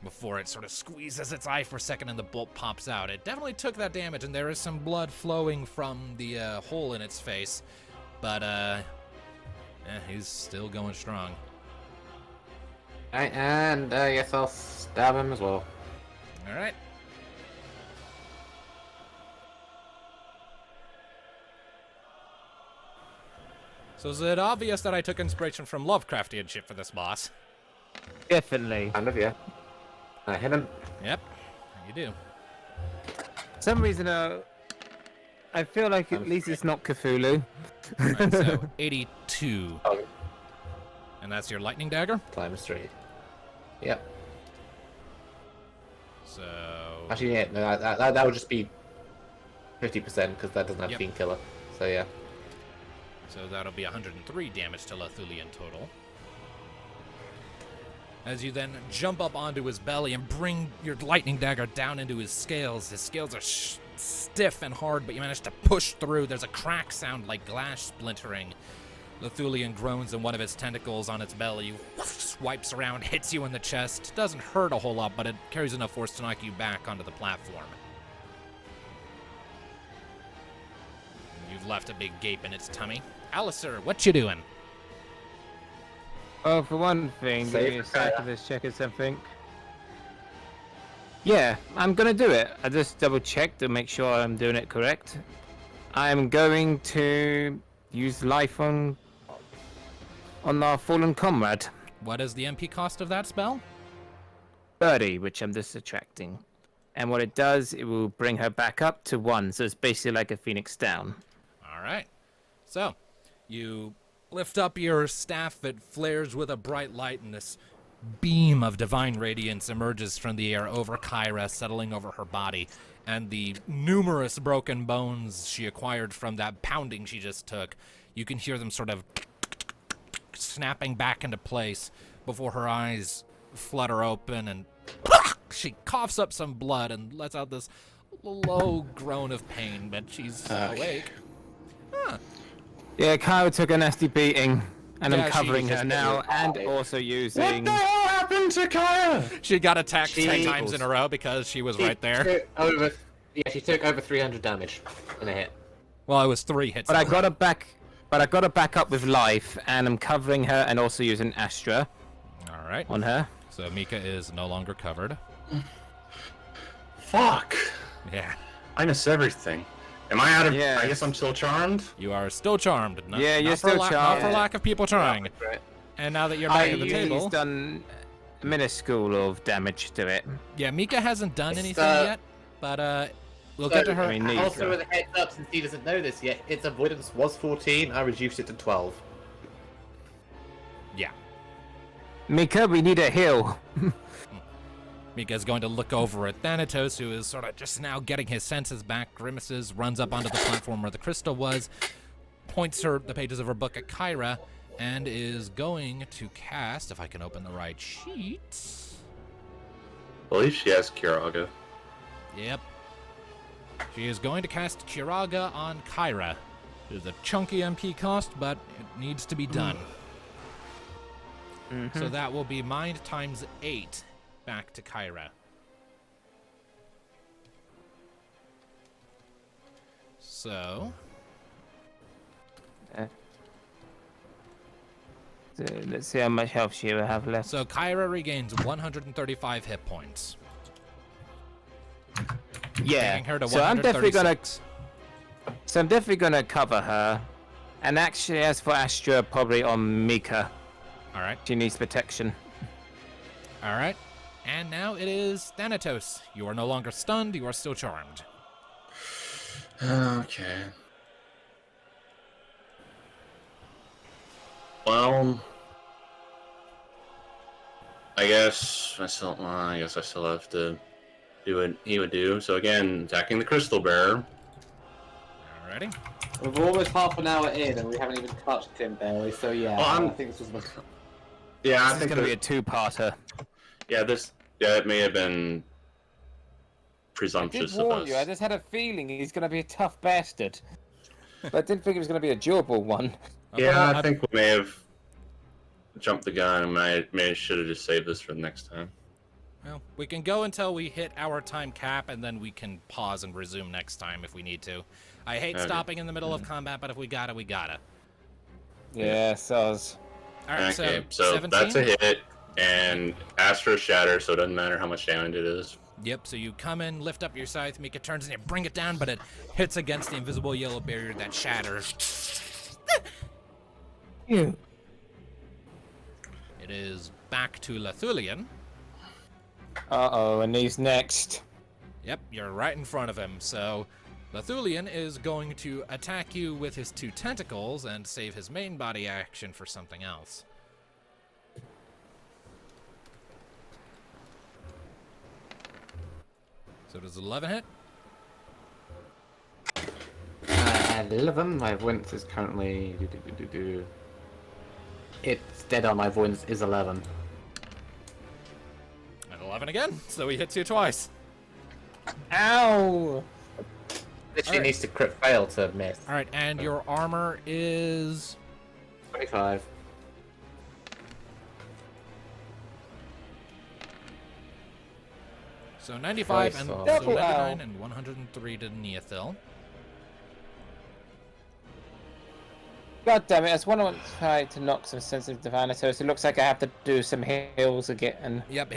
before it sort of squeezes its eye for a second and the bolt pops out. It definitely took that damage, and there is some blood flowing from the hole in its face, but he's still going strong. Alright, and yes, I'll stab him as well. All right. So is it obvious that I took inspiration from Lovecraftian shit for this boss? Definitely. Kind of, yeah. I hit him. Yep, you do. For some reason, I feel like at least it's not Cthulhu. Right, so 82. Oh. And that's your lightning dagger? Times 3. Yep. So... Actually, yeah, no, that would just be 50% because that doesn't have Yep. fiend killer. So yeah. So that'll be 103 damage to Lethulian total. As you then jump up onto his belly and bring your lightning dagger down into his scales are stiff and hard, but you manage to push through. There's a crack sound like glass splintering. Lethulian groans and one of its tentacles on its belly swipes around, hits you in the chest. Doesn't hurt a whole lot, but it carries enough force to knock you back onto the platform. You've left a big gape in its tummy. Alistair, what you doing? Oh, for one thing, give me a second to check or something. Yeah, I'm gonna do it. I just double check to make sure I'm doing it correct. I'm going to use life on our fallen comrade. What is the MP cost of that spell? 30, which I'm just subtracting. And what it does, it will bring her back up to 1, so it's basically like a phoenix down. All right. So, you lift up your staff, it flares with a bright light, and this beam of divine radiance emerges from the air over Kyra, settling over her body. And the numerous broken bones she acquired from that pounding she just took, you can hear them sort of snapping back into place before her eyes flutter open, and she coughs up some blood and lets out this low groan of pain, but she's awake. Huh. Yeah, Kyra took a nasty beating, and Yeah, I'm covering she her just now, got and revived. also using... What the hell happened to Kaya? She got attacked 10 She- times in a row because she was right there. She took over 300 damage in a hit. Well, it was 3 hits. But I got her back. But I got her back up with life, and I'm covering her, and also using Astra All right. on her. So Mika is no longer covered. Fuck. Yeah. I miss everything. Am I out of... Yes. I guess I'm still charmed? You are still charmed. Not, Yeah, you're not for still Not for charmed. lack of people trying. Right. And now that you're back at the He's table, done a minuscule of damage to it. yeah, Mika hasn't done It's, anything yet, but we'll So, get to her. I mean, neither. Also, with a heads up, since he doesn't know this yet, its avoidance was 14. I reduced it to 12. Yeah. Mika, we need a heal. Mika's going to look over at Thanatos, who is sort of just now getting his senses back, grimaces, runs up onto the platform where the crystal was, points the pages of her book at Kyra, and is going to cast, if I can open the right sheet. I believe she has Kiraga. Yep. She is going to cast Kiraga on Kyra. It is a chunky MP cost, but it needs to be done. So that will be mind times 8 back to Kyra. So, let's see how much health she will have left. So Kyra regains 135 hit points. Yeah. Taking her to So I'm definitely gonna. 136. So I'm definitely gonna cover her. And actually, as for Astra, probably on Mika. All right. She needs protection. All right. And now it is Thanatos. You are no longer stunned. You are still charmed. Okay. Well, I guess I still have to do what he would do. So again, attacking the crystal bearer. Alrighty. We're almost half an hour in and we haven't even touched him barely, so yeah, Oh, I think this was... Yeah, I This is think gonna be a two-parter. it may have been I presumptuous did of warn us. you. I just had a feeling he's gonna be a tough bastard. But I didn't think it was gonna be a durable one. Yeah, I think we may have jumped the gun, and I should have just saved this for the next time. Well, we can go until we hit our time cap, and then we can pause and resume next time if we need to. I hate Okay. stopping in the middle of combat, but if we gotta, we gotta. Yeah, soz. All right, Okay, so so 17? that's a hit, and Astro Shatter, so it doesn't matter how much damage it is. Yep, so you come in, lift up your scythe, Mika turns and you bring it down, but it hits against the invisible yellow barrier that shatters. You. It is back to Lathulian. Uh-oh, and he's next. Yep, you're right in front of him, so Lathulian is going to attack you with his 2 tentacles and save his main body action for something else. So does 11 hit? 11. My avoidance is currently... It's dead on. My avoidance is 11. And 11 again, so he hits you twice. Ow! Literally Alright. needs to crit fail to miss. Alright, and your armor is... 25. So 95 and Twice, so Double 99 ow. and 103 to Neothil. God damn it, I just want to try to knock some sensitive Thanatos. It looks like I have to do some heals again. Yep,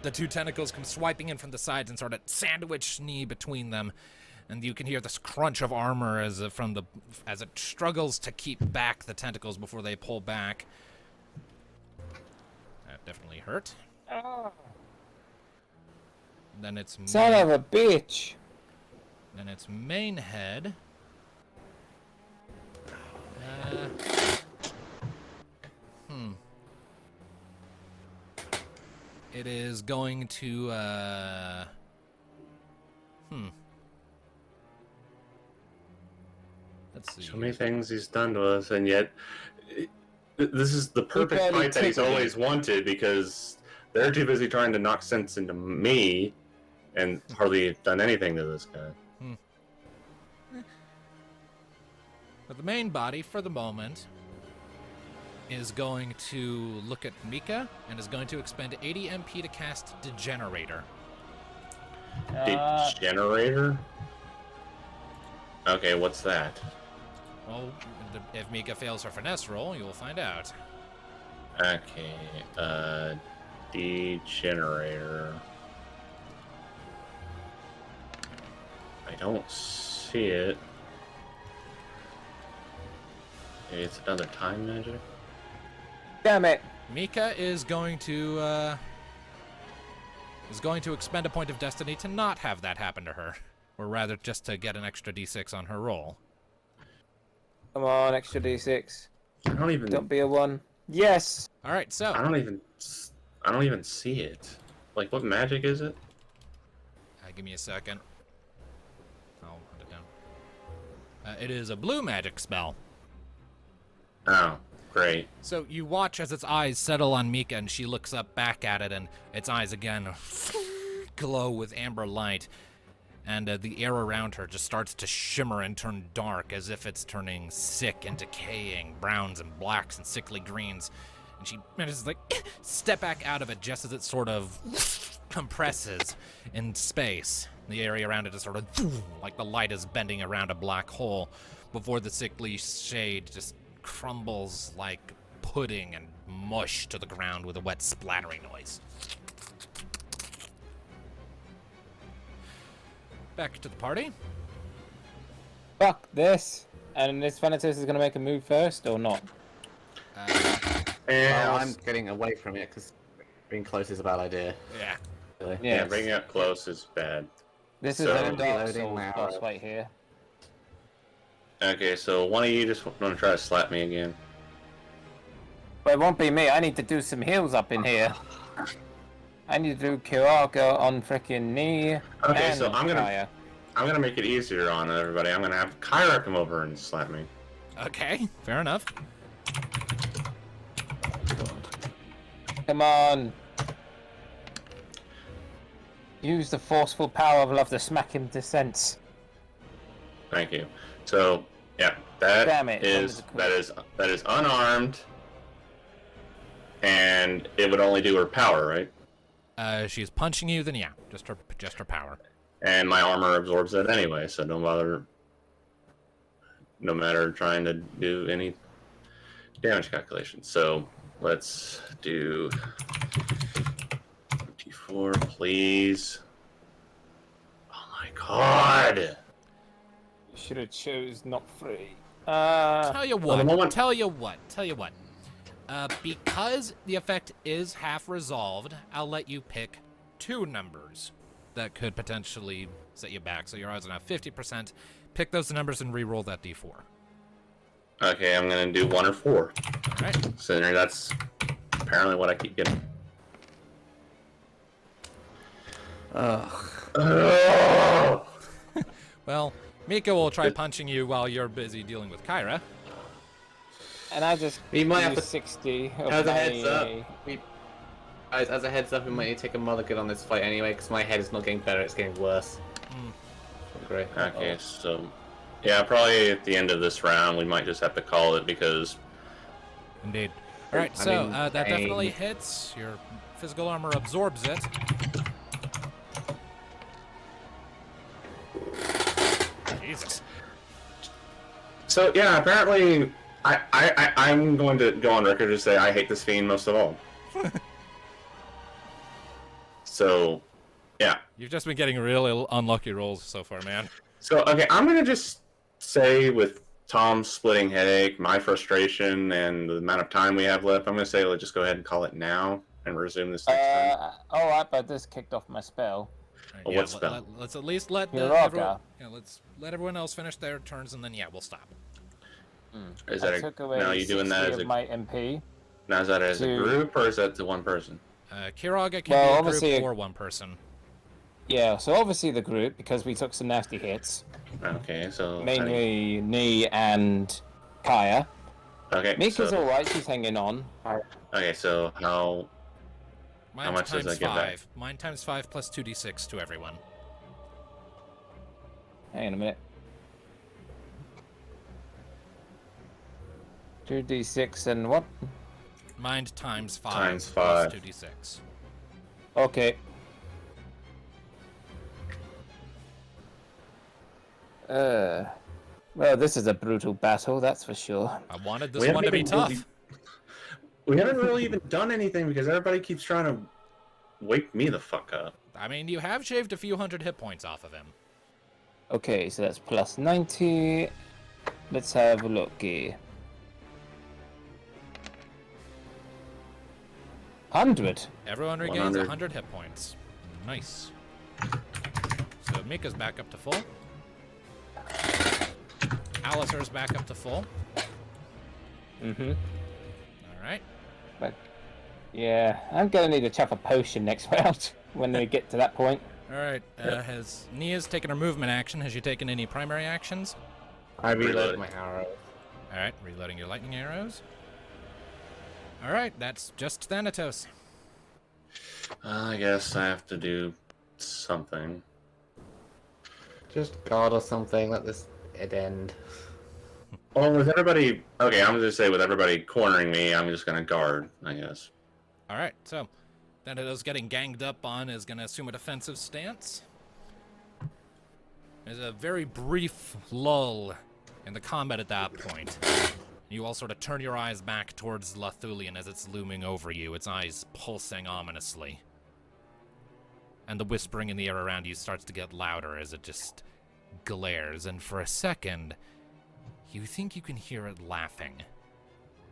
the 2 tentacles come swiping in from the sides and sort of sandwich knee between them, and you can hear this crunch of armor as it struggles to keep back the tentacles before they pull back. That definitely hurt. Then it's Son of a bitch! then it's main head. It is going to, Let's see. So many things he's done to us, and yet this is the perfect barely fight that he's tickled always wanted, because they're too busy trying to knock sense into me and hardly done anything to this guy. But the main body, for the moment, is going to look at Mika and is going to expend 80 MP to cast Degenerator. Degenerator? Okay, what's that? Well, if Mika fails her finesse roll, you will find out. Okay, Degenerator. I don't see it. Maybe it's another time magic? Damn it! Mika is going to expend a point of destiny to not have that happen to her, or rather, just to get an extra d6 on her roll. Come on, extra d6. I don't even. Don't be a 1. Yes! All right, so I don't even see it. Like, what magic is it? give me a second. I'll hunt it down. It is a blue magic spell. Oh, great. So you watch as its eyes settle on Mika, and she looks up back at it, and its eyes again glow with amber light, and the air around her just starts to shimmer and turn dark, as if it's turning sick and decaying, browns and blacks and sickly greens. And she manages to, like, step back out of it just as it sort of compresses in space. The area around it is sort of like the light is bending around a black hole, before the sickly shade just crumbles like pudding and mush to the ground with a wet splattering noise. Back to the party. Fuck this. And this Thanatos is going to make a move first, or not? Well, I'm getting away from it because being close is a bad idea. Yeah. Really. Yeah, bringing it up close is bad. This is So- a Dark Reloading Souls my boss arrow. right here. Okay, so one of you just want to try to slap me again. But it won't be me. I need to do some heals up in here. I need to do Kiraga on frickin' knee. Okay, and so I'm gonna Kaya. make it easier on everybody. I'm gonna have Kyra come over and slap me. Okay, fair enough. Come on. Use the forceful power of love to smack him to sense. Thank you. So yeah, Damn it, that is unarmed, and it would only do her power, right? She's punching you, then yeah, just her power. And my armor absorbs that anyway, so don't bother. No matter trying to do any damage calculations. So let's do D4, please. Oh my god! You should have chose not free. Tell you well, the what. moment- Tell you what. Because the effect is half resolved, I'll let you pick 2 numbers that could potentially set you back. So your odds are now 50%. Pick those numbers and re-roll that d4. Okay, I'm gonna do 1 or 4. All right. So that's apparently what I keep getting. Ugh. Well, Mika will try punching you while you're busy dealing with Kyra. And I just We might have use to- 60 of As a my... heads up, as a heads up, we might need to take a mulligan on this fight anyway, because my head is not getting better; it's getting worse. Great. Okay, so yeah, probably at the end of this round we might just have to call it because Indeed. All right, I so mean, that definitely dang. hits. Your physical armor absorbs it. Jesus. so yeah, apparently I'm going to go on record to say I hate this fiend most of all. So yeah. You've just been getting really unlucky rolls so far, man. So okay, I'm gonna just say with Tom's splitting headache, my frustration, and the amount of time we have left, I'm gonna say let's just go ahead and call it now and resume this next time. Alright, but this kicked off my spell. Right, Oh, what spell? Let's at least let Kiraga. everyone, let's let everyone else finish their turns, and then yeah, we'll stop. Is I that took away now you doing that 60 as of a my MP. now is that as a to- group or is that to one person? Kiraga can Well, be a obviously- group or one person. Yeah, so obviously the group, because we took some nasty hits. Okay, so Mainly Knee and Kaya. okay, Mika's so, alright, she's hanging on. okay, so how Mine much does times that get back? 5. Mine times 5 plus 2d6 to everyone. Hang on a minute. 2d6 and what? Mine times 5 Times plus 5. 2d6. Okay. Well, this is a brutal battle, that's for sure. I wanted this We one haven't to be even tough. really- we haven't really even done anything because everybody keeps trying to wake me the fuck up. I mean, you have shaved a few hundred hit points off of him. Okay, so that's plus 90. Let's have a look here. 100. Everyone regains 100. 100 hit points. Nice. So Mika's back up to full. Alistair's back up to full. Mm-hmm. All right. But yeah, I'm gonna need to chuck a potion next round when we get to that point. All right. Has Nia's taken her movement action? Has she taken any primary actions? I reloaded Reload. my arrow. All right. Reloading your lightning arrows. All right. That's just Thanatos. I guess I have to do something. Just guard or something. Let this end. Well, with everybody, okay, I'm gonna say with everybody cornering me, I'm just gonna guard, I guess. All right. So Thanatos getting ganged up on is going to assume a defensive stance. There's a very brief lull in the combat at that point. You all sort of turn your eyes back towards Lathulian as it's looming over you, its eyes pulsing ominously. And the whispering in the air around you starts to get louder as it just glares, and for a second, you think you can hear it laughing,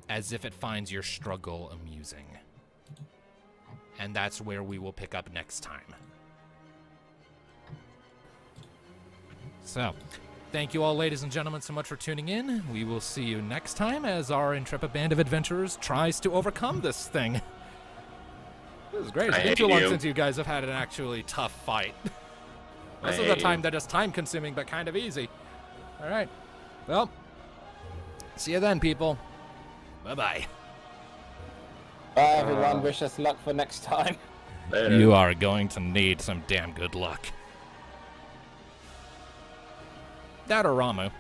as if it finds your struggle amusing. And that's where we will pick up next time. So, thank you all, ladies and gentlemen, so much for tuning in. We will see you next time as our intrepid band of adventurers tries to overcome this thing. This is great. It's been too long since you guys have had an actually tough fight. Most of the time, they're just time-consuming, but kind of easy. All right. Well, see you then, people. Bye-bye. Bye, everyone. Wish us luck for next time. Later. You are going to need some damn good luck. That or Ramu.